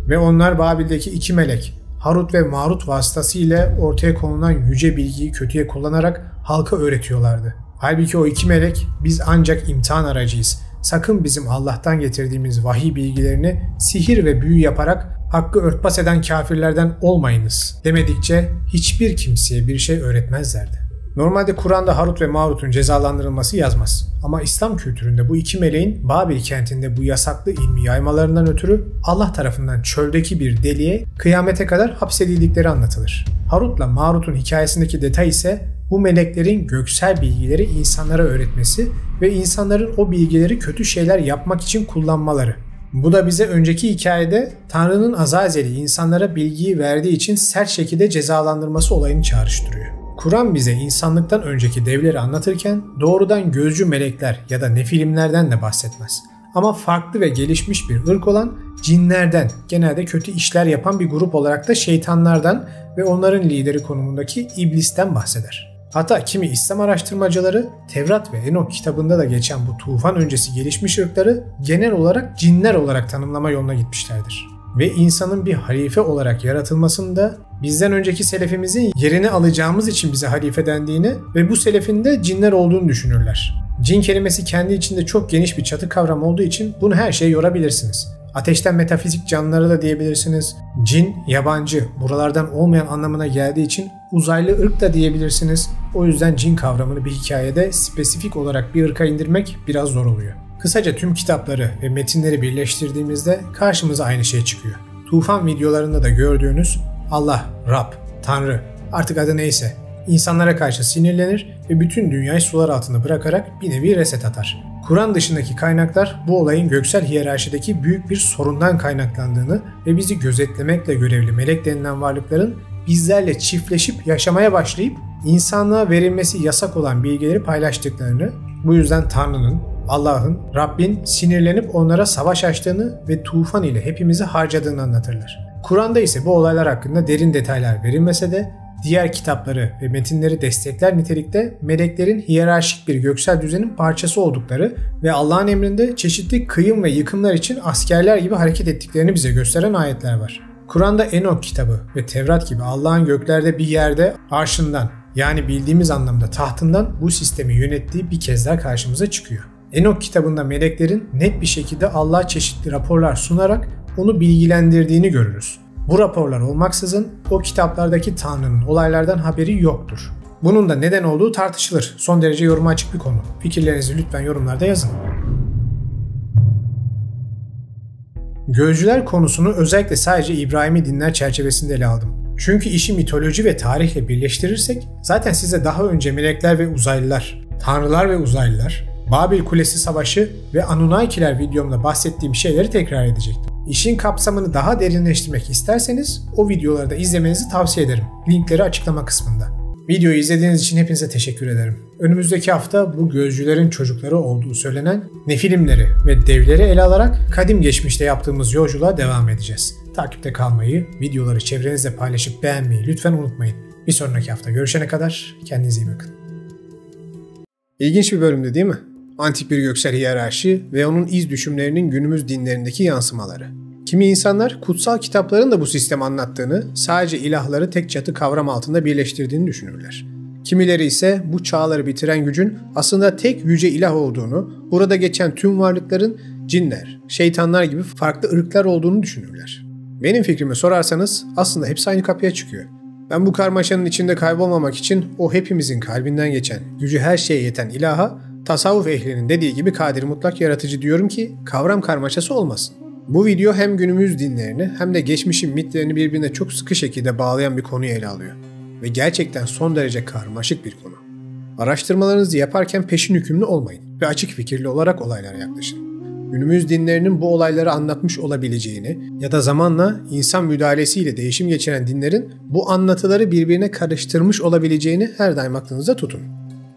Ve onlar Babil'deki iki melek Harut ve Marut vasıtasıyla ortaya konulan yüce bilgiyi kötüye kullanarak halka öğretiyorlardı. Halbuki o iki melek biz ancak imtihan aracıyız. Sakın bizim Allah'tan getirdiğimiz vahiy bilgilerini sihir ve büyü yaparak hakkı örtbas eden kafirlerden olmayınız demedikçe hiçbir kimseye bir şey öğretmezlerdi. Normalde Kur'an'da Harut ve Marut'un cezalandırılması yazmaz. Ama İslam kültüründe bu iki meleğin Babil kentinde bu yasaklı ilmi yaymalarından ötürü Allah tarafından çöldeki bir deliğe kıyamete kadar hapsedildikleri anlatılır. Harut'la Marut'un hikayesindeki detay ise bu meleklerin göksel bilgileri insanlara öğretmesi ve insanların o bilgileri kötü şeyler yapmak için kullanmaları. Bu da bize önceki hikayede Tanrı'nın Azazeli insanlara bilgiyi verdiği için sert şekilde cezalandırması olayını çağrıştırıyor. Kur'an bize insanlıktan önceki devleri anlatırken doğrudan gözcü melekler ya da nefilimlerden de bahsetmez. Ama farklı ve gelişmiş bir ırk olan cinlerden, genelde kötü işler yapan bir grup olarak da şeytanlardan ve onların lideri konumundaki iblisten bahseder. Hatta kimi İslam araştırmacıları Tevrat ve Enok kitabında da geçen bu tufan öncesi gelişmiş ırkları genel olarak cinler olarak tanımlama yoluna gitmişlerdir. Ve insanın bir halife olarak yaratılmasında bizden önceki selefimizin yerini alacağımız için bize halife dendiğini ve bu selefin de cinler olduğunu düşünürler. Cin kelimesi kendi içinde çok geniş bir çatı kavram olduğu için bunu her şeye yorabilirsiniz. Ateşten metafizik canlıları da diyebilirsiniz. Cin, yabancı, buralardan olmayan anlamına geldiği için uzaylı ırk da diyebilirsiniz. O yüzden cin kavramını bir hikayede spesifik olarak bir ırka indirmek biraz zor oluyor. Kısaca tüm kitapları ve metinleri birleştirdiğimizde karşımıza aynı şey çıkıyor. Tufan videolarında da gördüğünüz Allah, Rab, Tanrı, artık adı neyse, insanlara karşı sinirlenir ve bütün dünyayı sular altında bırakarak bir nevi reset atar. Kur'an dışındaki kaynaklar bu olayın göksel hiyerarşideki büyük bir sorundan kaynaklandığını ve bizi gözetlemekle görevli melek denilen varlıkların bizlerle çiftleşip yaşamaya başlayıp insanlığa verilmesi yasak olan bilgileri paylaştıklarını, bu yüzden Tanrı'nın, Allah'ın, Rabbin sinirlenip onlara savaş açtığını ve tufan ile hepimizi harcadığını anlatırlar. Kur'an'da ise bu olaylar hakkında derin detaylar verilmese de diğer kitapları ve metinleri destekler nitelikte meleklerin hiyerarşik bir göksel düzenin parçası oldukları ve Allah'ın emrinde çeşitli kıyım ve yıkımlar için askerler gibi hareket ettiklerini bize gösteren ayetler var. Kur'an'da Enok kitabı ve Tevrat gibi Allah'ın göklerde bir yerde arşından, yani bildiğimiz anlamda tahtından bu sistemi yönettiği bir kez daha karşımıza çıkıyor. Enok kitabında meleklerin net bir şekilde Allah'a çeşitli raporlar sunarak onu bilgilendirdiğini görürüz. Bu raporlar olmaksızın o kitaplardaki Tanrı'nın olaylardan haberi yoktur. Bunun da neden olduğu tartışılır. Son derece yoruma açık bir konu. Fikirlerinizi lütfen yorumlarda yazın. Gözcüler konusunu özellikle sadece İbrahimi dinler çerçevesinde ele aldım. Çünkü işi mitoloji ve tarihle birleştirirsek zaten size daha önce melekler ve uzaylılar, tanrılar ve uzaylılar, Babil Kulesi Savaşı ve Anunnakiler videomda bahsettiğim şeyleri tekrar edecektim. İşin kapsamını daha derinleştirmek isterseniz o videoları da izlemenizi tavsiye ederim. Linkleri açıklama kısmında. Videoyu izlediğiniz için hepinize teşekkür ederim. Önümüzdeki hafta bu gözcülerin çocukları olduğu söylenen nefilimleri ve devleri ele alarak kadim geçmişte yaptığımız yolculuğa devam edeceğiz. Takipte kalmayı, videoları çevrenizle paylaşıp beğenmeyi lütfen unutmayın. Bir sonraki hafta görüşene kadar kendinize iyi bakın. İlginç bir bölümdü değil mi? Antik bir göksel hiyerarşi ve onun iz düşümlerinin günümüz dinlerindeki yansımaları. Kimi insanlar kutsal kitapların da bu sistemi anlattığını, sadece ilahları tek çatı kavram altında birleştirdiğini düşünürler. Kimileri ise bu çağları bitiren gücün aslında tek yüce ilah olduğunu, burada geçen tüm varlıkların cinler, şeytanlar gibi farklı ırklar olduğunu düşünürler. Benim fikrimi sorarsanız aslında hepsi aynı kapıya çıkıyor. Ben bu karmaşanın içinde kaybolmamak için o hepimizin kalbinden geçen, gücü her şeye yeten ilaha, tasavvuf ehlinin dediği gibi kadir mutlak yaratıcı diyorum ki kavram karmaşası olmasın. Bu video hem günümüz dinlerini hem de geçmişin mitlerini birbirine çok sıkı şekilde bağlayan bir konuyu ele alıyor. Ve gerçekten son derece karmaşık bir konu. Araştırmalarınızı yaparken peşin hükümlü olmayın ve açık fikirli olarak olaylara yaklaşın. Günümüz dinlerinin bu olayları anlatmış olabileceğini ya da zamanla insan müdahalesiyle değişim geçiren dinlerin bu anlatıları birbirine karıştırmış olabileceğini her daim aklınızda tutun.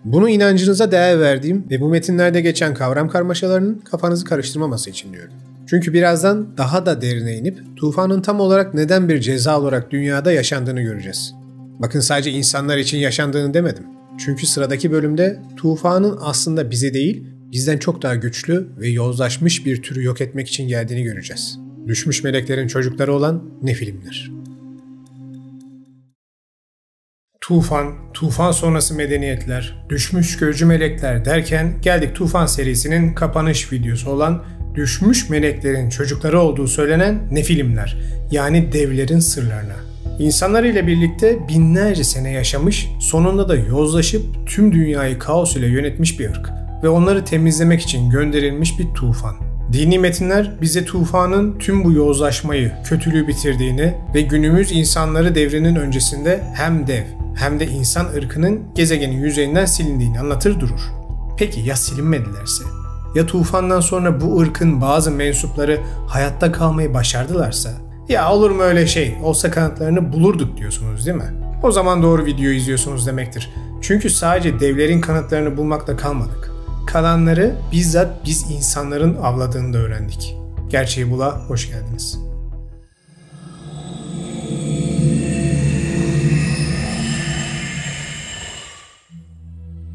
Bunu inancınıza değer verdiğim ve bu metinlerde geçen kavram karmaşalarının kafanızı karıştırmaması için diyorum. Çünkü birazdan daha da derine inip tufanın tam olarak neden bir ceza olarak dünyada yaşandığını göreceğiz. Bakın sadece insanlar için yaşandığını demedim. Çünkü sıradaki bölümde tufanın aslında bize değil, bizden çok daha güçlü ve yozlaşmış bir türü yok etmek için geldiğini göreceğiz. Düşmüş meleklerin çocukları olan nefilimler. Tufan sonrası medeniyetler, düşmüş gözcü melekler derken geldik Tufan serisinin kapanış videosu olan düşmüş meleklerin çocukları olduğu söylenen nefilimler, yani devlerin sırlarına. İnsanlar ile birlikte binlerce sene yaşamış, sonunda da yozlaşıp tüm dünyayı kaos ile yönetmiş bir ırk ve onları temizlemek için gönderilmiş bir tufan. Dini metinler bize tufanın tüm bu yozlaşmayı, kötülüğü bitirdiğini ve günümüz insanları devrinin öncesinde hem dev hem de insan ırkının gezegenin yüzeyinden silindiğini anlatır durur. Peki ya silinmedilerse? Ya tufandan sonra bu ırkın bazı mensupları hayatta kalmayı başardılarsa? Ya olur mu öyle şey? Olsa kanıtlarını bulurduk diyorsunuz değil mi? O zaman doğru videoyu izliyorsunuz demektir. Çünkü sadece devlerin kanıtlarını bulmakla kalmadık. Kalanları bizzat biz insanların avladığını da öğrendik. Gerçeği Bula hoş geldiniz.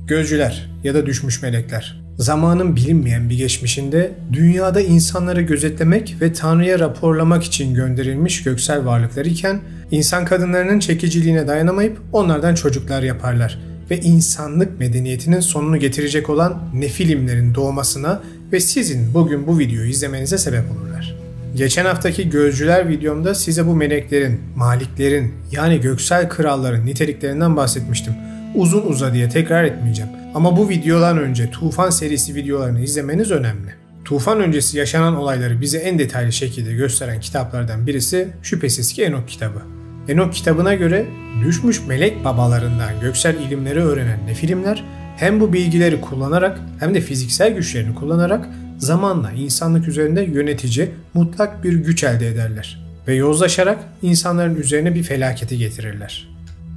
Gözcüler ya da düşmüş melekler. Zamanın bilinmeyen bir geçmişinde dünyada insanları gözetlemek ve Tanrı'ya raporlamak için gönderilmiş göksel varlıklar iken insan kadınlarının çekiciliğine dayanamayıp onlardan çocuklar yaparlar ve insanlık medeniyetinin sonunu getirecek olan nefilimlerin doğmasına ve sizin bugün bu videoyu izlemenize sebep olurlar. Geçen haftaki gözcüler videomda size bu meleklerin, maliklerin yani göksel kralların niteliklerinden bahsetmiştim. Uzun uzadıya tekrar etmeyeceğim. Ama bu videodan önce Tufan serisi videolarını izlemeniz önemli. Tufan öncesi yaşanan olayları bize en detaylı şekilde gösteren kitaplardan birisi şüphesiz ki Enok kitabı. Enok kitabına göre düşmüş melek babalarından göksel ilimleri öğrenen nefilimler hem bu bilgileri kullanarak hem de fiziksel güçlerini kullanarak zamanla insanlık üzerinde yönetici, mutlak bir güç elde ederler ve yozlaşarak insanların üzerine bir felaketi getirirler.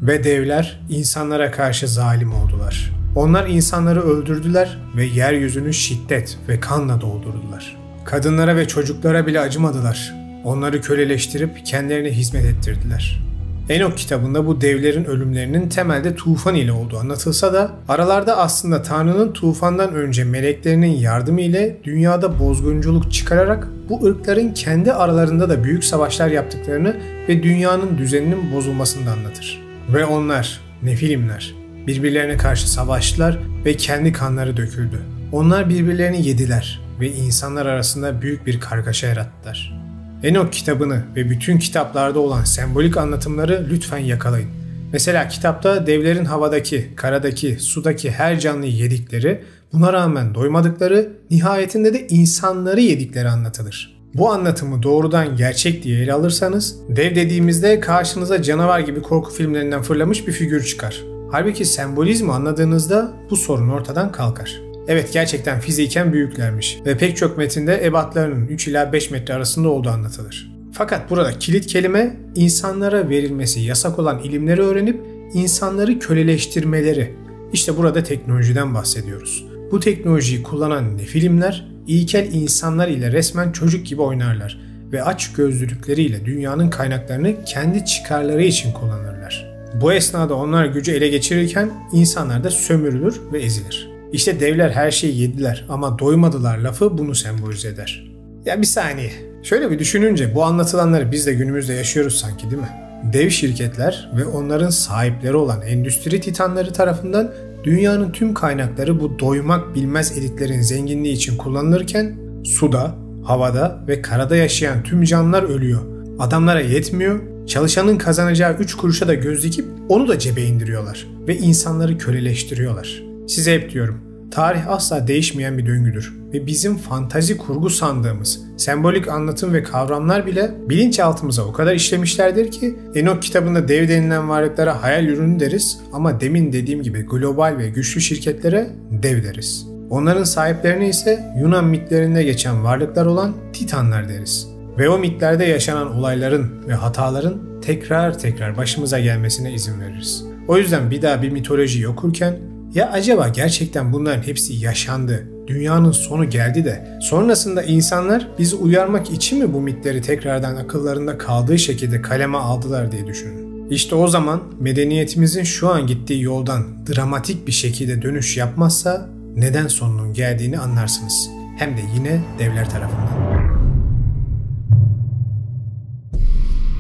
Ve devler insanlara karşı zalim oldular. Onlar insanları öldürdüler ve yeryüzünü şiddet ve kanla doldurdular. Kadınlara ve çocuklara bile acımadılar. Onları köleleştirip kendilerine hizmet ettirdiler. Enok kitabında bu devlerin ölümlerinin temelde tufan ile olduğu anlatılsa da aralarda aslında Tanrı'nın tufandan önce meleklerinin yardımı ile dünyada bozgunculuk çıkararak bu ırkların kendi aralarında da büyük savaşlar yaptıklarını ve dünyanın düzeninin bozulmasını da anlatır. Ve onlar, Nefilimler, birbirlerine karşı savaştılar ve kendi kanları döküldü. Onlar birbirlerini yediler ve insanlar arasında büyük bir kargaşa yarattılar. Enok kitabını ve bütün kitaplarda olan sembolik anlatımları lütfen yakalayın. Mesela kitapta devlerin havadaki, karadaki, sudaki her canlıyı yedikleri, buna rağmen doymadıkları, nihayetinde de insanları yedikleri anlatılır. Bu anlatımı doğrudan gerçek diye ele alırsanız, dev dediğimizde karşınıza canavar gibi korku filmlerinden fırlamış bir figür çıkar. Halbuki sembolizmi anladığınızda bu sorun ortadan kalkar. Evet, gerçekten fiziken büyüklermiş ve pek çok metinde ebatlarının 3 ila 5 metre arasında olduğu anlatılır. Fakat burada kilit kelime insanlara verilmesi yasak olan ilimleri öğrenip insanları köleleştirmeleri. İşte burada teknolojiden bahsediyoruz. Bu teknolojiyi kullanan Nefilimler ilkel insanlar ile resmen çocuk gibi oynarlar ve aç gözlülükleriyle dünyanın kaynaklarını kendi çıkarları için kullanırlar. Bu esnada onlar gücü ele geçirirken insanlar da sömürülür ve ezilir. İşte devler her şeyi yediler ama doymadılar lafı bunu sembolize eder. Ya bir saniye. Şöyle bir düşününce bu anlatılanları biz de günümüzde yaşıyoruz sanki, değil mi? Dev şirketler ve onların sahipleri olan endüstri titanları tarafından dünyanın tüm kaynakları bu doymak bilmez elitlerin zenginliği için kullanılırken suda, havada ve karada yaşayan tüm canlılar ölüyor. Adamlara yetmiyor, çalışanın kazanacağı 3 kuruşa da göz dikip onu da cebe indiriyorlar ve insanları köleleştiriyorlar. Size hep diyorum, tarih asla değişmeyen bir döngüdür ve bizim fantazi kurgu sandığımız sembolik anlatım ve kavramlar bile bilinçaltımıza o kadar işlemişlerdir ki Enok kitabında dev denilen varlıklara hayal ürünü deriz ama demin dediğim gibi global ve güçlü şirketlere dev deriz. Onların sahiplerine ise Yunan mitlerinde geçen varlıklar olan Titanlar deriz. Ve o mitlerde yaşanan olayların ve hataların tekrar başımıza gelmesine izin veririz. O yüzden bir daha bir mitolojiyi okurken ya acaba gerçekten bunların hepsi yaşandı, dünyanın sonu geldi de sonrasında insanlar bizi uyarmak için mi bu mitleri tekrardan akıllarında kaldığı şekilde kaleme aldılar diye düşünün. İşte o zaman medeniyetimizin şu an gittiği yoldan dramatik bir şekilde dönüş yapmazsa neden sonunun geldiğini anlarsınız. Hem de yine devler tarafından.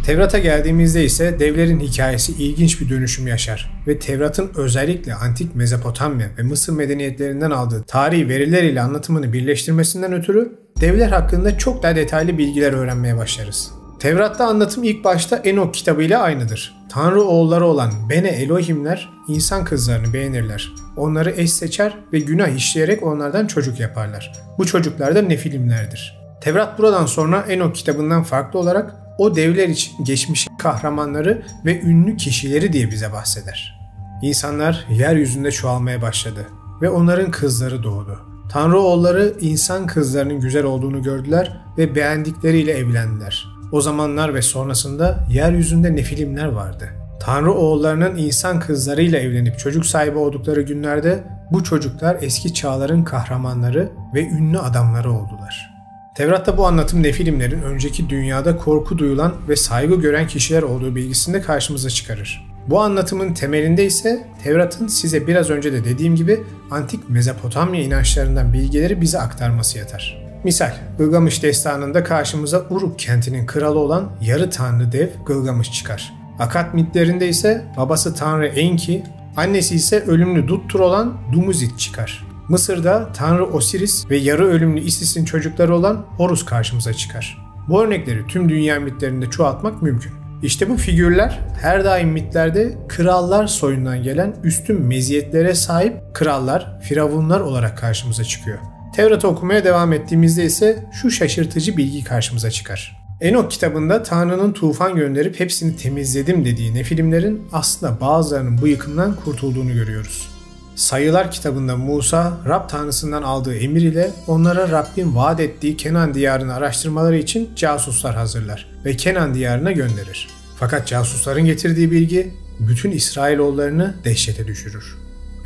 Tevrat'a geldiğimizde ise devlerin hikayesi ilginç bir dönüşüm yaşar ve Tevrat'ın özellikle antik Mezopotamya ve Mısır medeniyetlerinden aldığı tarihi veriler ile anlatımını birleştirmesinden ötürü devler hakkında çok daha detaylı bilgiler öğrenmeye başlarız. Tevrat'ta anlatım ilk başta Enok kitabı ile aynıdır. Tanrı oğulları olan Bene Elohimler insan kızlarını beğenirler. Onları eş seçer ve günah işleyerek onlardan çocuk yaparlar. Bu çocuklar da Nefilimlerdir. Tevrat buradan sonra Enok kitabından farklı olarak o devler için geçmiş kahramanları ve ünlü kişileri diye bize bahseder. İnsanlar yeryüzünde çoğalmaya başladı ve onların kızları doğdu. Tanrı oğulları insan kızlarının güzel olduğunu gördüler ve beğendikleriyle evlendiler. O zamanlar ve sonrasında yeryüzünde Nefilimler vardı. Tanrı oğullarının insan kızlarıyla evlenip çocuk sahibi oldukları günlerde bu çocuklar eski çağların kahramanları ve ünlü adamları oldular. Tevrat'ta bu anlatım Nefilimlerin önceki dünyada korku duyulan ve saygı gören kişiler olduğu bilgisini de karşımıza çıkarır. Bu anlatımın temelinde ise Tevrat'ın size biraz önce de dediğim gibi antik Mezopotamya inançlarından bilgileri bize aktarması yatar. Misal, Gılgamış destanında karşımıza Uruk kentinin kralı olan yarı tanrı dev Gılgamış çıkar. Akkad mitlerinde ise babası tanrı Enki, annesi ise ölümlü Duttur olan Dumuzid çıkar. Mısır'da Tanrı Osiris ve yarı ölümlü Isis'in çocukları olan Horus karşımıza çıkar. Bu örnekleri tüm dünya mitlerinde çoğaltmak mümkün. İşte bu figürler her daim mitlerde krallar soyundan gelen üstün meziyetlere sahip krallar, firavunlar olarak karşımıza çıkıyor. Tevrat'ı okumaya devam ettiğimizde ise şu şaşırtıcı bilgi karşımıza çıkar. Enok kitabında Tanrı'nın tufan gönderip hepsini temizledim dediği Nefilimlerin aslında bazılarının bu yıkımdan kurtulduğunu görüyoruz. Sayılar kitabında Musa, Rab Tanrısından aldığı emir ile onlara Rabbin vaat ettiği Kenan diyarını araştırmaları için casuslar hazırlar ve Kenan diyarına gönderir. Fakat casusların getirdiği bilgi bütün İsrailoğullarını dehşete düşürür.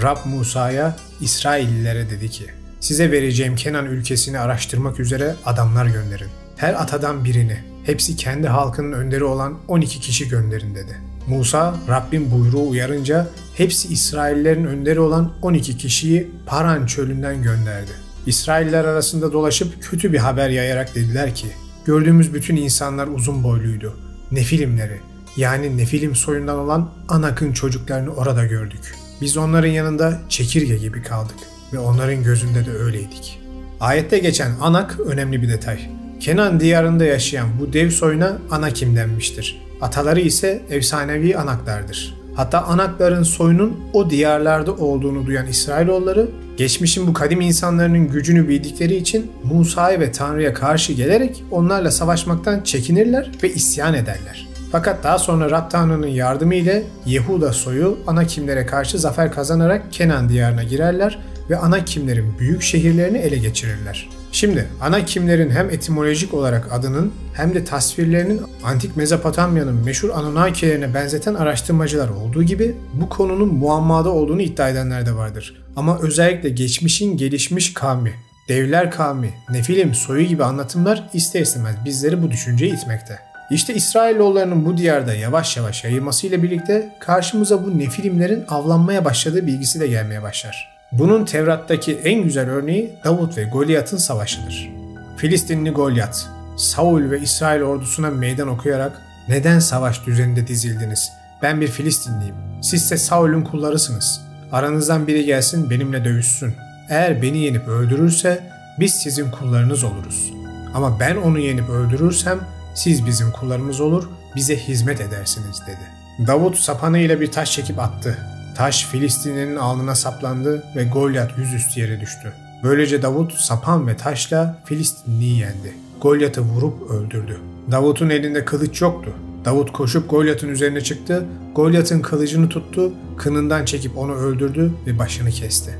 Rab Musa'ya, İsraillilere dedi ki, size vereceğim Kenan ülkesini araştırmak üzere adamlar gönderin. Her atadan birini, hepsi kendi halkının önderi olan 12 kişi gönderin dedi. Musa, Rabbin buyruğu uyarınca hepsi İsraillerin önderi olan 12 kişiyi Paran çölünden gönderdi. İsrailler arasında dolaşıp kötü bir haber yayarak dediler ki, gördüğümüz bütün insanlar uzun boyluydu. Nefilimleri, yani Nefilim soyundan olan Anak'ın çocuklarını orada gördük. Biz onların yanında çekirge gibi kaldık ve onların gözünde de öyleydik. Ayette geçen Anak önemli bir detay. Kenan diyarında yaşayan bu dev soyuna Anakim denmiştir. Ataları ise efsanevi Anaklardır. Hatta Anakların soyunun o diyarlarda olduğunu duyan İsrailoğulları, geçmişin bu kadim insanların gücünü bildikleri için Musa'ya ve Tanrı'ya karşı gelerek onlarla savaşmaktan çekinirler ve isyan ederler. Fakat daha sonra Rab Tanrı'nın yardımı ile Yehuda soyu Anakimlere karşı zafer kazanarak Kenan diyarına girerler ve Anakimlerin büyük şehirlerini ele geçirirler. Şimdi Anakimlerin hem etimolojik olarak adının hem de tasvirlerinin antik Mezopotamya'nın meşhur Anunnakilerine benzeten araştırmacılar olduğu gibi bu konunun muammada olduğunu iddia edenler de vardır. Ama özellikle geçmişin gelişmiş kavmi, devler kavmi, Nefilim soyu gibi anlatımlar ister istemez bizleri bu düşünceye itmekte. İşte İsrailoğullarının bu diyarda yavaş yavaş yayılmasıyla birlikte karşımıza bu Nefilimlerin avlanmaya başladığı bilgisi de gelmeye başlar. Bunun Tevrat'taki en güzel örneği Davut ve Golyat'ın savaşıdır. Filistinli Golyat, Saul ve İsrail ordusuna meydan okuyarak "Neden savaş düzeninde dizildiniz? Ben bir Filistinliyim. Siz ise Saul'ün kullarısınız. Aranızdan biri gelsin benimle dövüşsün. Eğer beni yenip öldürürse biz sizin kullarınız oluruz. Ama ben onu yenip öldürürsem siz bizim kullarımız olur, bize hizmet edersiniz" dedi. Davut sapanıyla bir taş çekip attı. Taş Filistinli'nin alnına saplandı ve Golyat yüzüstü yere düştü. Böylece Davut sapan ve taşla Filistinli'yi yendi. Golyat'ı vurup öldürdü. Davut'un elinde kılıç yoktu. Davut koşup Golyat'ın üzerine çıktı, Golyat'ın kılıcını tuttu, kınından çekip onu öldürdü ve başını kesti.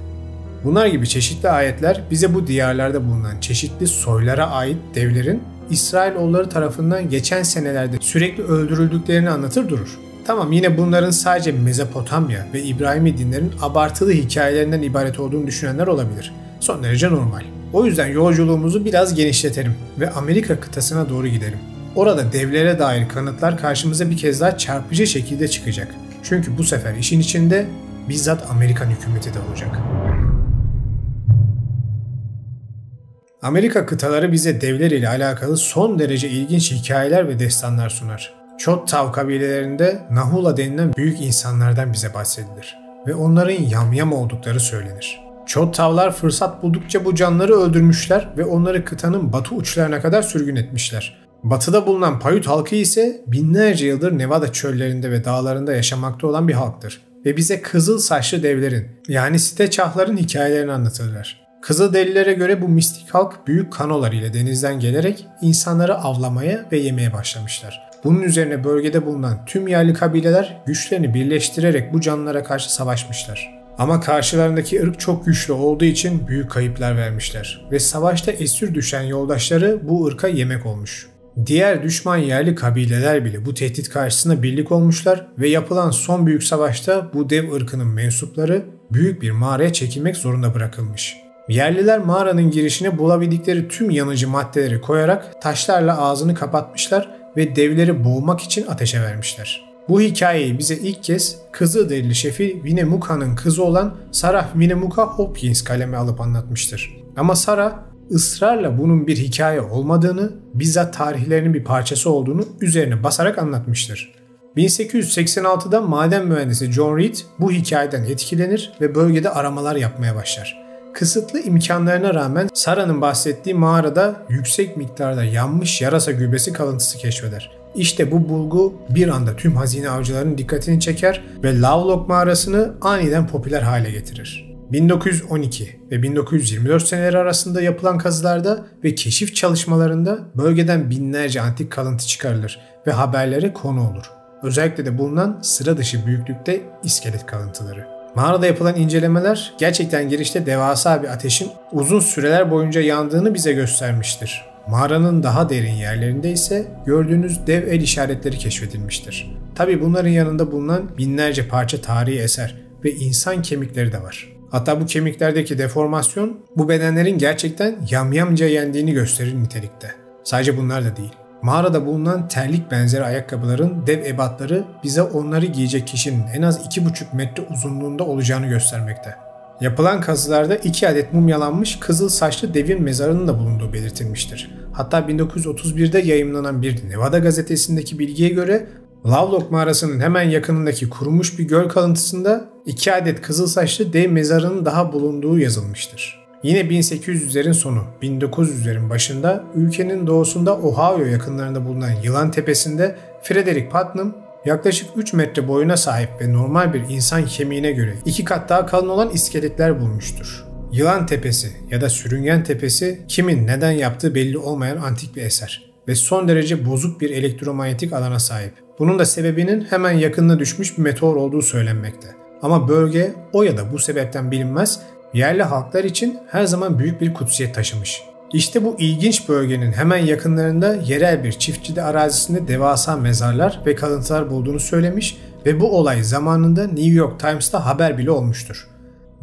Bunlar gibi çeşitli ayetler bize bu diyarlarda bulunan çeşitli soylara ait devlerin İsrailoğulları tarafından geçen senelerde sürekli öldürüldüklerini anlatır durur. Tamam, yine bunların sadece Mezopotamya ve İbrahimi dinlerin abartılı hikayelerinden ibaret olduğunu düşünenler olabilir. Son derece normal. O yüzden yolculuğumuzu biraz genişletelim ve Amerika kıtasına doğru gidelim. Orada devlere dair kanıtlar karşımıza bir kez daha çarpıcı şekilde çıkacak. Çünkü bu sefer işin içinde bizzat Amerikan hükümeti de olacak. Amerika kıtaları bize devler ile alakalı son derece ilginç hikayeler ve destanlar sunar. Choctaw kabilelerinde Nahula denilen büyük insanlardan bize bahsedilir ve onların yamyam oldukları söylenir. Choctawlar fırsat buldukça bu canlıları öldürmüşler ve onları kıtanın batı uçlarına kadar sürgün etmişler. Batıda bulunan Paiute halkı ise binlerce yıldır Nevada çöllerinde ve dağlarında yaşamakta olan bir halktır ve bize kızıl saçlı devlerin, yani Sitechahların hikayelerini anlatırlar. Kızılderililere göre bu mistik halk büyük kanolar ile denizden gelerek insanları avlamaya ve yemeye başlamışlar. Bunun üzerine bölgede bulunan tüm yerli kabileler güçlerini birleştirerek bu canlılara karşı savaşmışlar. Ama karşılarındaki ırk çok güçlü olduğu için büyük kayıplar vermişler ve savaşta esir düşen yoldaşları bu ırka yemek olmuş. Diğer düşman yerli kabileler bile bu tehdit karşısında birlik olmuşlar ve yapılan son büyük savaşta bu dev ırkının mensupları büyük bir mağaraya çekilmek zorunda bırakılmış. Yerliler mağaranın girişine bulabildikleri tüm yanıcı maddeleri koyarak taşlarla ağzını kapatmışlar ve devleri boğmak için ateşe vermişler. Bu hikayeyi bize ilk kez Kızılderili şefi Winnemucca'nın kızı olan Sarah Winnemucca Hopkins kaleme alıp anlatmıştır. Ama Sarah ısrarla bunun bir hikaye olmadığını, bizzat tarihlerinin bir parçası olduğunu üzerine basarak anlatmıştır. 1886'da maden mühendisi John Reed bu hikayeden etkilenir ve bölgede aramalar yapmaya başlar. Kısıtlı imkanlarına rağmen Sarah'nın bahsettiği mağarada yüksek miktarda yanmış yarasa gübresi kalıntısı keşfeder. İşte bu bulgu bir anda tüm hazine avcılarının dikkatini çeker ve Lovelock mağarasını aniden popüler hale getirir. 1912 ve 1924 seneleri arasında yapılan kazılarda ve keşif çalışmalarında bölgeden binlerce antik kalıntı çıkarılır ve haberlere konu olur. Özellikle de bulunan sıra dışı büyüklükte iskelet kalıntıları. Mağarada yapılan incelemeler gerçekten girişte devasa bir ateşin uzun süreler boyunca yandığını bize göstermiştir. Mağaranın daha derin yerlerinde ise gördüğünüz dev el işaretleri keşfedilmiştir. Tabi bunların yanında bulunan binlerce parça tarihi eser ve insan kemikleri de var. Hatta bu kemiklerdeki deformasyon bu bedenlerin gerçekten yamyamca yendiğini gösterir nitelikte. Sadece bunlar da değil. Mağarada bulunan terlik benzeri ayakkabıların dev ebatları bize onları giyecek kişinin en az 2,5 metre uzunluğunda olacağını göstermekte. Yapılan kazılarda 2 adet mumyalanmış kızıl saçlı devin mezarının da bulunduğu belirtilmiştir. Hatta 1931'de yayımlanan bir Nevada gazetesindeki bilgiye göre Lovelock mağarasının hemen yakınındaki kurumuş bir göl kalıntısında 2 adet kızıl saçlı dev mezarının daha bulunduğu yazılmıştır. Yine 1800'lerin sonu, 1900'lerin başında ülkenin doğusunda Ohio yakınlarında bulunan Yılan Tepesi'nde Frederick Putnam yaklaşık 3 metre boyuna sahip ve normal bir insan kemiğine göre 2 kat daha kalın olan iskeletler bulmuştur. Yılan Tepesi ya da Sürüngen Tepesi kimin neden yaptığı belli olmayan antik bir eser ve son derece bozuk bir elektromanyetik alana sahip. Bunun da sebebinin hemen yakınına düşmüş bir meteor olduğu söylenmekte. Ama bölge o ya da bu sebepten bilinmez, yerli halklar için her zaman büyük bir kutsiyet taşımış. İşte bu ilginç bölgenin hemen yakınlarında yerel bir çiftçide arazisinde devasa mezarlar ve kalıntılar bulduğunu söylemiş ve bu olay zamanında New York Times'ta haber bile olmuştur.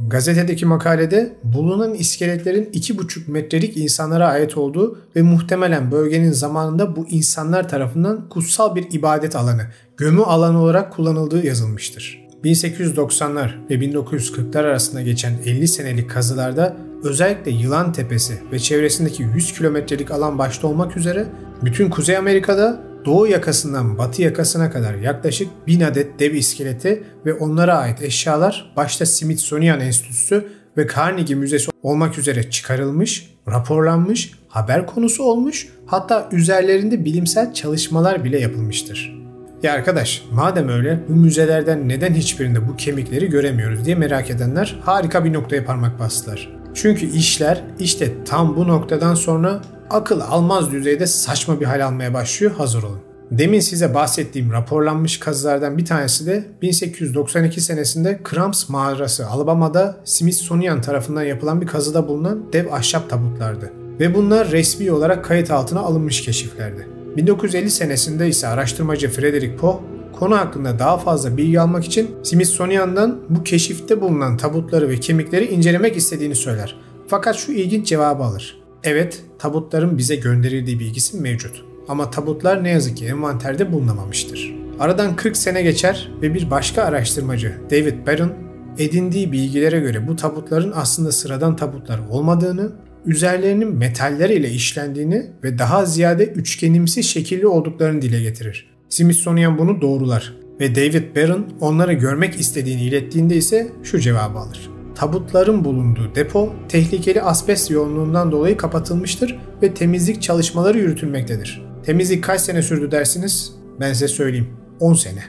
Gazetedeki makalede bulunan iskeletlerin 2,5 metrelik insanlara ait olduğu ve muhtemelen bölgenin zamanında bu insanlar tarafından kutsal bir ibadet alanı, gömü alanı olarak kullanıldığı yazılmıştır. 1890'lar ve 1940'lar arasında geçen 50 senelik kazılarda özellikle Yılan Tepesi ve çevresindeki 100 kilometrelik alan başta olmak üzere bütün Kuzey Amerika'da doğu yakasından batı yakasına kadar yaklaşık 1000 adet dev iskeleti ve onlara ait eşyalar başta Smithsonian Enstitüsü ve Carnegie Müzesi olmak üzere çıkarılmış, raporlanmış, haber konusu olmuş, hatta üzerlerinde bilimsel çalışmalar bile yapılmıştır. Ya arkadaş, madem öyle bu müzelerden neden hiçbirinde bu kemikleri göremiyoruz diye merak edenler harika bir noktaya parmak bastılar. Çünkü işler işte tam bu noktadan sonra akıl almaz düzeyde saçma bir hal almaya başlıyor, hazır olun. Demin size bahsettiğim raporlanmış kazılardan bir tanesi de 1892 senesinde Cramps Mağarası, Alabama'da Smithsonian tarafından yapılan bir kazıda bulunan dev ahşap tabutlardı. Ve bunlar resmi olarak kayıt altına alınmış keşiflerdi. 1950 senesinde ise araştırmacı Frederick Poe, konu hakkında daha fazla bilgi almak için Smithsonian'dan bu keşifte bulunan tabutları ve kemikleri incelemek istediğini söyler. Fakat şu ilginç cevabı alır. Evet, tabutların bize gönderildiği bilgisi mevcut. Ama tabutlar ne yazık ki envanterde bulunamamıştır. Aradan 40 sene geçer ve bir başka araştırmacı David Barron, edindiği bilgilere göre bu tabutların aslında sıradan tabutlar olmadığını, üzerlerinin metaller ile işlendiğini ve daha ziyade üçgenimsi şekilli olduklarını dile getirir. Smithsonian bunu doğrular ve David Barron onları görmek istediğini ilettiğinde ise şu cevabı alır. Tabutların bulunduğu depo tehlikeli asbest yoğunluğundan dolayı kapatılmıştır ve temizlik çalışmaları yürütülmektedir. Temizlik kaç sene sürdü dersiniz? Ben size söyleyeyim. 10 sene.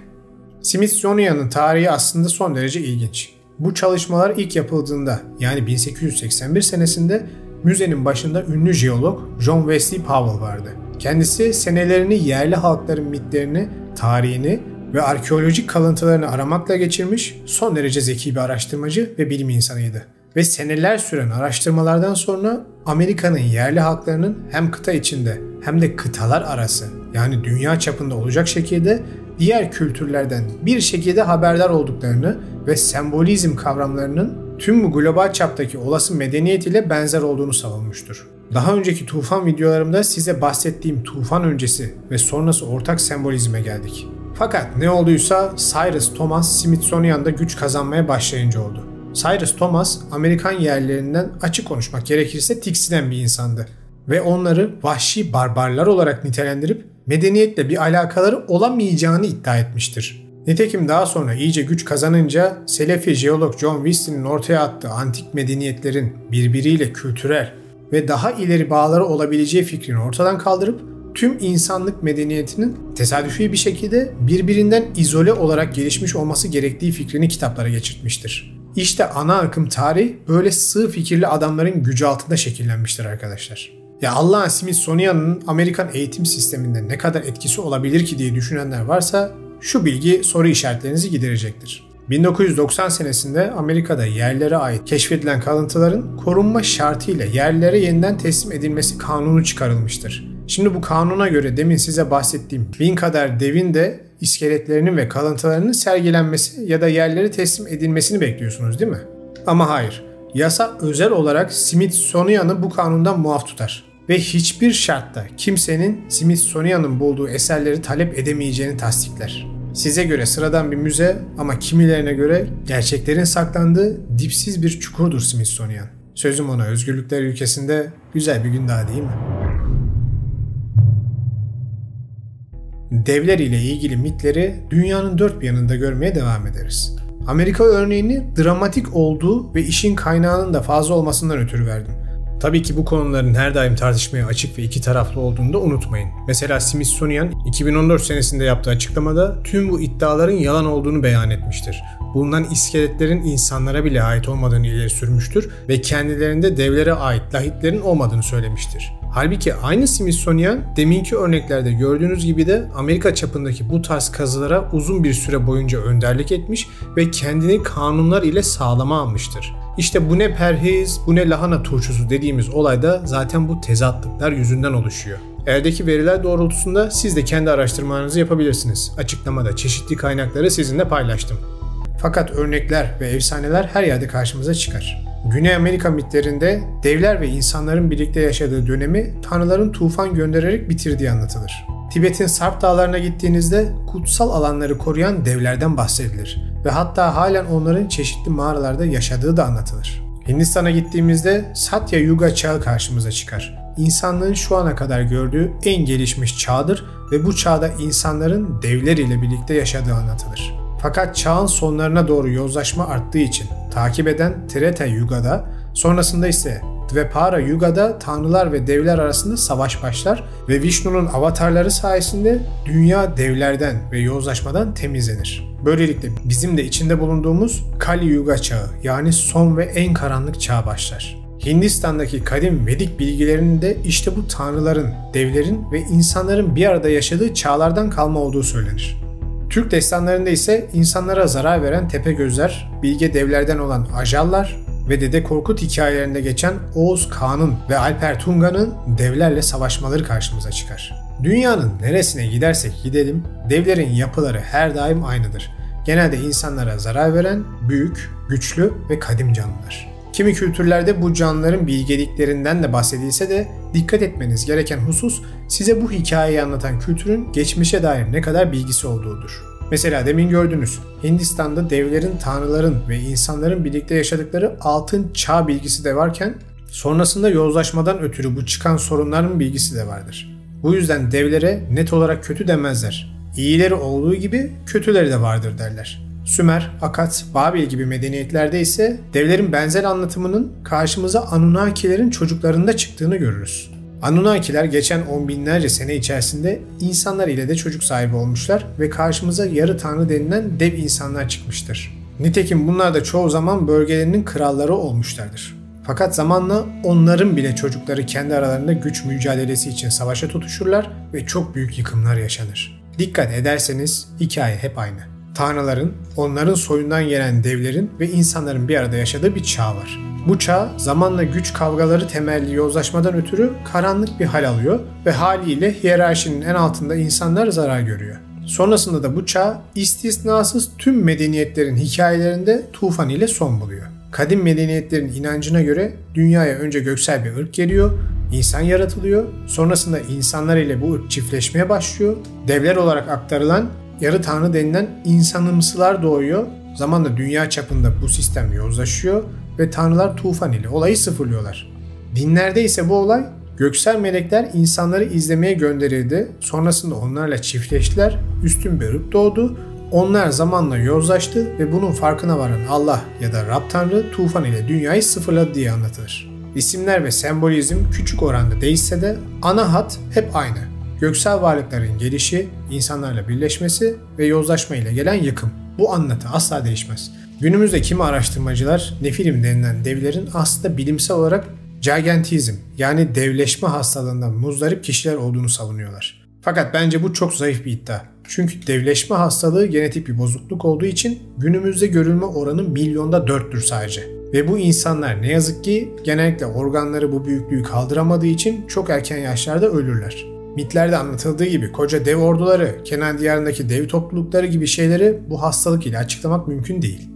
Smithsonian'ın tarihi aslında son derece ilginç. Bu çalışmalar ilk yapıldığında yani 1881 senesinde müzenin başında ünlü jeolog John Wesley Powell vardı. Kendisi senelerini yerli halkların mitlerini, tarihini ve arkeolojik kalıntılarını aramakla geçirmiş, son derece zeki bir araştırmacı ve bilim insanıydı. Ve seneler süren araştırmalardan sonra Amerika'nın yerli halklarının hem kıta içinde hem de kıtalar arası yani dünya çapında olacak şekilde diğer kültürlerden bir şekilde haberdar olduklarını ve sembolizm kavramlarının tüm bu global çaptaki olası medeniyet ile benzer olduğunu savunmuştur. Daha önceki tufan videolarımda size bahsettiğim tufan öncesi ve sonrası ortak sembolizme geldik. Fakat ne olduysa Cyrus Thomas Smithsonian'da güç kazanmaya başlayınca oldu. Cyrus Thomas, Amerikan yerlilerinden açık konuşmak gerekirse tiksinen bir insandı. Ve onları vahşi barbarlar olarak nitelendirip medeniyetle bir alakaları olamayacağını iddia etmiştir. Nitekim daha sonra iyice güç kazanınca Selefi jeolog John Wesley'nin ortaya attığı antik medeniyetlerin birbiriyle kültürel ve daha ileri bağları olabileceği fikrini ortadan kaldırıp tüm insanlık medeniyetinin tesadüfi bir şekilde birbirinden izole olarak gelişmiş olması gerektiği fikrini kitaplara geçirtmiştir. İşte ana akım tarih böyle sığ fikirli adamların gücü altında şekillenmiştir arkadaşlar. Ya Allah'ın Smithsonian'ın Amerikan eğitim sisteminde ne kadar etkisi olabilir ki diye düşünenler varsa şu bilgi soru işaretlerinizi giderecektir. 1990 senesinde Amerika'da yerlere ait keşfedilen kalıntıların korunma şartıyla yerlere yeniden teslim edilmesi kanunu çıkarılmıştır. Şimdi bu kanuna göre demin size bahsettiğim 1000 kadar devin de iskeletlerinin ve kalıntılarının sergilenmesi ya da yerlere teslim edilmesini bekliyorsunuz değil mi? Ama hayır. Yasa özel olarak Smithsonian'ı bu kanundan muaf tutar. ve hiçbir şartta kimsenin Smithsonian'ın bulduğu eserleri talep edemeyeceğini tasdikler. Size göre sıradan bir müze ama kimilerine göre gerçeklerin saklandığı dipsiz bir çukurdur Smithsonian. Sözüm ona, özgürlükler ülkesinde güzel bir gün daha değil mi? Devler ile ilgili mitleri dünyanın dört bir yanında görmeye devam ederiz. Amerika örneğini dramatik olduğu ve işin kaynağının da fazla olmasından ötürü verdim. Tabii ki bu konuların her daim tartışmaya açık ve iki taraflı olduğunu da unutmayın. Mesela Smithsonian 2014 senesinde yaptığı açıklamada tüm bu iddiaların yalan olduğunu beyan etmiştir. Bulunan iskeletlerin insanlara bile ait olmadığını ileri sürmüştür ve kendilerinde devlere ait lahitlerin olmadığını söylemiştir. Halbuki aynı Smithsonian deminki örneklerde gördüğünüz gibi de Amerika çapındaki bu tarz kazılara uzun bir süre boyunca önderlik etmiş ve kendini kanunlar ile sağlama almıştır. İşte bu ne perhiz, bu ne lahana turşusu dediğimiz olay da zaten bu tezatlıklar yüzünden oluşuyor. Eldeki veriler doğrultusunda siz de kendi araştırmalarınızı yapabilirsiniz. Açıklamada çeşitli kaynakları sizinle paylaştım. Fakat örnekler ve efsaneler her yerde karşımıza çıkar. Güney Amerika mitlerinde devler ve insanların birlikte yaşadığı dönemi tanrıların tufan göndererek bitirdiği anlatılır. Tibet'in Sarp dağlarına gittiğinizde kutsal alanları koruyan devlerden bahsedilir ve hatta halen onların çeşitli mağaralarda yaşadığı da anlatılır. Hindistan'a gittiğimizde Satya Yuga çağı karşımıza çıkar. İnsanlığın şu ana kadar gördüğü en gelişmiş çağdır ve bu çağda insanların devler ile birlikte yaşadığı anlatılır. Fakat çağın sonlarına doğru yozlaşma arttığı için takip eden Treta Yuga'da, sonrasında ise Dvapara Yuga'da tanrılar ve devler arasında savaş başlar ve Vishnu'nun avatarları sayesinde dünya devlerden ve yozlaşmadan temizlenir. Böylelikle bizim de içinde bulunduğumuz Kali Yuga çağı, yani son ve en karanlık çağ başlar. Hindistan'daki kadim Vedik bilgilerinde işte bu tanrıların, devlerin ve insanların bir arada yaşadığı çağlardan kalma olduğu söylenir. Türk destanlarında ise insanlara zarar veren Tepegözler, bilge devlerden olan Ajallar ve Dede Korkut hikayelerinde geçen Oğuz Kağan'ın ve Alper Tunga'nın devlerle savaşmaları karşımıza çıkar. Dünyanın neresine gidersek gidelim, devlerin yapıları her daim aynıdır. Genelde insanlara zarar veren, büyük, güçlü ve kadim canlılar. Kimi kültürlerde bu canlıların bilgeliklerinden de bahsedilse de dikkat etmeniz gereken husus size bu hikayeyi anlatan kültürün geçmişe dair ne kadar bilgisi olduğudur. Mesela demin gördünüz, Hindistan'da devlerin, tanrıların ve insanların birlikte yaşadıkları altın çağ bilgisi de varken sonrasında yozlaşmadan ötürü bu çıkan sorunların bilgisi de vardır. Bu yüzden devlere net olarak kötü demezler. İyileri olduğu gibi kötüleri de vardır derler. Sümer, Akat, Babil gibi medeniyetlerde ise devlerin benzer anlatımının karşımıza Anunnakilerin çocuklarında çıktığını görürüz. Anunnakiler geçen on binlerce sene içerisinde insanlar ile de çocuk sahibi olmuşlar ve karşımıza yarı tanrı denilen dev insanlar çıkmıştır. Nitekim bunlar da çoğu zaman bölgelerinin kralları olmuşlardır. Fakat zamanla onların bile çocukları kendi aralarında güç mücadelesi için savaşa tutuşurlar ve çok büyük yıkımlar yaşanır. Dikkat ederseniz hikaye hep aynı. Tanrıların, onların soyundan gelen devlerin ve insanların bir arada yaşadığı bir çağ var. Bu çağ zamanla güç kavgaları temelli yozlaşmadan ötürü karanlık bir hal alıyor ve haliyle hiyerarşinin en altında insanlar zarar görüyor. Sonrasında da bu çağ istisnasız tüm medeniyetlerin hikayelerinde tufan ile son buluyor. Kadim medeniyetlerin inancına göre dünyaya önce göksel bir ırk geliyor, insan yaratılıyor, sonrasında insanlar ile bu ırk çiftleşmeye başlıyor, devler olarak aktarılan yarı tanrı denilen insanımsılar doğuyor, zamanla dünya çapında bu sistem yozlaşıyor ve tanrılar tufan ile olayı sıfırlıyorlar. Dinlerde ise bu olay göksel melekler insanları izlemeye gönderildi, sonrasında onlarla çiftleştiler, üstün bir ırk doğdu, onlar zamanla yozlaştı ve bunun farkına varan Allah ya da Rab Tanrı tufan ile dünyayı sıfırladı diye anlatılır. İsimler ve sembolizm küçük oranda değişse de ana hat hep aynı. Göksel varlıkların gelişi, insanlarla birleşmesi ve yozlaşma ile gelen yıkım. Bu anlatı asla değişmez. Günümüzde kimi araştırmacılar Nefilim denilen devlerin aslında bilimsel olarak Gigantizm, yani devleşme hastalığından muzdarip kişiler olduğunu savunuyorlar. Fakat bence bu çok zayıf bir iddia. Çünkü devleşme hastalığı genetik bir bozukluk olduğu için günümüzde görülme oranı milyonda 4'tür sadece. Ve bu insanlar ne yazık ki genellikle organları bu büyüklüğü kaldıramadığı için çok erken yaşlarda ölürler. Mitlerde anlatıldığı gibi koca dev orduları, Kenan diyarındaki dev toplulukları gibi şeyleri bu hastalık ile açıklamak mümkün değil.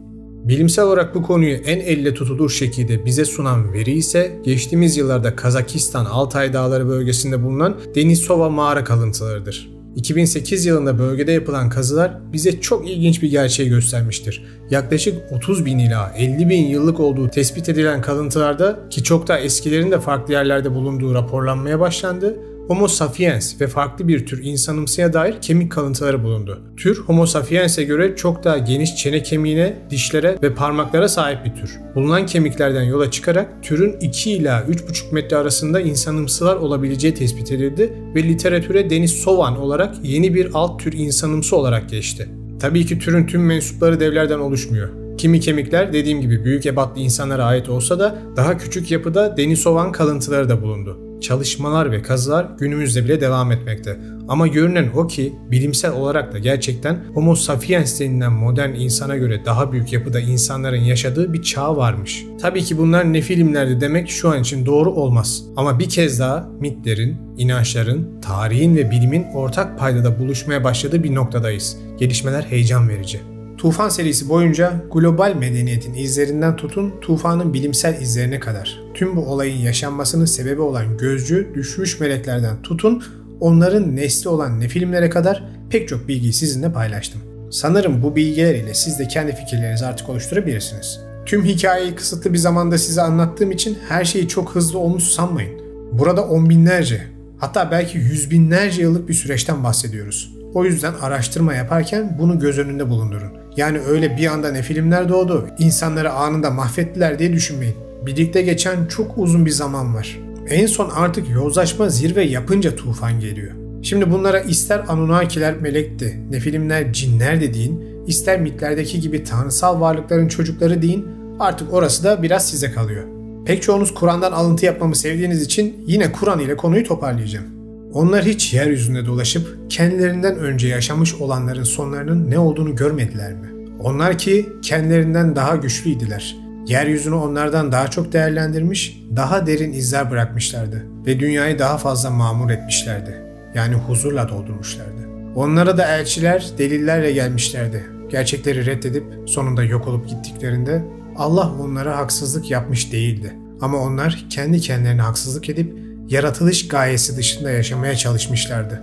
Bilimsel olarak bu konuyu en elle tutulur şekilde bize sunan veri ise geçtiğimiz yıllarda Kazakistan Altay Dağları bölgesinde bulunan Denisova mağara kalıntılarıdır. 2008 yılında bölgede yapılan kazılar bize çok ilginç bir gerçeği göstermiştir. Yaklaşık 30 bin ila 50 bin yıllık olduğu tespit edilen kalıntılarda, ki çok daha eskilerin de farklı yerlerde bulunduğu raporlanmaya başlandı, Homo sapiens ve farklı bir tür insanımsıya dair kemik kalıntıları bulundu. Tür Homo sapiens'e göre çok daha geniş çene kemiğine, dişlere ve parmaklara sahip bir tür. Bulunan kemiklerden yola çıkarak türün 2 ila 3,5 metre arasında insanımsılar olabileceği tespit edildi ve literatüre Denisovan olarak yeni bir alt tür insanımsı olarak geçti. Tabii ki türün tüm mensupları devlerden oluşmuyor. Kimi kemikler dediğim gibi büyük ebatlı insanlara ait olsa da daha küçük yapıda Denisovan kalıntıları da bulundu. Çalışmalar ve kazılar günümüzde bile devam etmekte. Ama görünen o ki bilimsel olarak da gerçekten Homo sapiens denilen modern insana göre daha büyük yapıda insanların yaşadığı bir çağ varmış. Tabii ki bunlar ne filmlerdi demek şu an için doğru olmaz. Ama bir kez daha mitlerin, inançların, tarihin ve bilimin ortak paydada buluşmaya başladığı bir noktadayız. Gelişmeler heyecan verici. Tufan serisi boyunca global medeniyetin izlerinden tutun tufanın bilimsel izlerine kadar tüm bu olayın yaşanmasının sebebi olan gözcü düşmüş meleklerden tutun onların nesli olan nefilmlere kadar pek çok bilgiyi sizinle paylaştım. Sanırım bu bilgiler ile siz de kendi fikirlerinizi artık oluşturabilirsiniz. Tüm hikayeyi kısıtlı bir zamanda size anlattığım için her şeyi çok hızlı olmuş sanmayın. Burada on binlerce, hatta belki yüz binlerce yıllık bir süreçten bahsediyoruz. O yüzden araştırma yaparken bunu göz önünde bulundurun. Yani öyle bir anda ne filmler doğdu, insanları anında mahvettiler diye düşünmeyin. Birlikte geçen çok uzun bir zaman var. En son artık yozlaşma zirve yapınca tufan geliyor. Şimdi bunlara ister Anunnakiler melekti, Nefilimler cinler de deyin, ister mitlerdeki gibi tanrısal varlıkların çocukları deyin, artık orası da biraz size kalıyor. Pek çoğunuz Kur'an'dan alıntı yapmamı sevdiğiniz için yine Kur'an ile konuyu toparlayacağım. Onlar hiç yeryüzünde dolaşıp kendilerinden önce yaşamış olanların sonlarının ne olduğunu görmediler mi? Onlar ki kendilerinden daha güçlüydüler. Yeryüzünü onlardan daha çok değerlendirmiş, daha derin izler bırakmışlardı ve dünyayı daha fazla mamur etmişlerdi. Yani huzurla doldurmuşlardı. Onlara da elçiler, delillerle gelmişlerdi. Gerçekleri reddedip sonunda yok olup gittiklerinde Allah onlara haksızlık yapmış değildi. Ama onlar kendi kendilerine haksızlık edip yaratılış gayesi dışında yaşamaya çalışmışlardı.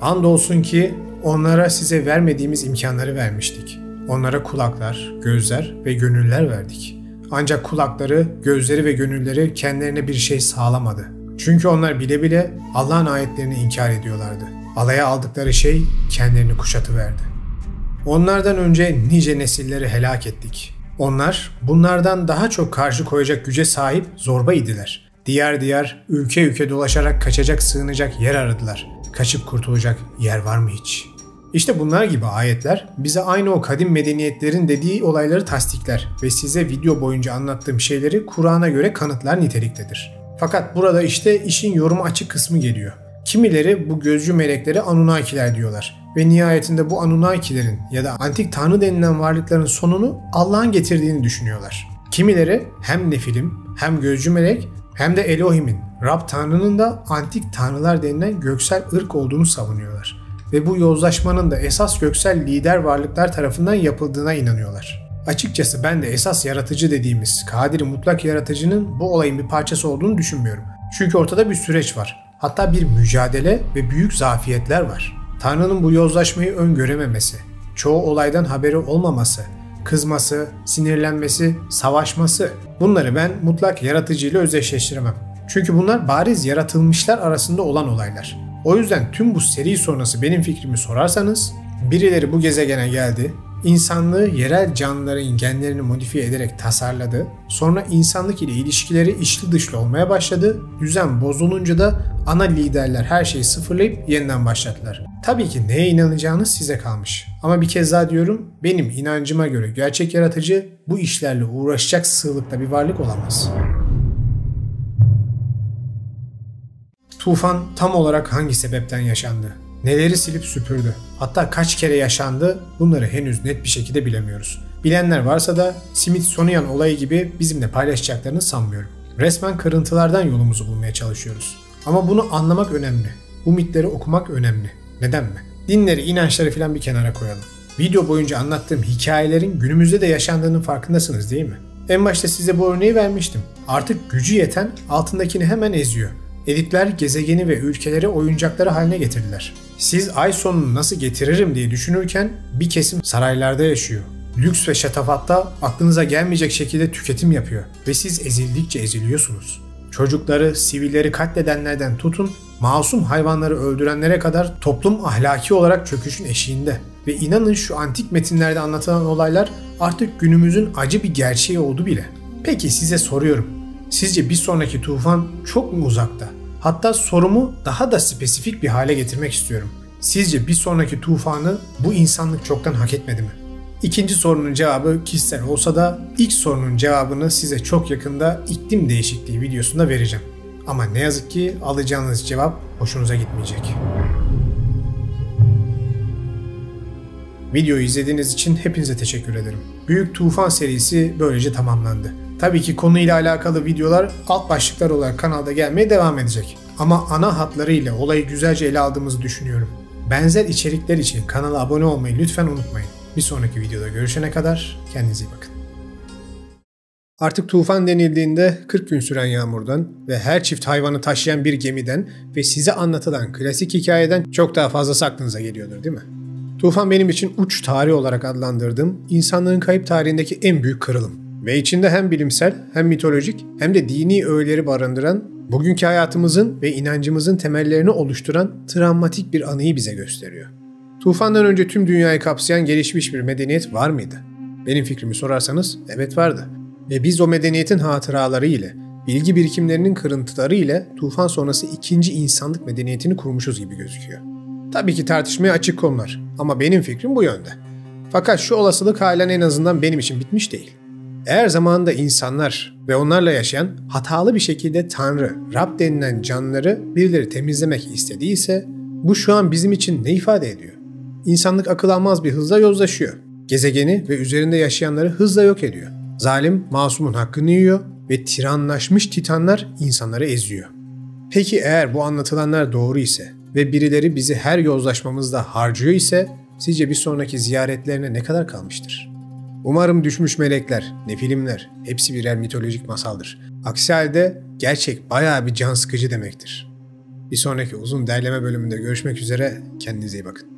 Andolsun ki onlara size vermediğimiz imkanları vermiştik. Onlara kulaklar, gözler ve gönüller verdik. Ancak kulakları, gözleri ve gönülleri kendilerine bir şey sağlamadı. Çünkü onlar bile bile Allah'ın ayetlerini inkar ediyorlardı. Alaya aldıkları şey kendilerini kuşatıverdi. Onlardan önce nice nesilleri helak ettik. Onlar bunlardan daha çok karşı koyacak güce sahip zorba idiler. Diyar diyar, ülke ülke dolaşarak kaçacak, sığınacak yer aradılar. Kaçıp kurtulacak yer var mı hiç? İşte bunlar gibi ayetler bize aynı o kadim medeniyetlerin dediği olayları tasdikler ve size video boyunca anlattığım şeyleri Kur'an'a göre kanıtlar niteliktedir. Fakat burada işte işin yorumu açık kısmı geliyor. Kimileri bu gözcü melekleri Anunnakiler diyorlar ve nihayetinde bu Anunnakilerin ya da antik tanrı denilen varlıkların sonunu Allah'ın getirdiğini düşünüyorlar. Kimileri hem Nefilim hem gözcü melek hem de Elohim'in, Rab Tanrı'nın da antik tanrılar denilen göksel ırk olduğunu savunuyorlar. Ve bu yozlaşmanın da esas göksel lider varlıklar tarafından yapıldığına inanıyorlar. Açıkçası ben de esas yaratıcı dediğimiz Kadir-i Mutlak yaratıcının bu olayın bir parçası olduğunu düşünmüyorum. Çünkü ortada bir süreç var. Hatta bir mücadele ve büyük zafiyetler var. Tanrı'nın bu yozlaşmayı öngörememesi, çoğu olaydan haberi olmaması, kızması, sinirlenmesi, savaşması, bunları ben mutlak yaratıcıyla özdeşleştiremem. Çünkü bunlar bariz yaratılmışlar arasında olan olaylar. O yüzden tüm bu seri sonrası benim fikrimi sorarsanız, birileri bu gezegene geldi, insanlığı yerel canlıların genlerini modifiye ederek tasarladı, sonra insanlık ile ilişkileri içli dışlı olmaya başladı, düzen bozulunca da ana liderler her şeyi sıfırlayıp yeniden başlattılar. Tabii ki neye inanacağınız size kalmış. Ama bir kez daha diyorum, benim inancıma göre gerçek yaratıcı bu işlerle uğraşacak sığlıkta bir varlık olamaz. Tufan tam olarak hangi sebepten yaşandı? Neleri silip süpürdü? Hatta kaç kere yaşandı? Bunları henüz net bir şekilde bilemiyoruz. Bilenler varsa da Smithsonian olayı gibi bizimle paylaşacaklarını sanmıyorum. Resmen kırıntılardan yolumuzu bulmaya çalışıyoruz. Ama bunu anlamak önemli. Bu mitleri okumak önemli. Neden mi? Dinleri, inançları falan bir kenara koyalım. Video boyunca anlattığım hikayelerin günümüzde de yaşandığının farkındasınız değil mi? En başta size bu örneği vermiştim. Artık gücü yeten altındakini hemen eziyor. Elitler gezegeni ve ülkeleri oyuncakları haline getirdiler. Siz ay sonunu nasıl getiririm diye düşünürken bir kesim saraylarda yaşıyor. Lüks ve şatafatta aklınıza gelmeyecek şekilde tüketim yapıyor ve siz ezildikçe eziliyorsunuz. Çocukları, sivilleri katledenlerden tutun, masum hayvanları öldürenlere kadar toplum ahlaki olarak çöküşün eşiğinde. Ve inanın şu antik metinlerde anlatılan olaylar artık günümüzün acı bir gerçeği oldu bile. Peki size soruyorum. Sizce bir sonraki tufan çok mu uzakta? Hatta sorumu daha da spesifik bir hale getirmek istiyorum. Sizce bir sonraki tufanı bu insanlık çoktan hak etmedi mi? İkinci sorunun cevabı kişisel olsa da ilk sorunun cevabını size çok yakında iklim değişikliği videosunda vereceğim. Ama ne yazık ki alacağınız cevap hoşunuza gitmeyecek. Videoyu izlediğiniz için hepinize teşekkür ederim. Büyük Tufan serisi böylece tamamlandı. Tabii ki konuyla alakalı videolar alt başlıklar olarak kanalda gelmeye devam edecek. Ama ana hatlarıyla olayı güzelce ele aldığımızı düşünüyorum. Benzer içerikler için kanala abone olmayı lütfen unutmayın. Bir sonraki videoda görüşene kadar kendinize iyi bakın. Artık tufan denildiğinde 40 gün süren yağmurdan ve her çift hayvanı taşıyan bir gemiden ve size anlatılan klasik hikayeden çok daha fazlası aklınıza geliyordur değil mi? Tufan benim için uç tarih olarak adlandırdığım insanlığın kayıp tarihindeki en büyük kırılım. Ve içinde hem bilimsel hem mitolojik hem de dini öğeleri barındıran, bugünkü hayatımızın ve inancımızın temellerini oluşturan travmatik bir anıyı bize gösteriyor. Tufandan önce tüm dünyayı kapsayan gelişmiş bir medeniyet var mıydı? Benim fikrimi sorarsanız evet vardı. Ve biz o medeniyetin hatıraları ile, bilgi birikimlerinin kırıntıları ile tufan sonrası ikinci insanlık medeniyetini kurmuşuz gibi gözüküyor. Tabii ki tartışmaya açık konular ama benim fikrim bu yönde. Fakat şu olasılık halen en azından benim için bitmiş değil. Eğer zamanında insanlar ve onlarla yaşayan hatalı bir şekilde Tanrı, Rab denilen canlıları birileri temizlemek istediyse bu şu an bizim için ne ifade ediyor? İnsanlık akıl almaz bir hızla yozlaşıyor. Gezegeni ve üzerinde yaşayanları hızla yok ediyor. Zalim masumun hakkını yiyor ve tiranlaşmış titanlar insanları eziyor. Peki eğer bu anlatılanlar doğru ise ve birileri bizi her yozlaşmamızda harcıyor ise sizce bir sonraki ziyaretlerine ne kadar kalmıştır? Umarım düşmüş melekler, nefilimler hepsi birer mitolojik masaldır. Aksi halde gerçek bayağı bir can sıkıcı demektir. Bir sonraki uzun derleme bölümünde görüşmek üzere, kendinize iyi bakın.